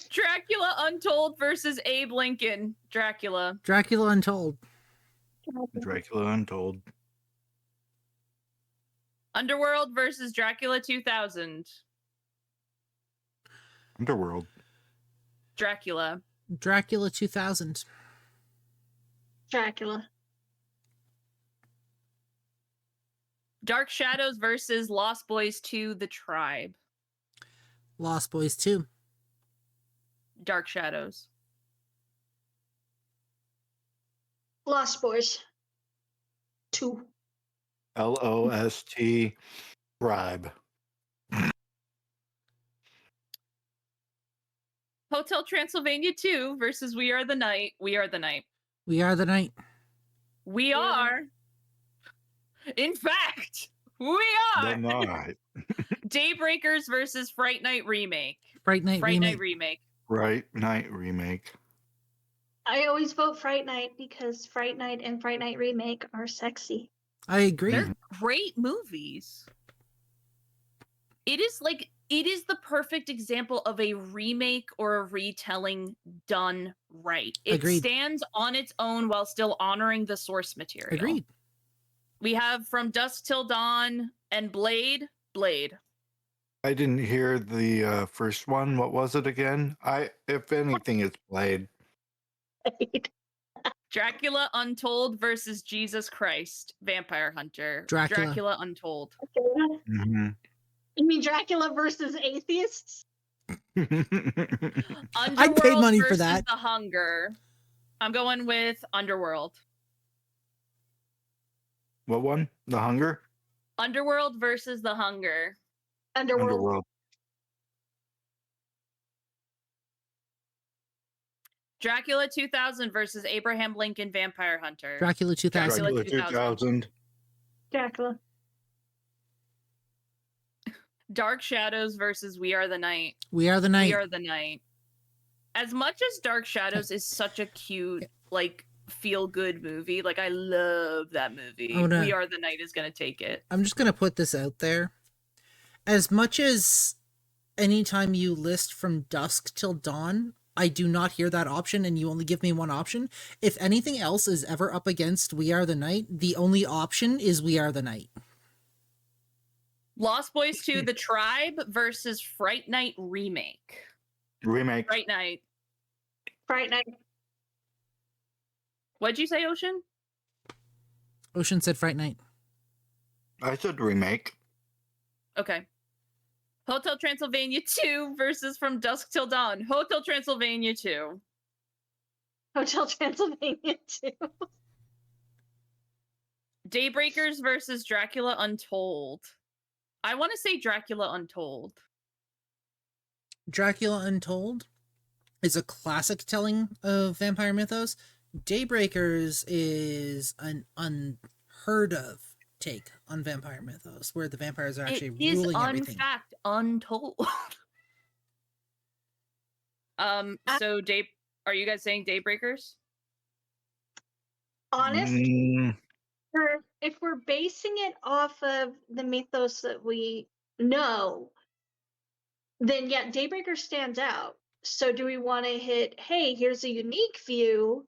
Speaker 5: Dracula Untold versus Abe Lincoln. Dracula.
Speaker 1: Dracula Untold.
Speaker 4: Dracula Untold.
Speaker 5: Underworld versus Dracula 2000.
Speaker 4: Underworld.
Speaker 5: Dracula.
Speaker 1: Dracula 2000.
Speaker 3: Dracula.
Speaker 5: Dark Shadows versus Lost Boys 2 The Tribe.
Speaker 1: Lost Boys 2.
Speaker 5: Dark Shadows.
Speaker 3: Lost Boys. 2.
Speaker 4: LOST Tribe.
Speaker 5: Hotel Transylvania 2 versus We Are the Night. We Are the Night.
Speaker 1: We Are the Night.
Speaker 5: We are. In fact, we are.
Speaker 4: The Night.
Speaker 5: Daybreakers versus Fright Night Remake.
Speaker 1: Fright Night
Speaker 5: Fright
Speaker 1: remake.
Speaker 5: Night Remake.
Speaker 4: Right Night remake.
Speaker 3: I always vote Fright Night because Fright Night and Fright Night Remake are sexy.
Speaker 1: I agree.
Speaker 5: They're great movies. It is the perfect example of a remake or a retelling done right. It
Speaker 1: Agreed.
Speaker 5: stands on its own while still honoring the source material.
Speaker 1: Agreed.
Speaker 5: We have From Dusk Till Dawn and Blade. Blade.
Speaker 4: I didn't hear the first one. What was it again? If anything, it's Blade.
Speaker 5: Dracula Untold versus Jesus Christ. Vampire Hunter.
Speaker 1: Dracula.
Speaker 5: Untold.
Speaker 4: Mm-hmm.
Speaker 3: You mean Dracula versus atheists?
Speaker 1: I'd pay money for
Speaker 5: versus
Speaker 1: that.
Speaker 5: The Hunger. I'm going with Underworld.
Speaker 4: What one? The Hunger?
Speaker 5: Underworld versus The Hunger.
Speaker 3: Underworld.
Speaker 5: Dracula 2000 versus Abraham Lincoln Vampire Hunter.
Speaker 1: Dracula 2000.
Speaker 5: Dracula
Speaker 4: Dracula 2000.
Speaker 3: Dracula.
Speaker 5: Dark Shadows versus We Are the Night.
Speaker 1: We Are the Night.
Speaker 5: We Are the Night. As much as Dark Shadows is such a cute, like, feel-good movie, like, I love that movie.
Speaker 1: Oh, no.
Speaker 5: We Are the Night is gonna take it.
Speaker 1: I'm just going to put this out there. As much as anytime you list From Dusk Till Dawn, I do not hear that option and you only give me one option. If anything else is ever up against We Are the Night, the only option is We Are the Night.
Speaker 5: Lost Boys 2 The Tribe versus Fright Night Remake.
Speaker 4: Remake.
Speaker 5: Fright Night.
Speaker 3: Fright Night.
Speaker 5: What'd you say, Ocean?
Speaker 1: Ocean said Fright Night.
Speaker 4: I said remake.
Speaker 5: Okay. Hotel Transylvania 2 versus From Dusk Till Dawn. Hotel Transylvania 2.
Speaker 3: Hotel Transylvania 2.
Speaker 5: Daybreakers versus Dracula Untold. I want to say Dracula Untold.
Speaker 1: Dracula Untold is a classic telling of vampire mythos. Daybreakers is an unheard of take on vampire mythos, where the vampires are actually
Speaker 5: It is,
Speaker 1: ruling
Speaker 5: in
Speaker 1: everything.
Speaker 5: fact, untold. So are you guys saying Daybreakers?
Speaker 3: Honest,
Speaker 4: Mm,
Speaker 3: if we're basing it off of the mythos that we know, then yeah, Daybreaker stands out. So do we want to hit, hey, here's a unique view,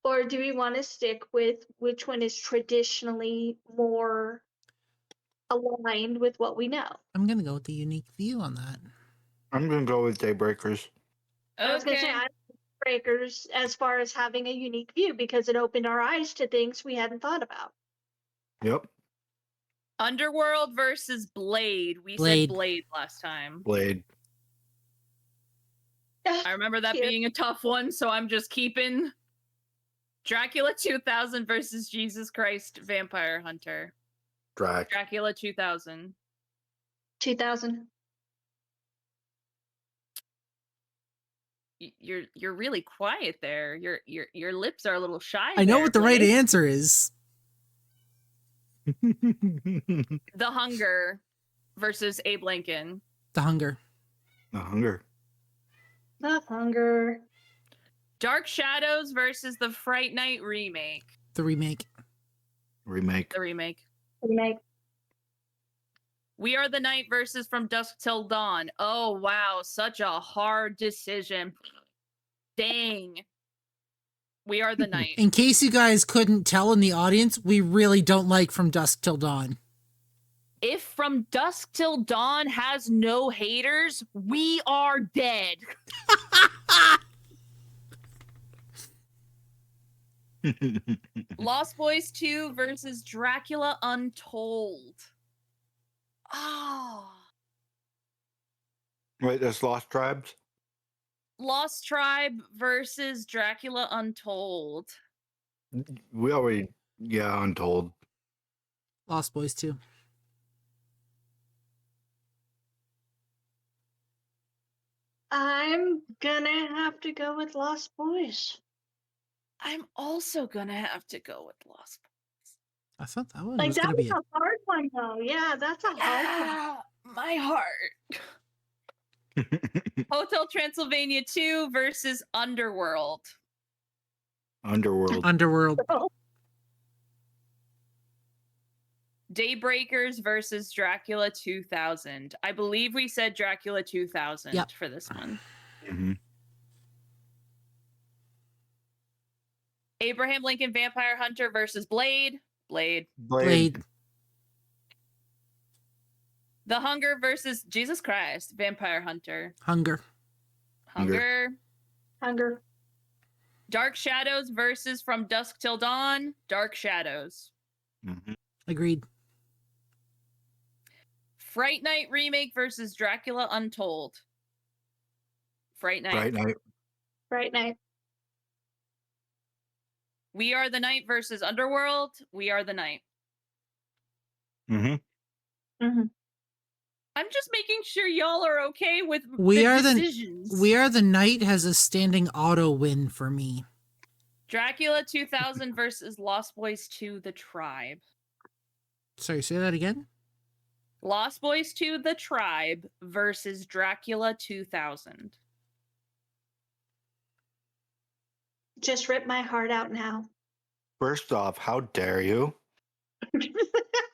Speaker 3: or do we want to stick with which one is traditionally more aligned with what we know.
Speaker 1: I'm gonna go with the unique view on that.
Speaker 4: I'm gonna go with Daybreakers.
Speaker 3: I was going to say, I Breakers as far as having a unique view because it opened our eyes to things we hadn't thought about.
Speaker 4: Yep,
Speaker 5: Underworld versus Blade. We
Speaker 1: Blade.
Speaker 5: said Blade last time.
Speaker 4: Blade.
Speaker 5: I remember that
Speaker 3: Cute.
Speaker 5: being a tough one, so I'm just keeping Dracula 2000 versus Jesus Christ Vampire Hunter. Dracula 2000.
Speaker 3: 2000.
Speaker 5: You're really quiet there. Your lips are a little shy.
Speaker 1: I know
Speaker 5: there,
Speaker 1: what the right
Speaker 5: Blade.
Speaker 1: answer is.
Speaker 5: The Hunger versus Abe Lincoln.
Speaker 1: The Hunger.
Speaker 4: The Hunger.
Speaker 3: The Hunger.
Speaker 5: Dark Shadows versus the Fright Night remake.
Speaker 1: The remake.
Speaker 4: Remake.
Speaker 5: The remake.
Speaker 3: Remake.
Speaker 5: We Are the Night versus From Dusk Till Dawn. Oh, wow. Such a hard decision. Dang. We Are the Night.
Speaker 1: In case you guys couldn't tell in the audience, we really don't like From Dusk Till Dawn.
Speaker 5: If From Dusk Till Dawn has no haters, we are dead. Lost Boys 2 versus Dracula Untold. Oh.
Speaker 4: Wait, that's Lost Tribes?
Speaker 5: Lost Tribe versus Dracula Untold.
Speaker 4: We already, yeah, Untold.
Speaker 1: Lost Boys 2.
Speaker 3: I'm gonna have to go with Lost Boys.
Speaker 5: I'm also gonna have to go with Lost Boys.
Speaker 1: I thought that one
Speaker 3: Like
Speaker 1: was
Speaker 3: that
Speaker 1: gonna
Speaker 3: was
Speaker 1: be
Speaker 3: a hard one though. Yeah, that's a hard one.
Speaker 5: Ah, my heart. Hotel Transylvania 2 versus Underworld.
Speaker 4: Underworld.
Speaker 1: Underworld.
Speaker 5: Daybreakers versus Dracula 2000. I believe we said Dracula 2000
Speaker 1: Yep.
Speaker 5: for this one.
Speaker 4: Mm-hmm.
Speaker 5: Abraham Lincoln Vampire Hunter versus Blade. Blade.
Speaker 1: Blade.
Speaker 5: The Hunger versus Jesus Christ Vampire Hunter.
Speaker 1: Hunger.
Speaker 5: Hunger.
Speaker 3: Hunger.
Speaker 5: Dark Shadows versus From Dusk Till Dawn. Dark Shadows.
Speaker 4: Mm-hmm.
Speaker 1: Agreed.
Speaker 5: Fright Night remake versus Dracula Untold. Fright Night.
Speaker 4: Fright Night.
Speaker 3: Fright Night.
Speaker 5: We Are the Night versus Underworld. We Are the Night.
Speaker 4: Mm-hmm.
Speaker 3: Mm-hmm.
Speaker 5: I'm just making sure y'all are okay with
Speaker 1: We
Speaker 5: the
Speaker 1: Are
Speaker 5: decisions.
Speaker 1: We Are the Night has a standing auto win for me.
Speaker 5: Dracula 2000 versus Lost Boys 2 The Tribe.
Speaker 1: Sorry, say that again?
Speaker 5: Lost Boys 2 The Tribe versus Dracula 2000.
Speaker 3: Just rip my heart out now.
Speaker 4: First off, how dare you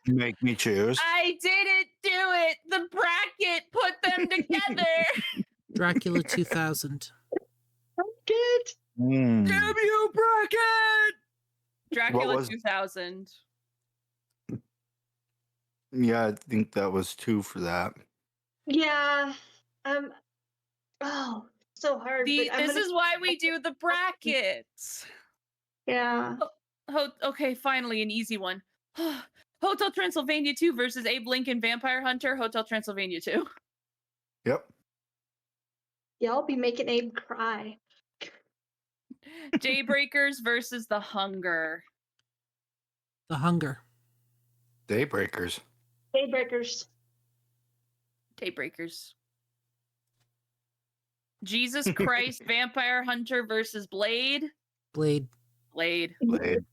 Speaker 4: make me choose?
Speaker 5: I didn't do it. The bracket put them together.
Speaker 1: Dracula 2000.
Speaker 3: Good.
Speaker 4: Mm.
Speaker 5: Damn you, bracket! Dracula
Speaker 4: was-
Speaker 5: 2000.
Speaker 4: Yeah, I think that was 2 for that.
Speaker 3: Yeah. Oh, so hard. but I'm
Speaker 5: This
Speaker 3: gonna-
Speaker 5: is why we do the brackets.
Speaker 3: Yeah.
Speaker 5: Okay, finally an easy one. Hotel Transylvania 2 versus Abe Lincoln Vampire Hunter. Hotel Transylvania 2.
Speaker 4: Yep.
Speaker 3: Y'all be making Abe cry.
Speaker 5: Daybreakers versus The Hunger.
Speaker 1: The Hunger.
Speaker 4: Daybreakers.
Speaker 3: Daybreakers.
Speaker 5: Daybreakers. Jesus Christ Vampire Hunter versus Blade.
Speaker 1: Blade.
Speaker 5: Blade.
Speaker 4: Blade.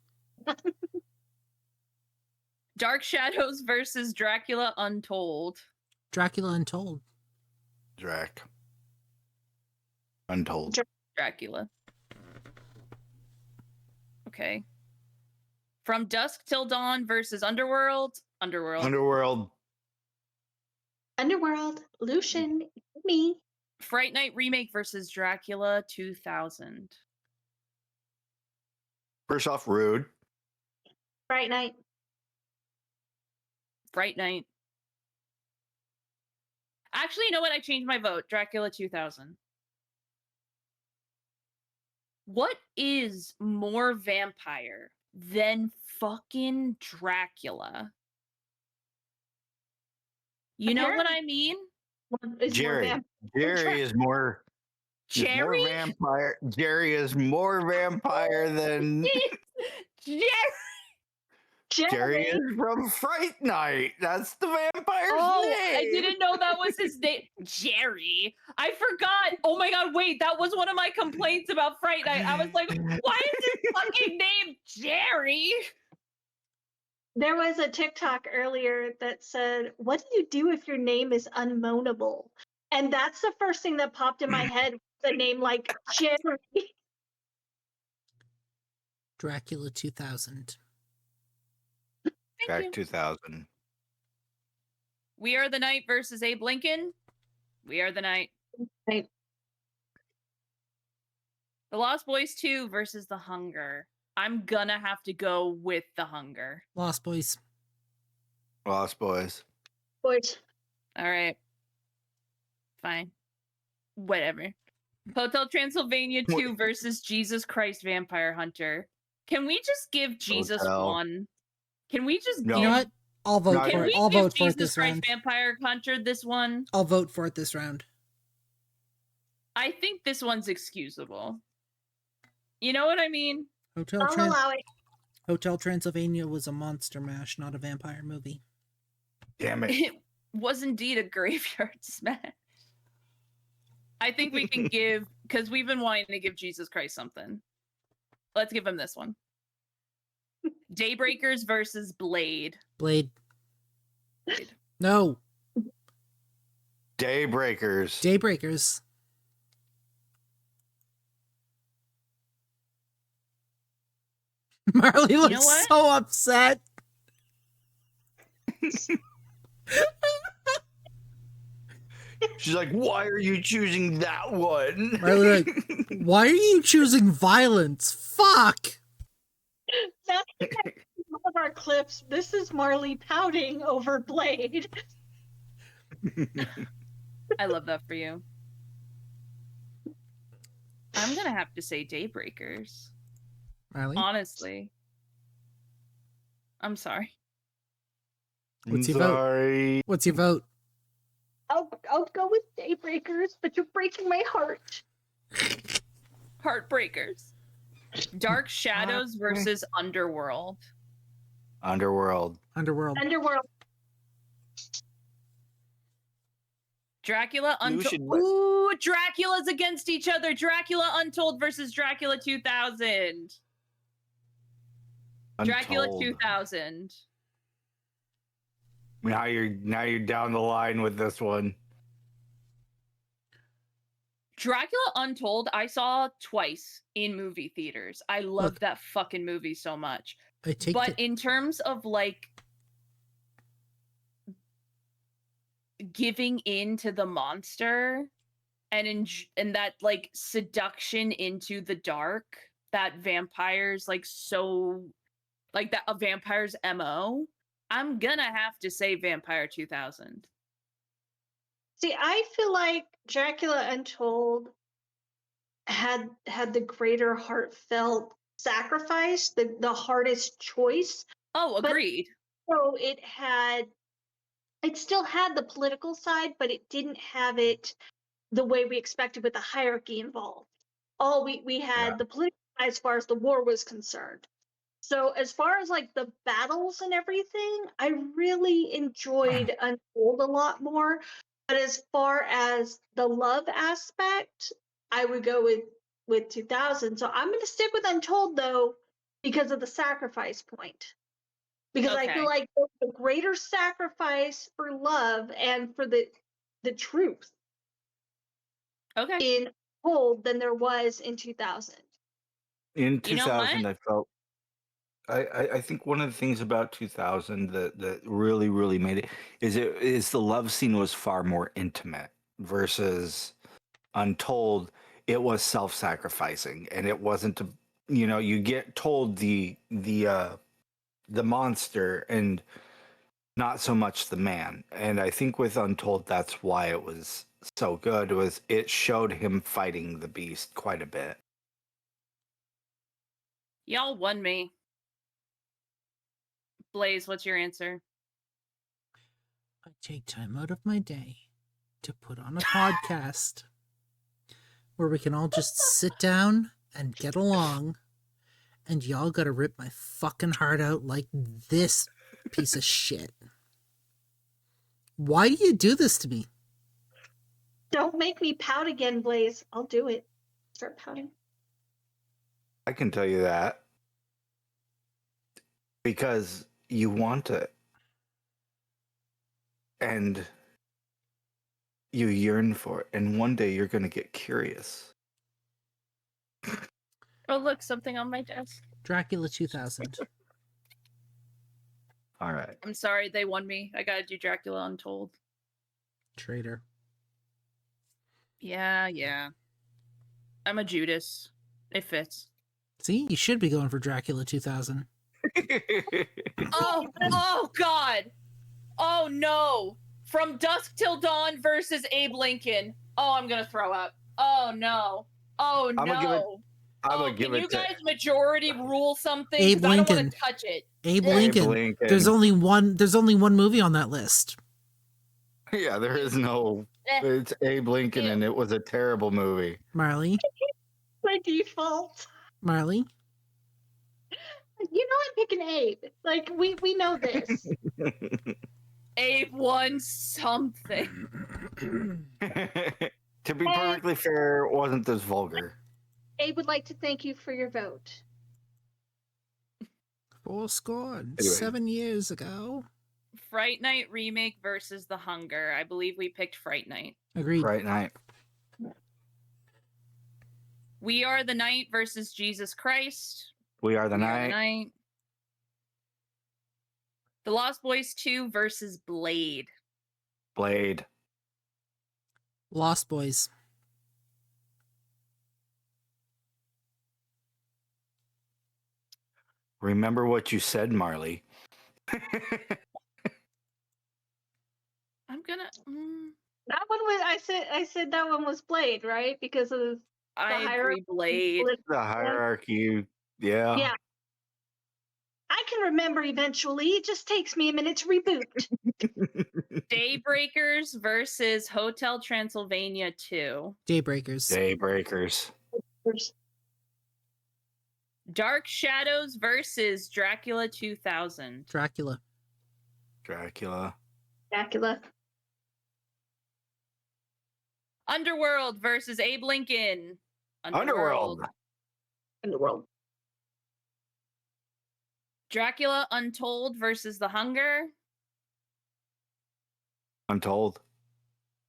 Speaker 5: Dark Shadows versus Dracula Untold.
Speaker 1: Dracula Untold.
Speaker 4: Drac. Untold.
Speaker 5: Dracula. Okay. From Dusk Till Dawn versus Underworld. Underworld.
Speaker 4: Underworld.
Speaker 3: Underworld. Lucian. Me.
Speaker 5: Fright Night remake versus Dracula 2000.
Speaker 4: First off, rude.
Speaker 3: Fright Night.
Speaker 5: Fright Night. Actually, you know what? I changed my vote. Dracula 2000. What is more vampire than fucking Dracula? You know what I mean?
Speaker 4: Jerry. Jerry is more. He's more
Speaker 5: Jerry?
Speaker 4: vampire. Jerry is more vampire than Jerry is from Fright Night. That's the vampire's name.
Speaker 5: I didn't know that was his name. Jerry. I forgot. Oh my god, wait, that was one of my complaints about Fright Night. I was like, why is his fucking name Jerry?
Speaker 3: There was a TikTok earlier that said, "What do you do if your name is unmoanable?" And that's the first thing that popped in my head. The name like Jerry.
Speaker 1: Dracula 2000.
Speaker 4: Back 2000.
Speaker 5: We Are the Night versus Abe Lincoln. We Are the Night.
Speaker 3: Right.
Speaker 5: The Lost Boys 2 versus The Hunger. I'm gonna have to go with The Hunger.
Speaker 1: Lost Boys.
Speaker 4: Lost Boys.
Speaker 3: Boys.
Speaker 5: All right. Fine. Whatever. Hotel Transylvania 2 versus Jesus Christ Vampire Hunter. Can we just give Jesus
Speaker 4: Hotel.
Speaker 5: one? Can we just
Speaker 4: No.
Speaker 1: You know what? I'll vote
Speaker 4: Not
Speaker 1: for
Speaker 5: Can
Speaker 1: it.
Speaker 5: we
Speaker 1: I'll
Speaker 5: give
Speaker 1: vote for it
Speaker 5: Jesus
Speaker 1: this
Speaker 5: Christ
Speaker 1: round.
Speaker 5: Vampire Hunter this one?
Speaker 1: I'll vote for it this round.
Speaker 5: I think this one's excusable. You know what I mean?
Speaker 3: I'll allow it.
Speaker 1: Hotel Transylvania was a monster mash, not a vampire movie.
Speaker 4: Damn it.
Speaker 5: It was indeed a graveyard smash. I think we can give, because we've been wanting to give Jesus Christ something. Let's give him this one. Daybreakers versus Blade.
Speaker 1: Blade.
Speaker 5: Blade.
Speaker 1: No.
Speaker 4: Daybreakers.
Speaker 1: Daybreakers. Marley looks
Speaker 5: know what?
Speaker 1: so upset.
Speaker 4: She's like, why are you choosing that one?
Speaker 1: Marley, like, why are you choosing violence? Fuck.
Speaker 3: That's one of our clips. This is Marley pouting over Blade.
Speaker 5: I love that for you. I'm gonna have to say Daybreakers.
Speaker 1: Marley?
Speaker 5: Honestly. I'm sorry.
Speaker 1: What's your vote? What's your vote?
Speaker 3: I'll go with Daybreakers, but you're breaking my heart.
Speaker 5: Heartbreakers. Dark Shadows versus Underworld.
Speaker 4: Underworld.
Speaker 1: Underworld.
Speaker 3: Underworld.
Speaker 5: Dracula Untold. Ooh, Dracula's against each other. Dracula Untold versus Dracula 2000. Dracula 2000.
Speaker 4: Now you're down the line with this one.
Speaker 5: Dracula Untold, I saw twice in movie theaters. I loved that fucking movie so much. But in terms of like giving in to the monster and that like seduction into the dark that vampires like so like that a vampire's MO, I'm gonna have to say Vampire 2000.
Speaker 3: See, I feel like Dracula Untold had the greater heartfelt sacrifice, the hardest choice.
Speaker 5: Oh, agreed.
Speaker 3: So it still had the political side, but it didn't have it the way we expected with the hierarchy involved. We had the political side as far as the war was concerned. So as far as like the battles and everything, I really enjoyed Untold a lot more. But as far as the love aspect, I would go with 2000. So I'm going to stick with Untold though because of the sacrifice point. Because I feel like there's a greater sacrifice for love and for the truth. In Untold than there was in 2000.
Speaker 4: In 2000, I felt. I think one of the things about 2000 that really, really made it is the love scene was far more intimate versus Untold. It was self-sacrificing, and it wasn't you get told the monster, and not so much the man. And I think with Untold, that's why it was so good, was it showed him fighting the beast quite a bit.
Speaker 5: Y'all won me. Blaze, what's your answer?
Speaker 1: I take time out of my day to put on a podcast where we can all just sit down and get along, and y'all gotta rip my fucking heart out like this piece of shit. Why do you do this to me?
Speaker 3: Don't make me pout again, Blaze. I'll do it. Start pouting.
Speaker 4: I can tell you that. Because you want it. And you yearn for it. And one day you're going to get curious.
Speaker 5: Oh, look, something on my desk.
Speaker 1: Dracula 2000.
Speaker 4: All right.
Speaker 5: I'm sorry, they won me. I gotta do Dracula Untold.
Speaker 1: Traitor.
Speaker 5: Yeah. I'm a Judas. It fits.
Speaker 1: See, you should be going for Dracula 2000.
Speaker 5: Oh God. Oh no. From Dusk Till Dawn versus Abe Lincoln. Oh, I'm gonna throw up. Oh no. Oh no.
Speaker 4: I'm gonna give
Speaker 5: can
Speaker 4: it
Speaker 5: you
Speaker 4: to
Speaker 5: guys majority rule something?
Speaker 1: Abe
Speaker 5: 'Cause I don't want
Speaker 1: Lincoln.
Speaker 5: to touch it.
Speaker 1: Abe
Speaker 5: Ugh.
Speaker 1: Lincoln.
Speaker 4: Lincoln.
Speaker 1: There's only one movie on that list.
Speaker 4: Yeah, there is no.
Speaker 5: Eh.
Speaker 4: It's Abe Lincoln,
Speaker 5: Ew.
Speaker 4: and it was a terrible movie.
Speaker 1: Marley.
Speaker 3: My default.
Speaker 1: Marley.
Speaker 3: You know I'm picking Abe. Like we know this.
Speaker 5: Abe won something.
Speaker 4: To be perfectly fair, it wasn't this vulgar.
Speaker 3: Abe would like to thank you for your vote.
Speaker 1: 4
Speaker 4: Anyway.
Speaker 1: 7 years ago.
Speaker 5: Fright Night remake versus The Hunger. I believe we picked Fright Night.
Speaker 1: Agreed.
Speaker 4: Fright Night.
Speaker 5: We Are the Night versus Jesus Christ.
Speaker 4: We Are the
Speaker 5: We
Speaker 4: Night.
Speaker 5: Are the Night. The Lost Boys 2 versus Blade.
Speaker 4: Blade.
Speaker 1: Lost Boys.
Speaker 4: Remember what you said, Marley.
Speaker 5: I'm gonna.
Speaker 3: That one was I said that one was Blade, right? Because of
Speaker 5: I agree,
Speaker 3: hierarchy.
Speaker 5: Blade.
Speaker 4: The hierarchy. Yeah.
Speaker 3: Yeah. I can remember eventually. It just takes me a minute to reboot.
Speaker 5: Daybreakers versus Hotel Transylvania 2.
Speaker 1: Daybreakers.
Speaker 4: Daybreakers.
Speaker 5: Dark Shadows versus Dracula 2000.
Speaker 1: Dracula.
Speaker 4: Dracula.
Speaker 3: Dracula.
Speaker 5: Underworld versus Abe Lincoln.
Speaker 4: Underworld.
Speaker 3: Underworld.
Speaker 5: Dracula Untold versus The Hunger.
Speaker 4: Untold.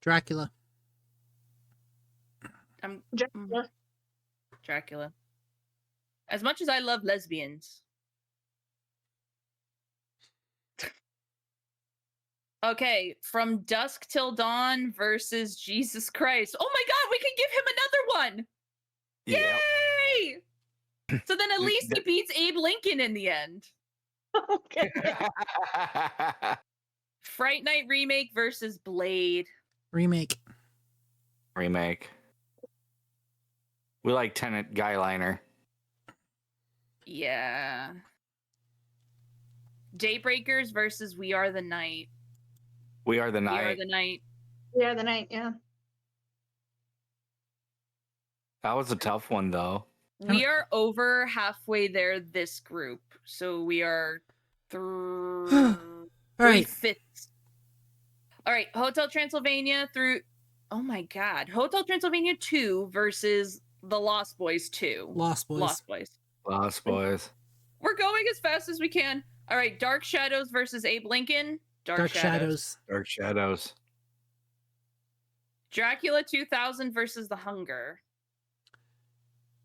Speaker 1: Dracula.
Speaker 3: Dracula.
Speaker 5: Dracula. As much as I love lesbians. Okay, From Dusk Till Dawn versus Jesus Christ. Oh my God, we can give him another one.
Speaker 4: Yeah.
Speaker 5: Yay! So then at least he beats Abe Lincoln in the end.
Speaker 3: Okay.
Speaker 5: Fright Night remake versus Blade.
Speaker 1: Remake.
Speaker 4: Remake. We like Tenant Guyliner.
Speaker 5: Yeah. Daybreakers versus We Are the Night.
Speaker 4: We Are the
Speaker 5: We Are
Speaker 4: Night.
Speaker 5: the Night.
Speaker 3: Yeah, the night, yeah.
Speaker 4: That was a tough one, though.
Speaker 5: We are over halfway there this group. So we are
Speaker 1: All right.
Speaker 5: 3/5. All right, Hotel Transylvania through. Oh my God. Hotel Transylvania 2 versus The Lost Boys 2.
Speaker 1: Lost Boys.
Speaker 5: Lost Boys.
Speaker 4: Lost Boys.
Speaker 5: We're going as fast as we can. All right, Dark Shadows versus Abe Lincoln.
Speaker 1: Dark Shadows.
Speaker 4: Dark Shadows.
Speaker 5: Dracula 2000 versus The Hunger.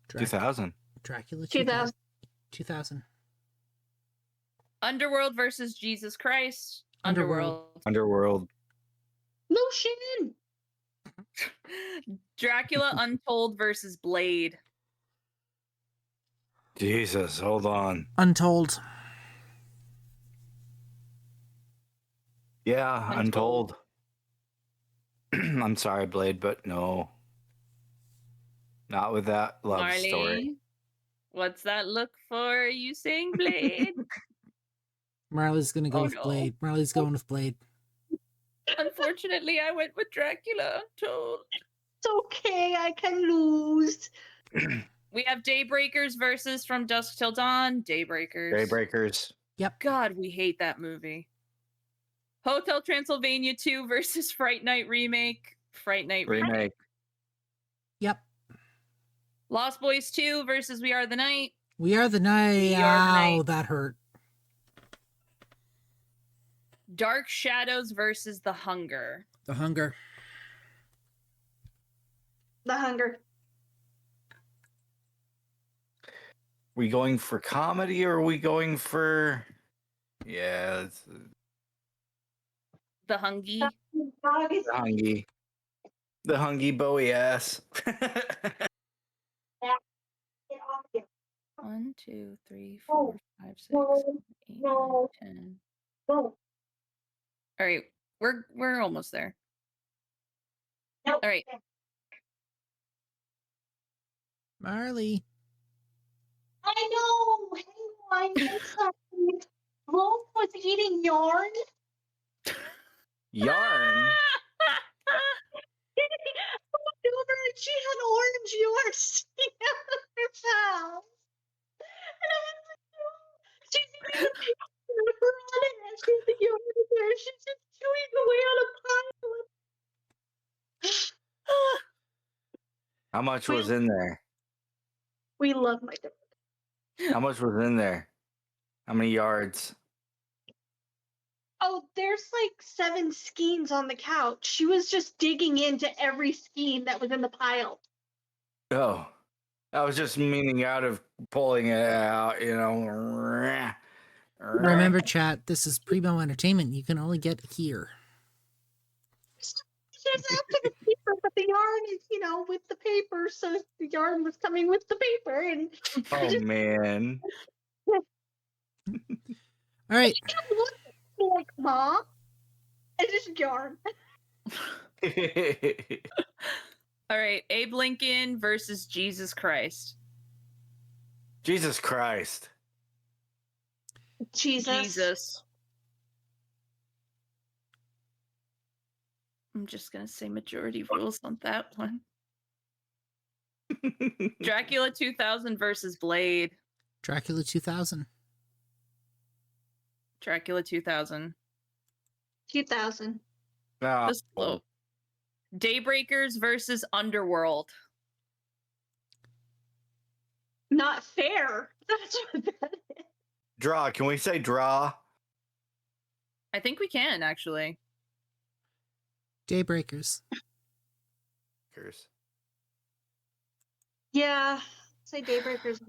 Speaker 4: 2000.
Speaker 1: Dracula
Speaker 3: 2000.
Speaker 1: 2000.
Speaker 5: Underworld versus Jesus Christ.
Speaker 1: Underworld.
Speaker 4: Underworld.
Speaker 3: Lucian.
Speaker 5: Dracula Untold versus Blade.
Speaker 4: Jesus, hold on.
Speaker 1: Untold.
Speaker 4: Yeah,
Speaker 5: Untold.
Speaker 4: Untold. I'm sorry, Blade, but no. Not with that love story.
Speaker 5: Marley, what's that look for? Are you saying Blade?
Speaker 1: Marley's gonna go
Speaker 5: Oh,
Speaker 1: with
Speaker 5: no.
Speaker 1: Blade. Marley's going with Blade.
Speaker 5: Unfortunately, I went with Dracula Untold.
Speaker 3: It's okay, I can lose.
Speaker 5: We have Daybreakers versus From Dusk Till Dawn. Daybreakers.
Speaker 4: Daybreakers.
Speaker 1: Yep.
Speaker 5: God, we hate that movie. Hotel Transylvania 2 versus Fright Night Remake. Fright Night Remake.
Speaker 4: Remake.
Speaker 1: Yep.
Speaker 5: Lost Boys 2 versus We Are the Night.
Speaker 1: We Are the Night.
Speaker 5: We Are the
Speaker 1: Ow,
Speaker 5: Night.
Speaker 1: that hurt.
Speaker 5: Dark Shadows versus The Hunger.
Speaker 1: The Hunger.
Speaker 3: The Hunger.
Speaker 4: We going for comedy or are we going for? Yeah, it's
Speaker 5: The Hungy.
Speaker 3: Dog is
Speaker 4: the Hungy. The Hungy Bowie ass.
Speaker 3: get off here.
Speaker 5: 1, 2, 3,
Speaker 3: No,
Speaker 5: 4, 5, 6,
Speaker 3: no,
Speaker 5: 7, 8, 9,
Speaker 3: no.
Speaker 5: 10.
Speaker 3: No,
Speaker 5: All right, we're almost there.
Speaker 3: no.
Speaker 5: All right.
Speaker 1: Marley.
Speaker 3: I know. Hang on. I'm sorry. Rose was eating yarn.
Speaker 4: Yarn.
Speaker 3: Over and she had orange yarn sticking out of her mouth. And I was like, "Oh." She's eating the paper on it and she had the yarn in there. She's just chewing away on a pile of
Speaker 4: How much was in there?
Speaker 3: We love my dog.
Speaker 4: How much was in there? How many yards?
Speaker 3: Oh, there's like 7 skeins on the couch. She was just digging into every skein that was in the pile.
Speaker 4: Oh, I was just meaning out of pulling it out, you know.
Speaker 1: Remember, chat, this is Primo Entertainment. You can only get here.
Speaker 3: She's after the paper, but the yarn is, with the paper, so the yarn was coming with the paper, and I
Speaker 4: Oh
Speaker 3: just
Speaker 4: man.
Speaker 1: All right.
Speaker 3: kept looking at me like, Mom, it's just yarn.
Speaker 5: All right, Abe Lincoln versus Jesus Christ.
Speaker 4: Jesus Christ.
Speaker 5: Jesus. I'm just gonna say majority rules on that one. Dracula 2000 versus Blade.
Speaker 1: Dracula 2000.
Speaker 5: Dracula 2000.
Speaker 3: 2000.
Speaker 4: No.
Speaker 5: The slope. Daybreakers versus Underworld.
Speaker 3: Not fair. That's what that is.
Speaker 4: Draw. Can we say draw?
Speaker 5: I think we can actually.
Speaker 1: Daybreakers.
Speaker 3: Yeah, say Daybreakers.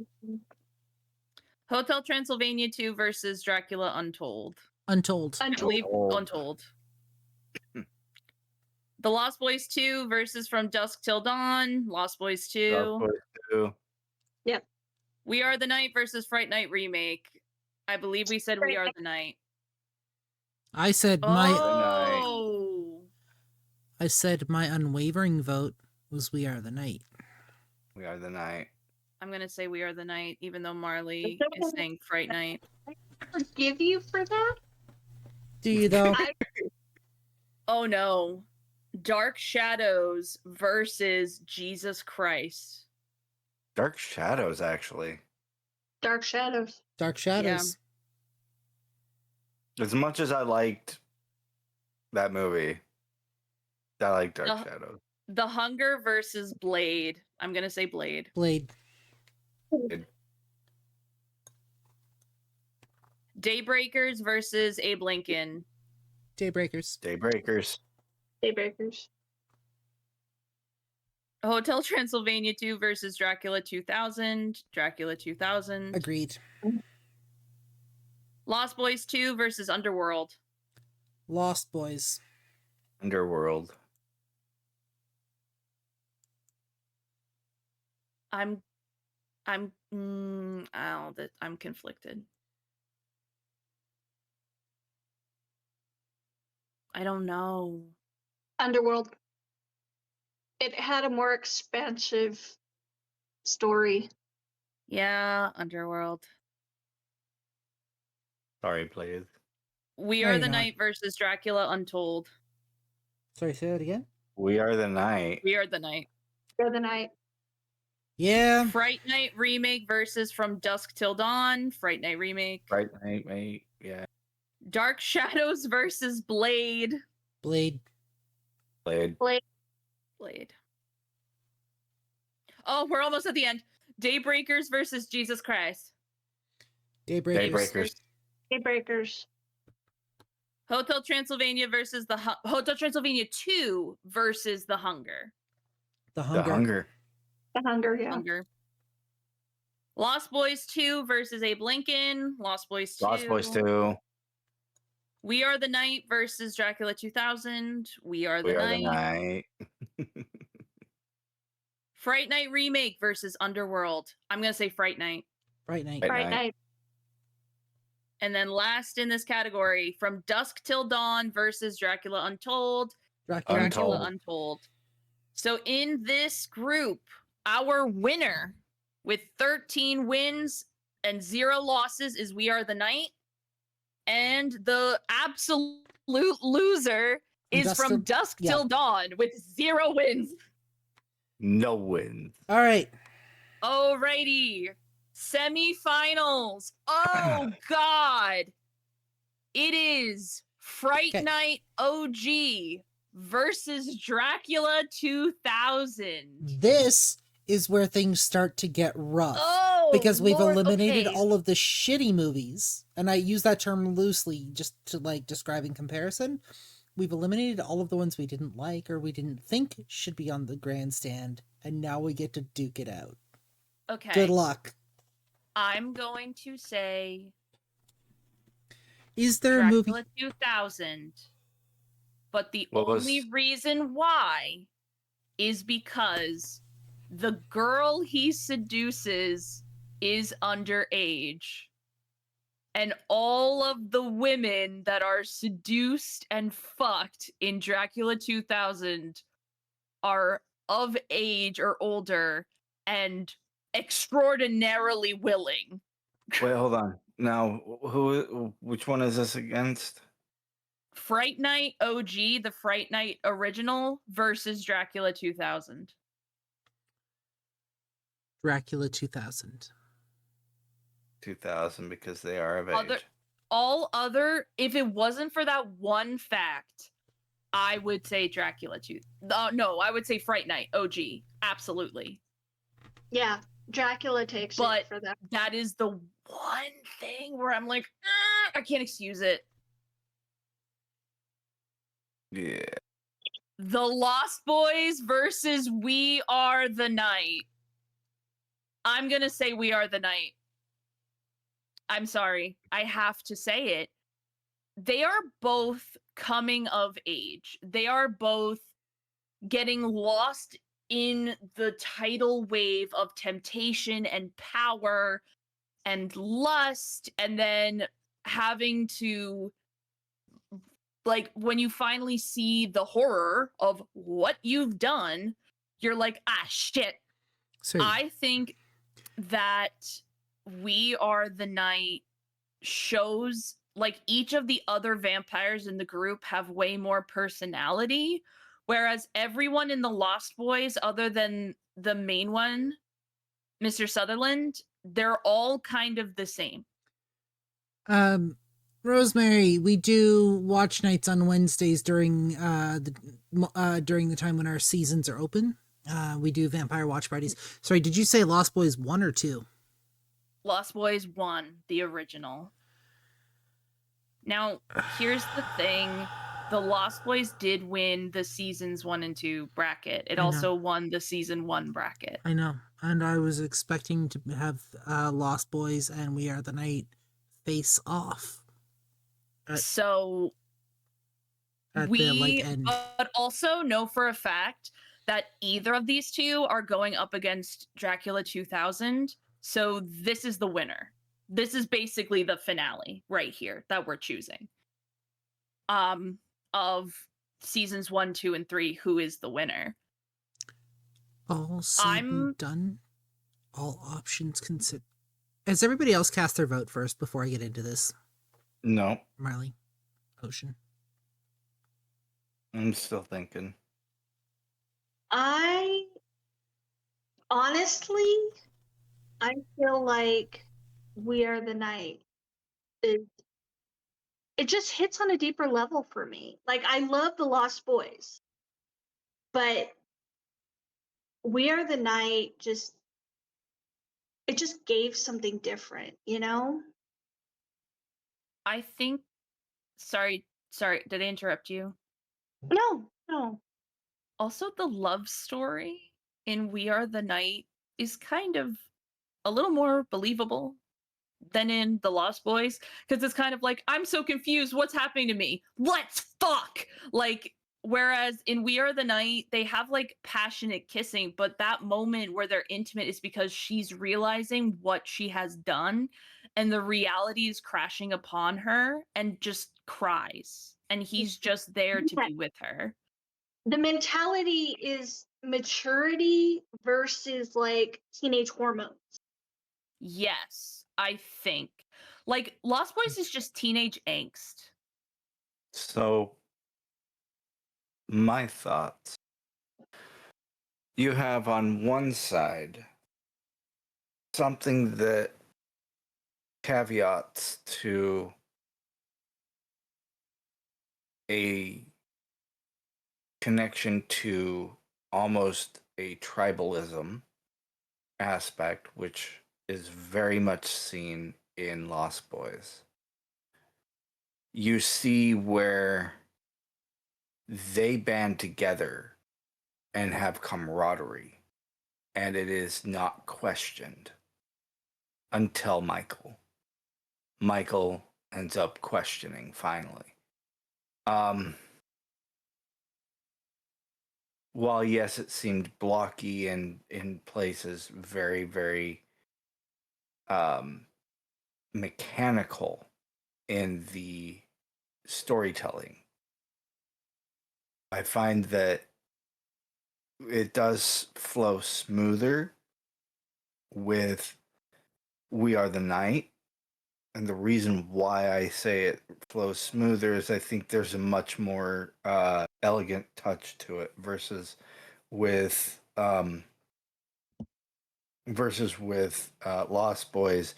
Speaker 5: Hotel Transylvania 2 versus Dracula Untold.
Speaker 1: Untold.
Speaker 5: I believe Untold. The Lost Boys 2 versus From Dusk Till Dawn. Lost Boys 2.
Speaker 3: Yep.
Speaker 5: We Are the Night versus Fright Night Remake. I believe we said We Are the Night.
Speaker 1: I said
Speaker 5: Oh.
Speaker 1: I said my unwavering vote was We Are the Night.
Speaker 4: We Are the Night.
Speaker 5: I'm going to say We Are the Night, even though Marley is saying Fright Night.
Speaker 3: I forgive you for that.
Speaker 1: Do you, though?
Speaker 5: Oh, no. Dark Shadows versus Jesus Christ.
Speaker 4: Dark Shadows, actually.
Speaker 3: Dark Shadows.
Speaker 1: Dark Shadows.
Speaker 4: As much as I liked that movie, I like Dark
Speaker 5: Uh,
Speaker 4: Shadows.
Speaker 5: The Hunger versus Blade. I'm going to say Blade.
Speaker 1: Blade.
Speaker 5: Daybreakers versus Abe Lincoln.
Speaker 1: Daybreakers.
Speaker 4: Daybreakers.
Speaker 3: Daybreakers.
Speaker 5: Hotel Transylvania 2 versus Dracula 2000. Dracula 2000.
Speaker 1: Agreed.
Speaker 5: Lost Boys 2 versus Underworld.
Speaker 1: Lost Boys.
Speaker 4: Underworld.
Speaker 5: I'm conflicted. I don't know.
Speaker 3: Underworld. It had a more expansive story.
Speaker 5: Yeah, Underworld.
Speaker 4: Sorry, Blaze.
Speaker 5: We
Speaker 1: No,
Speaker 5: Are
Speaker 1: you're
Speaker 5: the
Speaker 1: not.
Speaker 5: Night versus Dracula Untold.
Speaker 1: Sorry, say that again.
Speaker 4: We Are the Night.
Speaker 5: We Are the Night.
Speaker 3: For the night.
Speaker 1: Yeah.
Speaker 5: Fright Night remake versus From Dusk Till Dawn. Fright Night remake.
Speaker 4: Right, Night, mate. Yeah.
Speaker 5: Dark Shadows versus Blade.
Speaker 1: Blade.
Speaker 4: Played.
Speaker 5: Blade. Oh, we're almost at the end. Daybreakers versus Jesus Christ.
Speaker 1: Daybreakers.
Speaker 4: Daybreakers.
Speaker 3: Daybreakers.
Speaker 5: Hotel Transylvania versus Hotel Transylvania 2 versus The Hunger.
Speaker 1: The
Speaker 4: The
Speaker 1: Hunger.
Speaker 4: Hunger.
Speaker 3: The Hunger, yeah.
Speaker 5: Hunger. Lost Boys 2 versus Abe Lincoln. Lost Boys 2.
Speaker 4: Lost Boys 2.
Speaker 5: We Are the Night versus Dracula 2000. We Are the
Speaker 4: We Are
Speaker 5: Night.
Speaker 4: the Night.
Speaker 5: Fright Night remake versus Underworld. I'm going to say Fright Night.
Speaker 1: Fright Night.
Speaker 4: Fright
Speaker 3: Fright
Speaker 4: Night.
Speaker 3: Night.
Speaker 5: And then last in this category, From Dusk Till Dawn versus Dracula Untold.
Speaker 1: Dracula.
Speaker 4: Untold.
Speaker 5: Dracula Untold. So in this group, our winner with 13 wins and 0 losses is We Are the Night. And the absolute loser is From Dusk
Speaker 1: yeah.
Speaker 5: Till Dawn with 0 wins.
Speaker 4: No wins.
Speaker 1: All right.
Speaker 5: Alrighty. Semifinals. Oh God. It is Fright
Speaker 1: Okay.
Speaker 5: Night OG versus Dracula 2000.
Speaker 1: This is where things start to get rough.
Speaker 5: Oh,
Speaker 1: because we've
Speaker 5: Lord,
Speaker 1: eliminated
Speaker 5: okay.
Speaker 1: all of the shitty movies, and I use that term loosely just to like describe in comparison. We've eliminated all of the ones we didn't like or we didn't think should be on the grandstand, and now we get to duke it out.
Speaker 5: Okay.
Speaker 1: Good luck.
Speaker 5: I'm going to say
Speaker 1: Is there a
Speaker 5: Dracula
Speaker 1: movie?
Speaker 5: 2000. But the
Speaker 4: What was-
Speaker 5: only reason why is because the girl he seduces is underage. And all of the women that are seduced and fucked in Dracula 2000 are of age or older and extraordinarily willing.
Speaker 4: Wait, hold on. Now, which one is this against?
Speaker 5: Fright Night OG, the Fright Night original versus Dracula 2000.
Speaker 1: Dracula 2000.
Speaker 4: 2000, because they are of
Speaker 5: Other-
Speaker 4: age.
Speaker 5: All other, if it wasn't for that one fact, I would say Dracula 2. No, I would say Fright Night OG. Absolutely.
Speaker 3: Yeah. Dracula takes
Speaker 5: But
Speaker 3: it for that.
Speaker 5: that is the one thing where I'm like, I can't excuse it.
Speaker 4: Yeah.
Speaker 5: The Lost Boys versus We Are the Night. I'm going to say We Are the Night. I'm sorry. I have to say it. They are both coming of age. They are both getting lost in the tidal wave of temptation and power and lust, and then having to, like, when you finally see the horror of what you've done, you're like, ah, shit.
Speaker 1: So
Speaker 5: I think that We Are the Night shows, like, each of the other vampires in the group have way more personality, whereas everyone in the Lost Boys, other than the main one, Mr. Sutherland, they're all kind of the same.
Speaker 1: Rosemary, we do watch nights on Wednesdays during the time when our seasons are open. We do vampire watch parties. Sorry, did you say Lost Boys 1 or 2?
Speaker 5: Lost Boys 1, the original. Now, here's the thing. The Lost Boys did win the seasons 1 and 2 bracket. It
Speaker 1: I know.
Speaker 5: also won the season 1 bracket.
Speaker 1: I know, and I was expecting to have Lost Boys and We Are the Night face off.
Speaker 5: So
Speaker 1: At
Speaker 5: we
Speaker 1: the like end.
Speaker 5: but also know for a fact that either of these two are going up against Dracula 2000. So this is the winner. This is basically the finale right here that we're choosing. of seasons 1, 2, and 3 who is the winner.
Speaker 1: All said
Speaker 5: I'm-
Speaker 1: and done, all options considered. Has everybody else cast their vote first before I get into this?
Speaker 4: No,
Speaker 1: Marley, Ocean.
Speaker 4: I'm still thinking.
Speaker 3: I honestly, I feel like We Are the Night is, it just hits on a deeper level for me. Like, I love The Lost Boys, but We Are the Night just, it just gave something different, you know?
Speaker 5: I think. Sorry, did I interrupt you?
Speaker 3: No.
Speaker 5: Also, the love story in We Are the Night is kind of a little more believable than in The Lost Boys, because it's kind of like, I'm so confused, what's happening to me? Let's fuck! Like, whereas in We Are the Night, they have like passionate kissing, but that moment where they're intimate is because she's realizing what she has done and the reality is crashing upon her and just cries. And he's just there to
Speaker 3: Yeah.
Speaker 5: be with her.
Speaker 3: The mentality is maturity versus like teenage hormones.
Speaker 5: Yes, I think. Like, Lost Boys is just teenage angst.
Speaker 4: So, my thoughts. You have on one side something that caveats to a connection to almost a tribalism aspect, which is very much seen in Lost Boys. You see where they band together and have camaraderie, and it is not questioned until Michael. Michael ends up questioning finally. While yes, it seemed blocky and in places very, very mechanical in the storytelling, I find that it does flow smoother with We Are the Night. And the reason why I say it flows smoother is I think there's a much more elegant touch to it versus with Lost Boys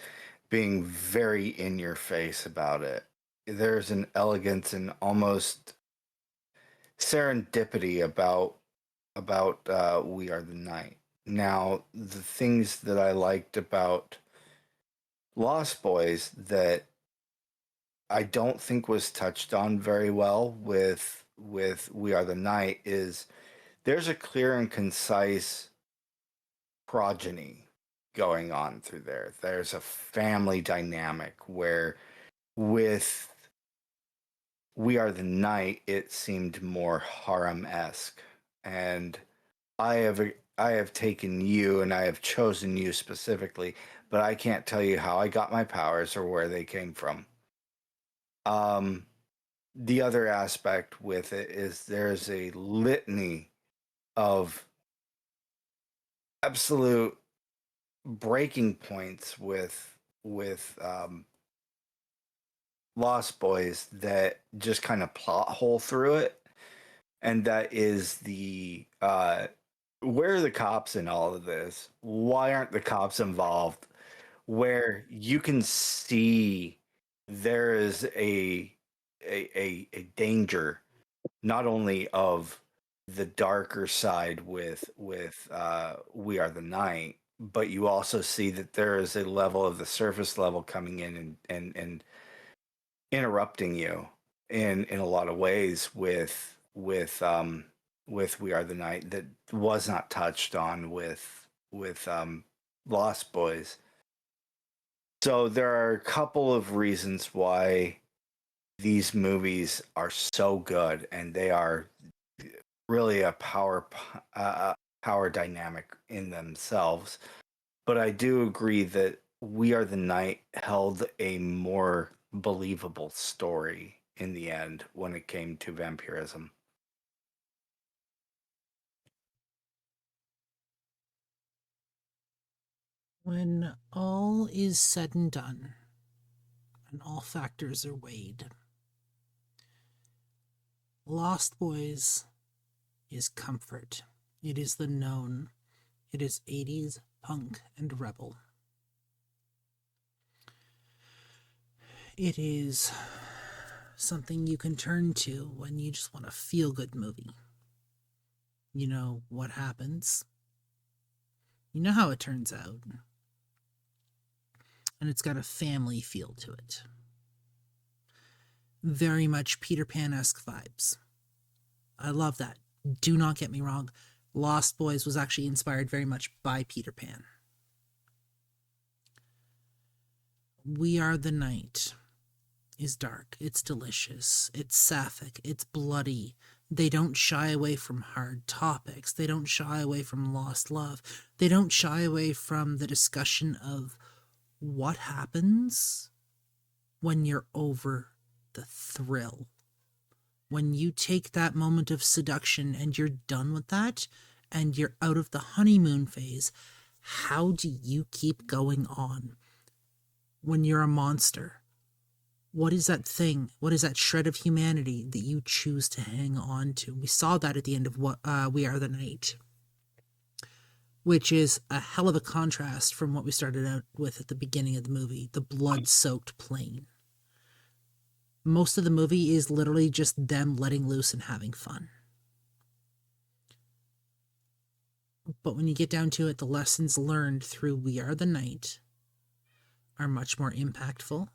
Speaker 4: being very in your face about it. There's an elegance and almost serendipity about We Are the Night. Now, the things that I liked about Lost Boys that I don't think was touched on very well with We Are the Night is there's a clear and concise progeny going on through there. There's a family dynamic where with We Are the Night it seemed more harem-esque, and I have taken you and I have chosen you specifically, but I can't tell you how I got my powers or where they came from. The other aspect with it is there's a litany of absolute breaking points with Lost Boys that just kind of plot hole through it, and that is the where are the cops in all of this? Why aren't the cops involved? Where you can see there is a danger not only of the darker side with We Are the Night, but you also see that there is a level of the surface level coming in and interrupting you in a lot of ways with We Are the Night that was not touched on with Lost Boys. So there are a couple of reasons why these movies are so good, and they are really a power dynamic in themselves. But I do agree that We Are the Night held a more believable story in the end when it came to vampirism.
Speaker 1: When all is said and done, and all factors are weighed, Lost Boys is comfort. It is the known. It is 80s punk and rebel. It is something you can turn to when you just want a feel-good movie. You know what happens. You know how it turns out. And it's got a family feel to it. Very much Peter Pan-esque vibes. I love that. Do not get me wrong. Lost Boys was actually inspired very much by Peter Pan. We Are the Night is dark. It's delicious. It's sapphic. It's bloody. They don't shy away from hard topics. They don't shy away from lost love. They don't shy away from the discussion of what happens when you're over the thrill. When you take that moment of seduction and you're done with that and you're out of the honeymoon phase, how do you keep going on when you're a monster? What is that thing? What is that shred of humanity that you choose to hang on to? We saw that at the end of We Are the Night, which is a hell of a contrast from what we started out with at the beginning of the movie, the blood-soaked plane. Most of the movie is literally just them letting loose and having fun. But when you get down to it, the lessons learned through We Are the Night are much more impactful,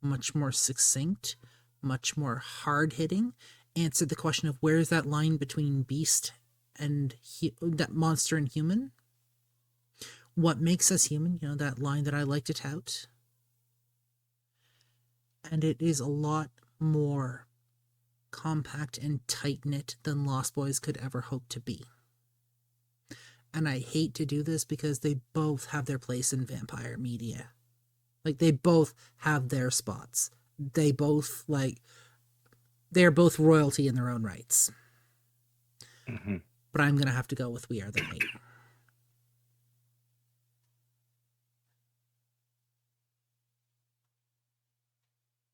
Speaker 1: much more succinct, much more hard-hitting. Answer the question of where is that line between beast and that monster and human? What makes us human? You know, that line that I like to tout. And it is a lot more compact and tight-knit than Lost Boys could ever hope to be. And I hate to do this because they both have their place in vampire media. Like, they both have their spots. They're both royalty in their own rights.
Speaker 4: Mm-hmm.
Speaker 1: But I'm going to have to go with We Are the Night.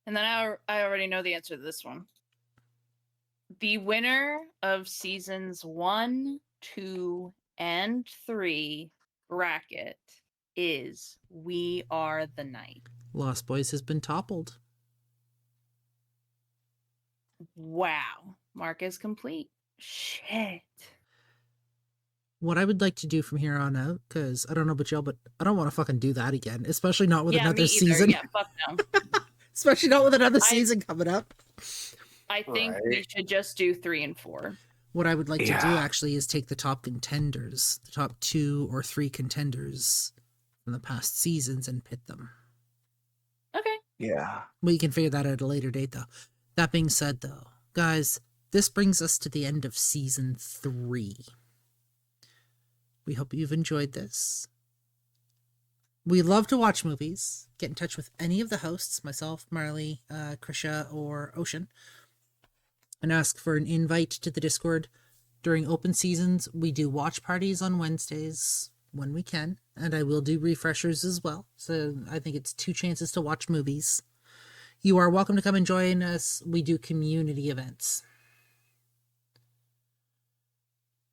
Speaker 5: And then I already know the answer to this one. The winner of seasons 1, 2, and 3 bracket is We Are the Night.
Speaker 1: Lost Boys has been toppled.
Speaker 5: Wow. Mark is complete. Shit.
Speaker 1: What I would like to do from here on out, because I don't know about y'all, but I don't want to fucking do that again, especially not with
Speaker 5: Yeah, me
Speaker 1: another
Speaker 5: either.
Speaker 1: season.
Speaker 5: Yeah, fuck no.
Speaker 1: Especially not with another season coming up.
Speaker 5: I think we should just do 3 and 4.
Speaker 1: What I would like to do actually is take the top contenders, the top 2 or 3 contenders from the past seasons and pit them.
Speaker 5: Okay.
Speaker 4: Yeah.
Speaker 1: We can figure that out at a later date, though. That being said, though, guys, this brings us to the end of season 3. We hope you've enjoyed this. We love to watch movies. Get in touch with any of the hosts, myself, Marley, Krisha, or Ocean, and ask for an invite to the Discord. During open seasons, we do watch parties on Wednesdays when we can, and I will do refreshers as well. So I think it's 2 chances to watch movies. You are welcome to come and join us. We do community events.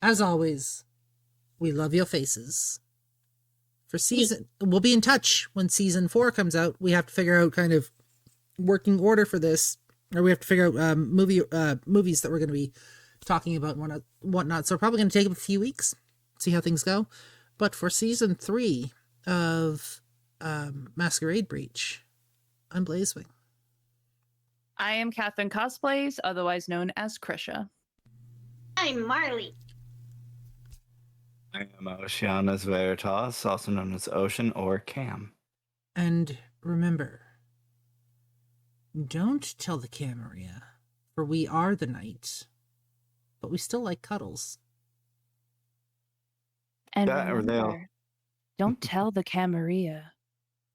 Speaker 1: As always, we love your faces. We'll be in touch when season 4 comes out. We have to figure out kind of working order for this, or we have to figure out movies that we're going to be talking about and whatnot. So we're probably going to take a few weeks, see how things go. But for season 3 of Masquerade Breach, I'm Blazewing.
Speaker 5: I am Catherine Cosplays, otherwise known as Krisha.
Speaker 3: I'm Marley.
Speaker 4: I am Oceanus Veritas, also known as Ocean or Cam.
Speaker 1: And remember, don't tell the Camarilla, for we are the night, but we still like cuddles.
Speaker 5: And
Speaker 4: That or they'll-
Speaker 5: remember, don't tell the Camarilla,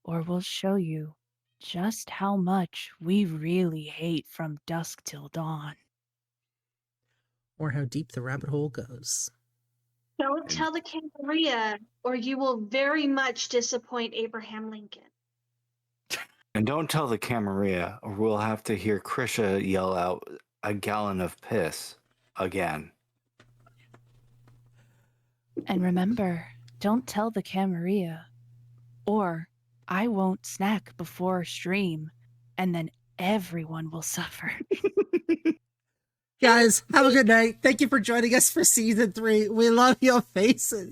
Speaker 5: or we'll show you
Speaker 6: just how much we really hate From Dusk Till Dawn.
Speaker 1: Or how deep the rabbit hole goes.
Speaker 3: Don't tell the King Maria, or you will very much disappoint Abraham Lincoln.
Speaker 4: And don't tell the Camarilla, or we'll have to hear Krisha yell out a gallon of piss again.
Speaker 6: And remember, don't tell the Camarilla, or I won't snack before stream, and then everyone will suffer.
Speaker 1: Guys, have a good night. Thank you for joining us for season 3. We love your faces.